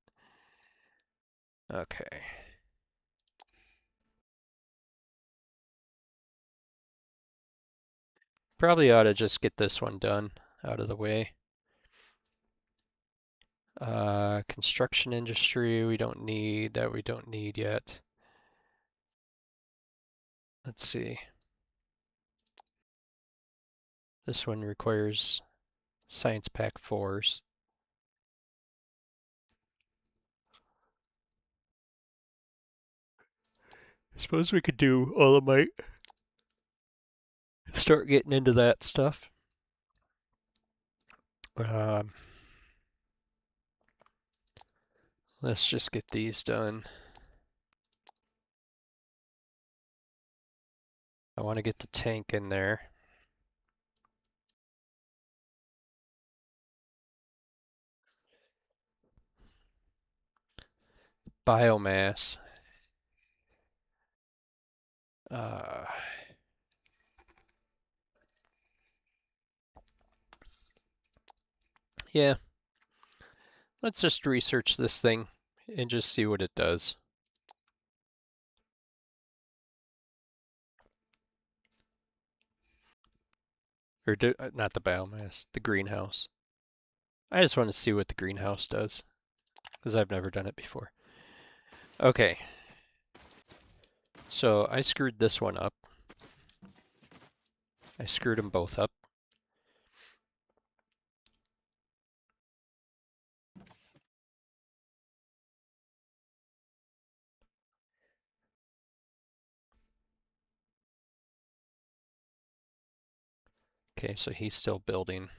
okay. Probably ought to just get this one done out of the way. Construction industry, we don't need that. We don't need yet. Let's see. This one requires science pack 4s. I suppose we could do Olamite. Start getting into that stuff. Let's just get these done. I want to get the tank in there. Biomass. Yeah. Let's just research this thing and just see what it does. Or not the biomass, the greenhouse. I just want to see what the greenhouse does, because I've never done it before. Okay. So I screwed this one up. I screwed them both up. Okay, so he's still building.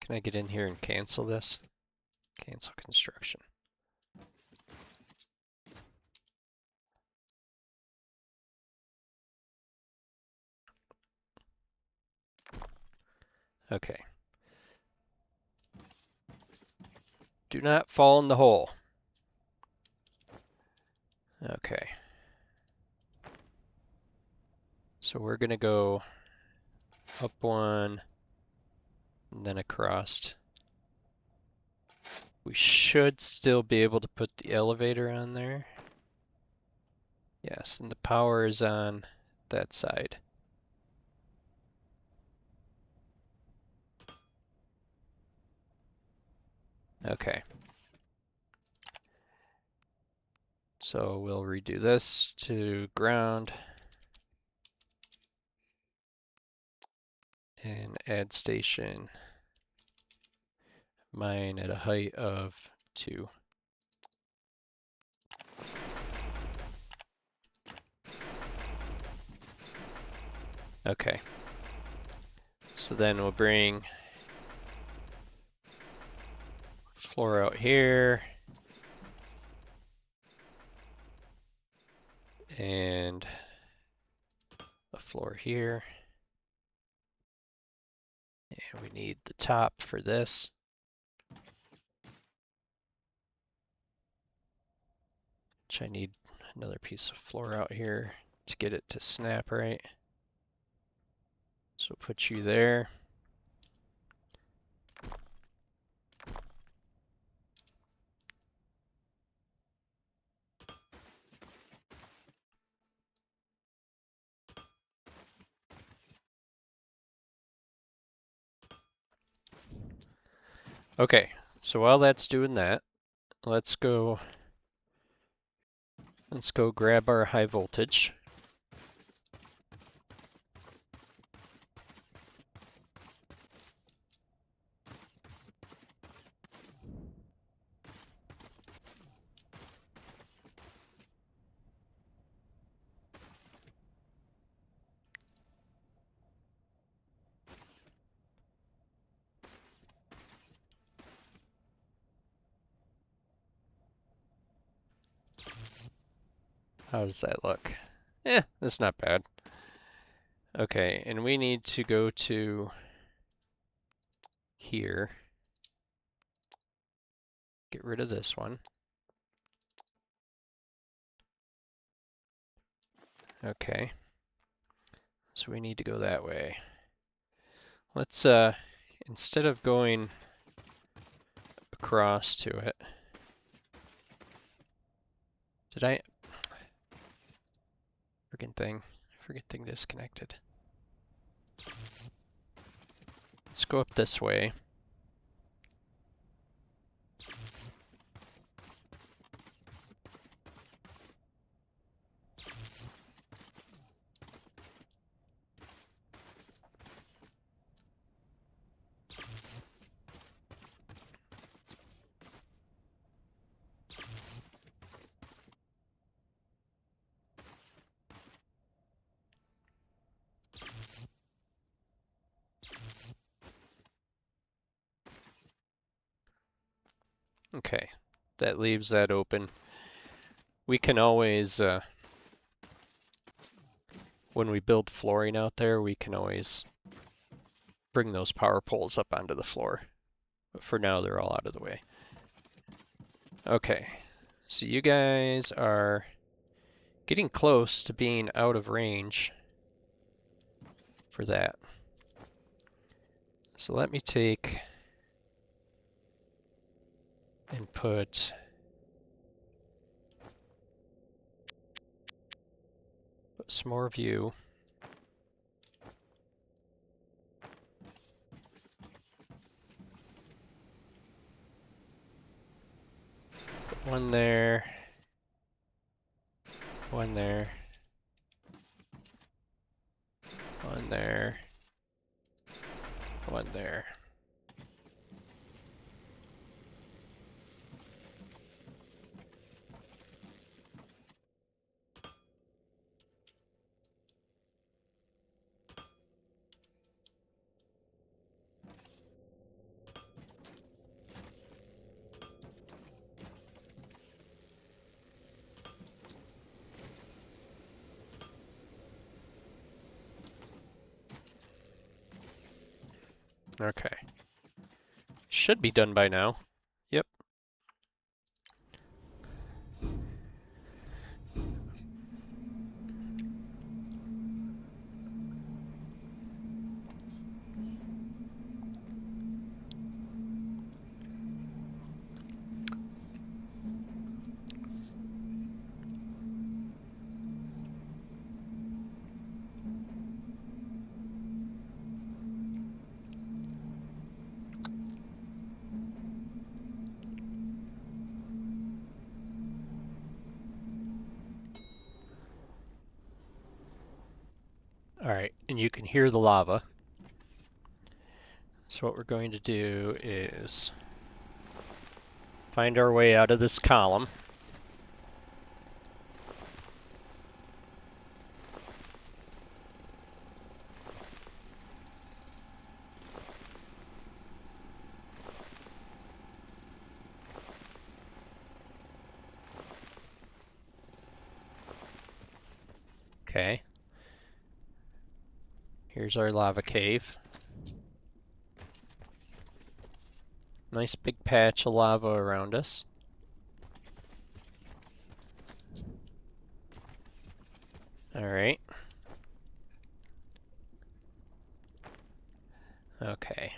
Can I get in here and cancel this? Cancel construction. Okay. Do not fall in the hole. Okay. So we're gonna go up one, and then across. We should still be able to put the elevator on there. Yes, and the power is on that side. Okay. So we'll redo this to ground and add station mine at a height of 2. Okay. So then we'll bring floor out here and a floor here. And we need the top for this. Which I need another piece of floor out here to get it to snap right. So put you there. Okay, so while that's doing that, let's go grab our high voltage. How does that look? That's not bad. Okay, and we need to go to here. Get rid of this one. Okay. So we need to go that way. Let's, instead of going across to it, did I? Friggin' thing disconnected. Let's go up this way. Okay, that leaves that open. We can always, when we build flooring out there, we can always bring those power poles up onto the floor. But for now, they're all out of the way. Okay, so you guys are getting close to being out of range for that. So let me take and put some more of you. Put one there. One there. One there. One there. Okay. Should be done by now. Yep. and you can hear the lava. So what we're going to do is find our way out of this column. Okay. Here's our lava cave. Nice big patch of lava around us. Alright. Okay.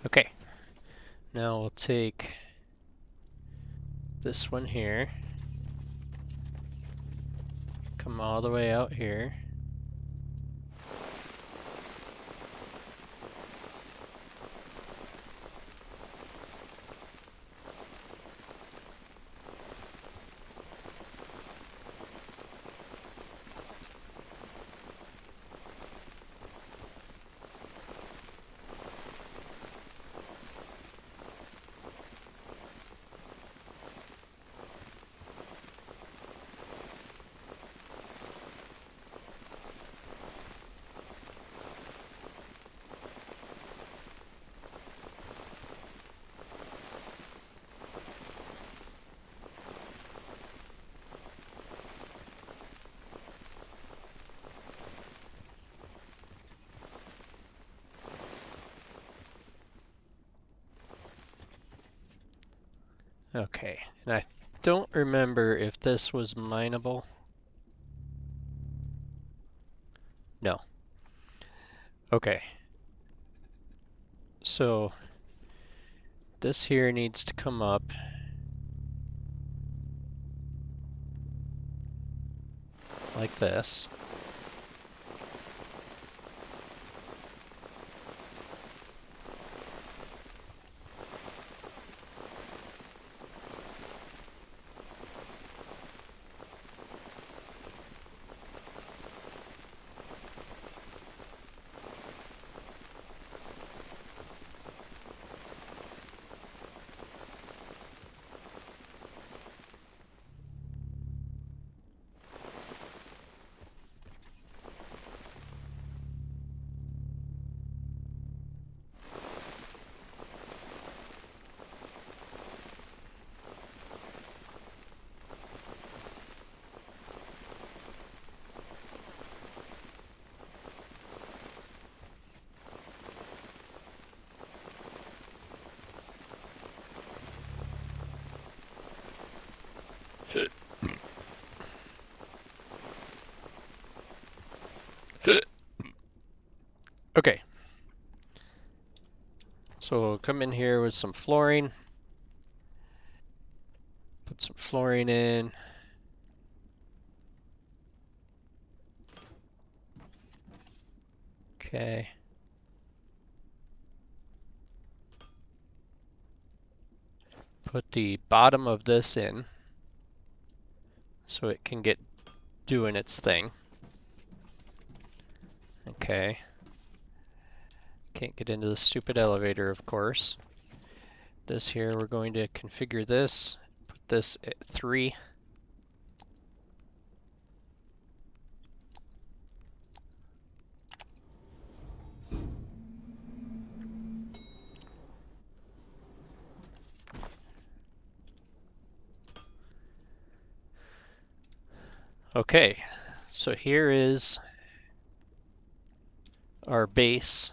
Okay. Now we'll take this one here. Come all the way out here. Okay, and I don't remember if this was mineable. No. Okay. So this here needs to come up. Like this. So we'll come in here with some flooring. Put some flooring in. Okay. Put the bottom of this in so it can get doing its thing. Okay. Can't get into the stupid elevator, of course. This here, we're going to configure this. Put this at 3. Okay, so here is our base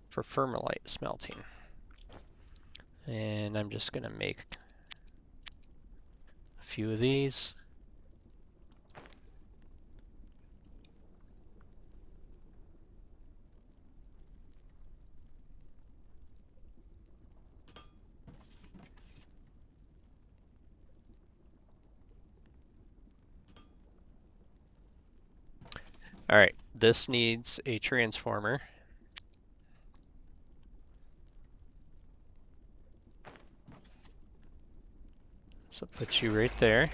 for Fermalite smelting. And I'm just going to make a few of these. Alright, this needs a transformer. So put you right there.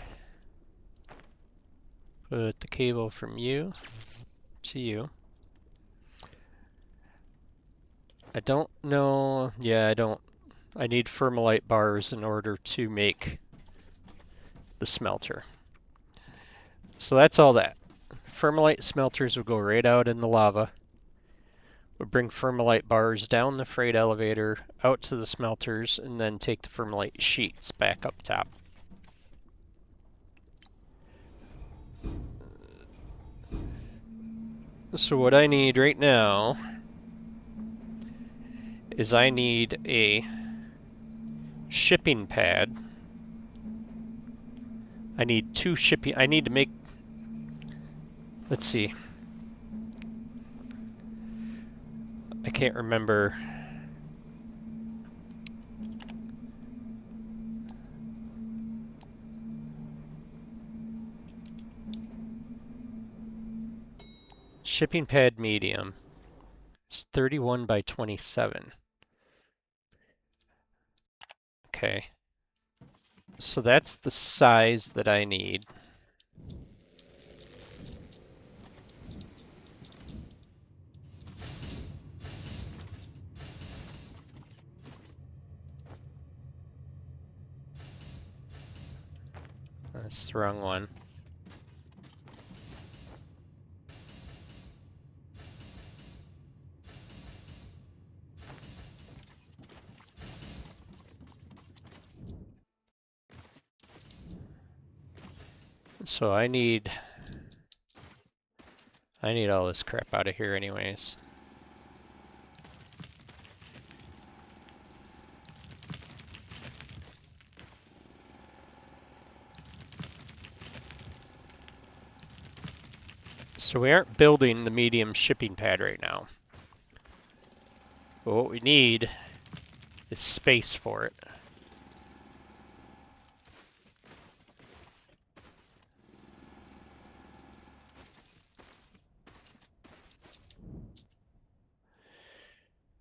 Put the cable from you to you. I don't know, yeah, I need Fermalite bars in order to make the smelter. So that's all that. Fermalite smelters will go right out in the lava. We'll bring Fermalite bars down the freight elevator, out to the smelters, and then take the Fermalite sheets back up top. So what I need right now is I need a shipping pad. I need 2 shipping, I need to make, let's see. I can't remember. Shipping pad medium. It's 31 by 27. Okay. So that's the size that I need. That's the wrong one. So I need all this crap out of here anyways. So we aren't building the medium shipping pad right now. But what we need is space for it.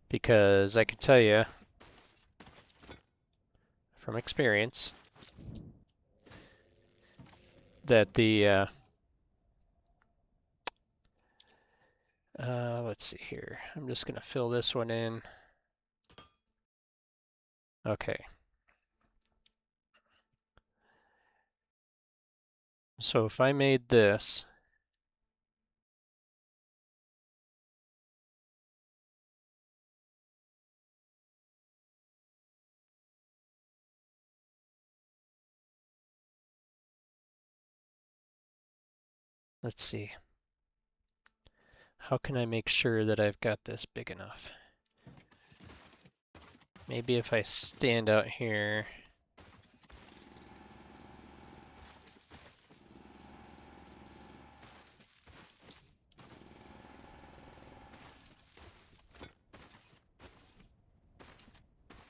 Because I can tell you from experience that the let's see here. I'm just gonna fill this one in. Okay. So if I made this, let's see. How can I make sure that I've got this big enough? Maybe if I stand out here.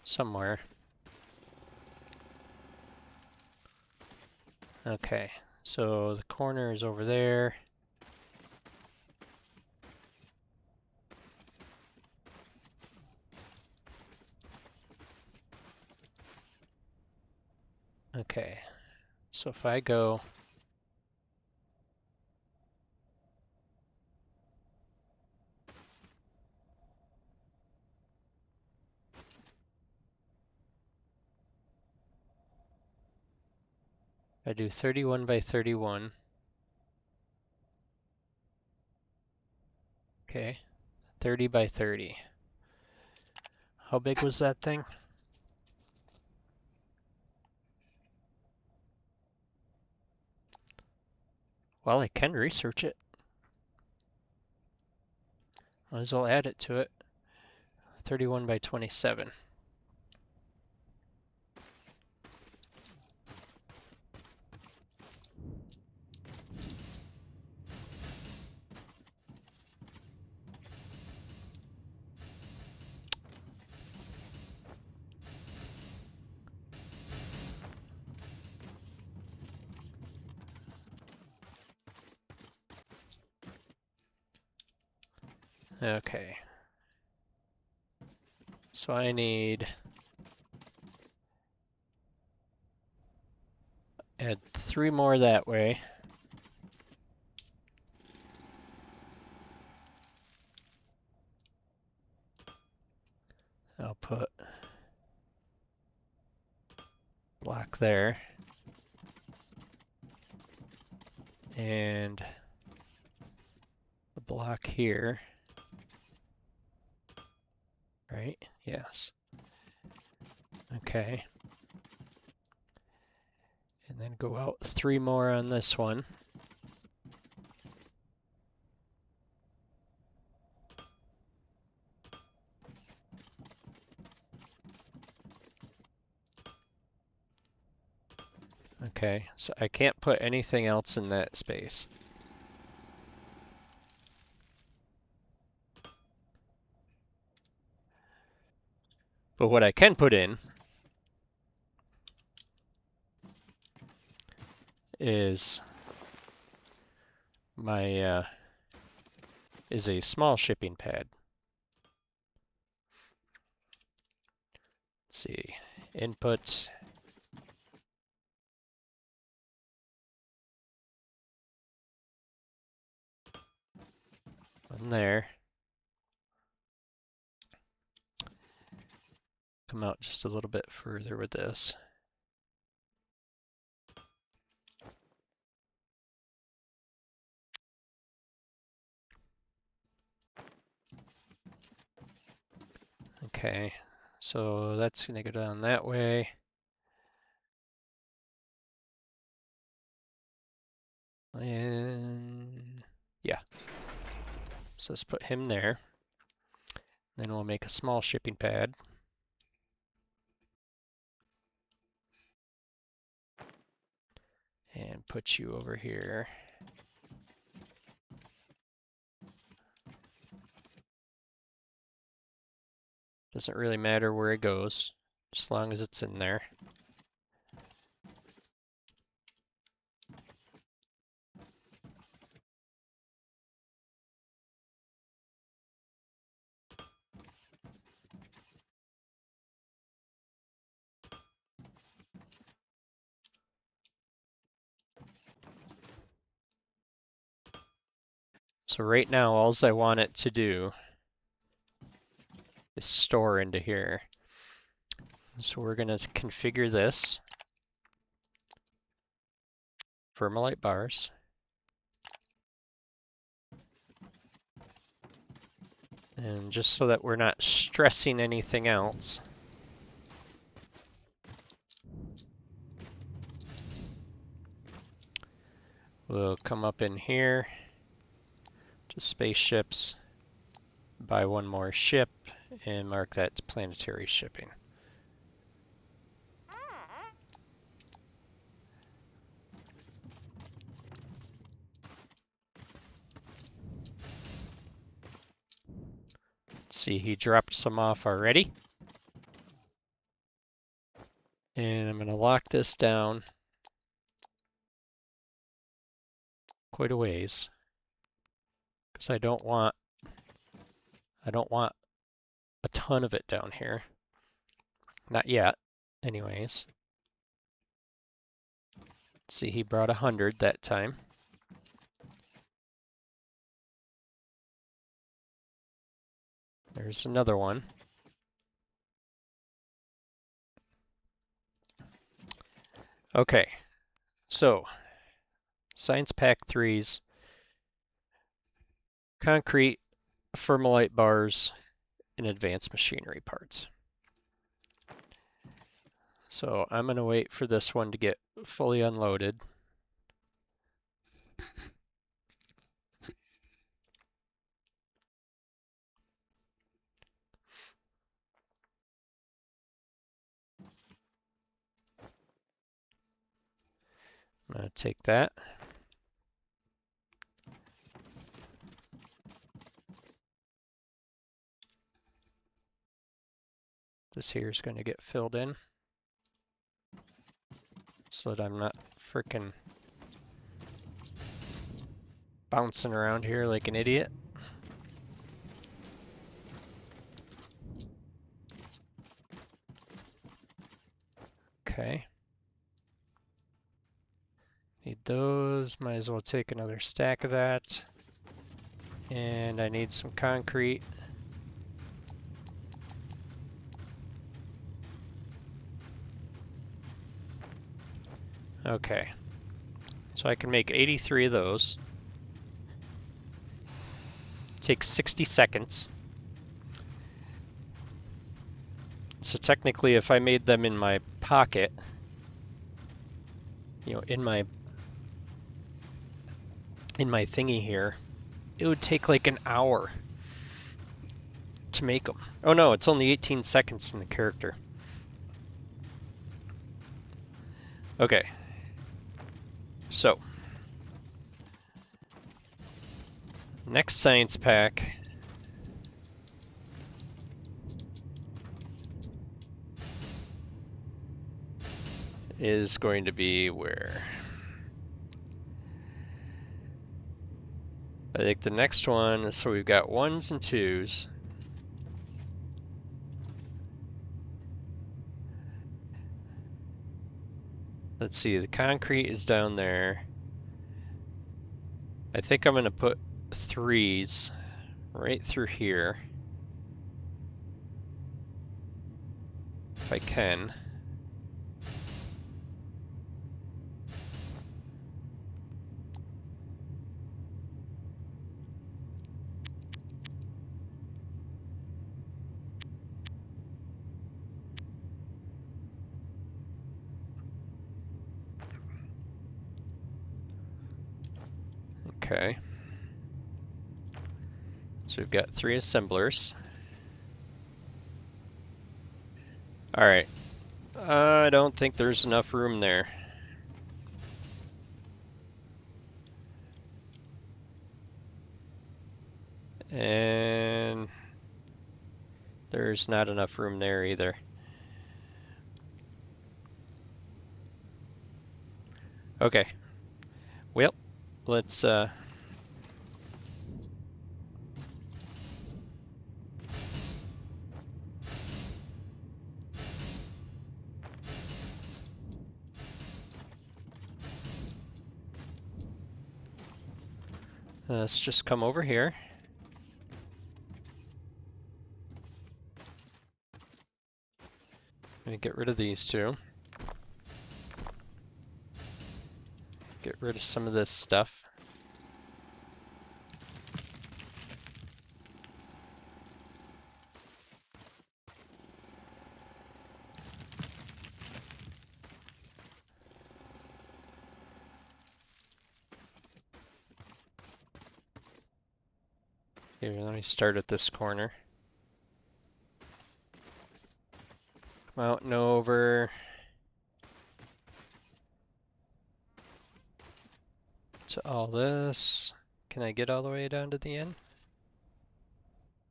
somewhere. Okay, so the corner is over there. Okay, so if I go I do 31 by 31. Okay, 30 by 30. How big was that thing? Well, I can research it. Might as well add it to it. 31 by 27. Okay. So I need add 3 more that way. I'll put block there. And a block here. Right? Yes. Okay. And then go out 3 more on this one. Okay, so I can't put anything else in that space. But what I can put in is my is a small shipping pad. Let's see, input. One there. Come out just a little bit further with this. Okay, so that's gonna go down that way. And yeah, so let's put him there. Then we'll make a small shipping pad. And put you over here. Doesn't really matter where it goes, as long as it's in there. So right now, all I want it to do is store into here. So we're going to configure this. Vermalite bars. And just so that we're not stressing anything else, we'll come up in here to spaceships, buy one more ship, and mark that to planetary shipping. Let's see, he dropped some off already. And I'm going to lock this down quite a ways because I don't want a ton of it down here. Not yet, anyways. Let's see, he brought 100 that time. There's another one. Okay, so Science Pack 3's concrete, Fermalite bars, and advanced machinery parts. So I'm going to wait for this one to get fully unloaded. I'm going to take that. This here is going to get filled in so that I'm not freaking bouncing around here like an idiot. Okay. Need those. Might as well take another stack of that. And I need some concrete. Okay. So I can make 83 of those. Takes 60 seconds. So technically if I made them in my pocket, you know, in my thingy here, it would take like an hour to make them. Oh no, it's only 18 seconds in the character. Okay. So, next science pack is going to be where? I think the next one, so we've got 1s and 2s. Let's see, the concrete is down there. I think I'm going to put 3s right through here. If I can. Okay. So we've got 3 assemblers. Alright. I don't think there's enough room there. And there's not enough room there either. Okay. Well, let's let's just come over here. And get rid of these two. Get rid of some of this stuff. Here, let me start at this corner. Come out and over. To all this. Can I get all the way down to the end?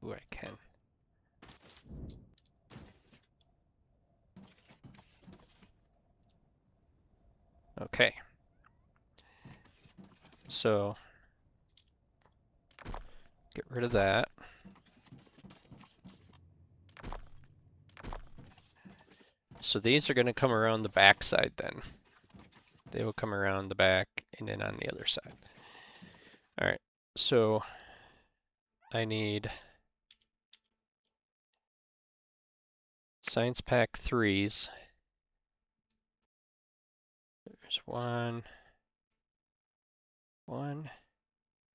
Ooh, I can. Okay. So get rid of that. So these are going to come around the back side then. They will come around the back and then on the other side. All right, so I need Science Pack 3s. There's one,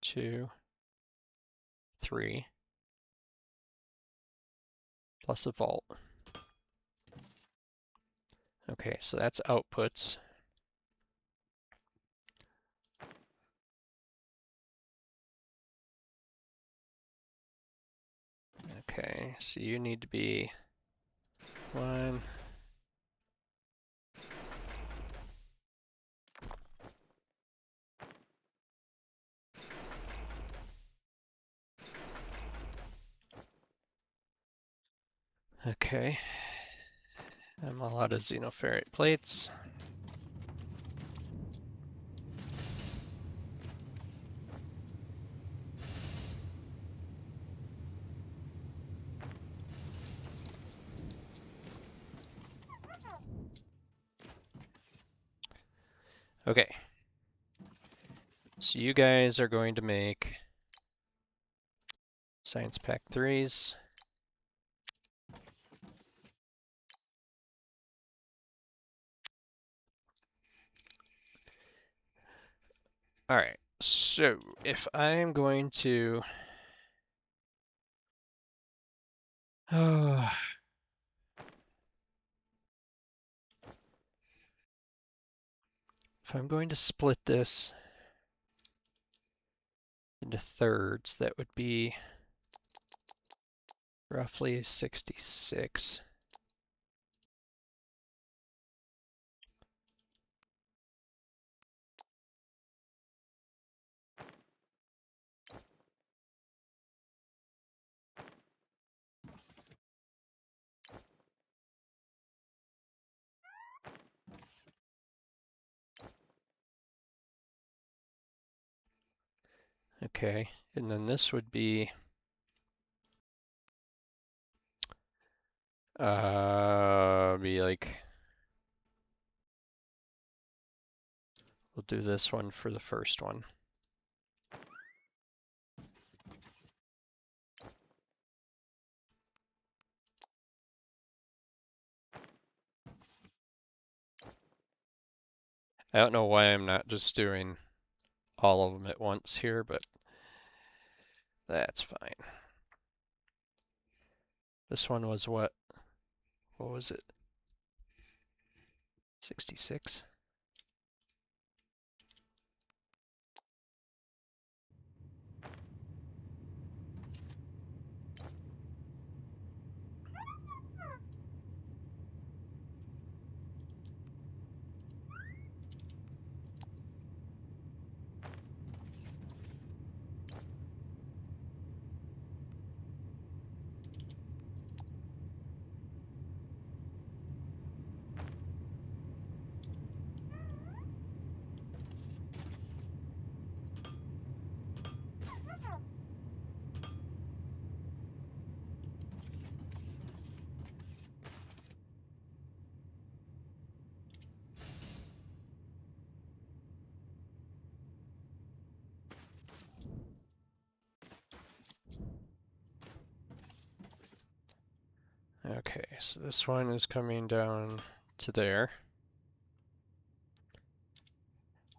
2, 3, plus a vault. Okay, so that's outputs. Okay, so you need to be 1. Okay. I'm all out of xenoferrite plates. Okay. So you guys are going to make Science Pack 3s. Alright, so if I am going to... if I'm going to split this into thirds, that would be roughly 66. Okay, and then this would be like, we'll do this one for the first one. I don't know why I'm not just doing all of them at once here, but that's fine. This one was what? What was it? 66? Okay, so this one is coming down to there.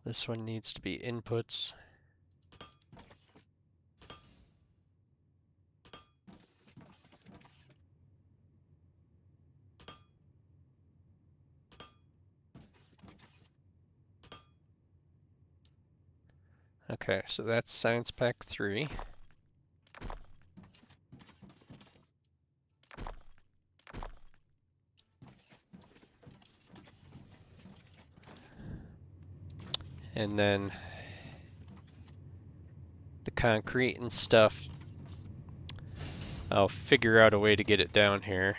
This one needs to be inputs. Okay, so that's Science Pack 3. And then the concrete and stuff, I'll figure out a way to get it down here.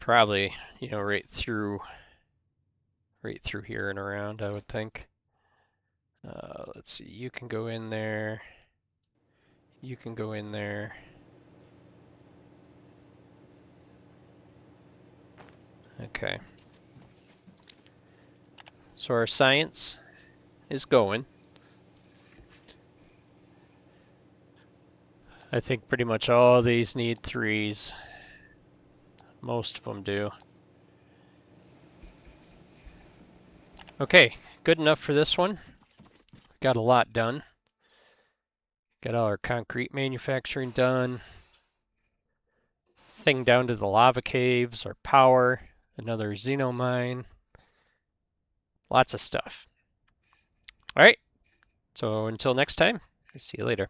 probably, right through here and around, I would think. Let's see, you can go in there. You can go in there. Okay. So our science is going. I think pretty much all these need 3s. Most of them do. Okay, good enough for this one. Got a lot done. Got all our concrete manufacturing done. Thing down to the lava caves, our power, another xeno mine. Lots of stuff. All right, so until next time, see you later.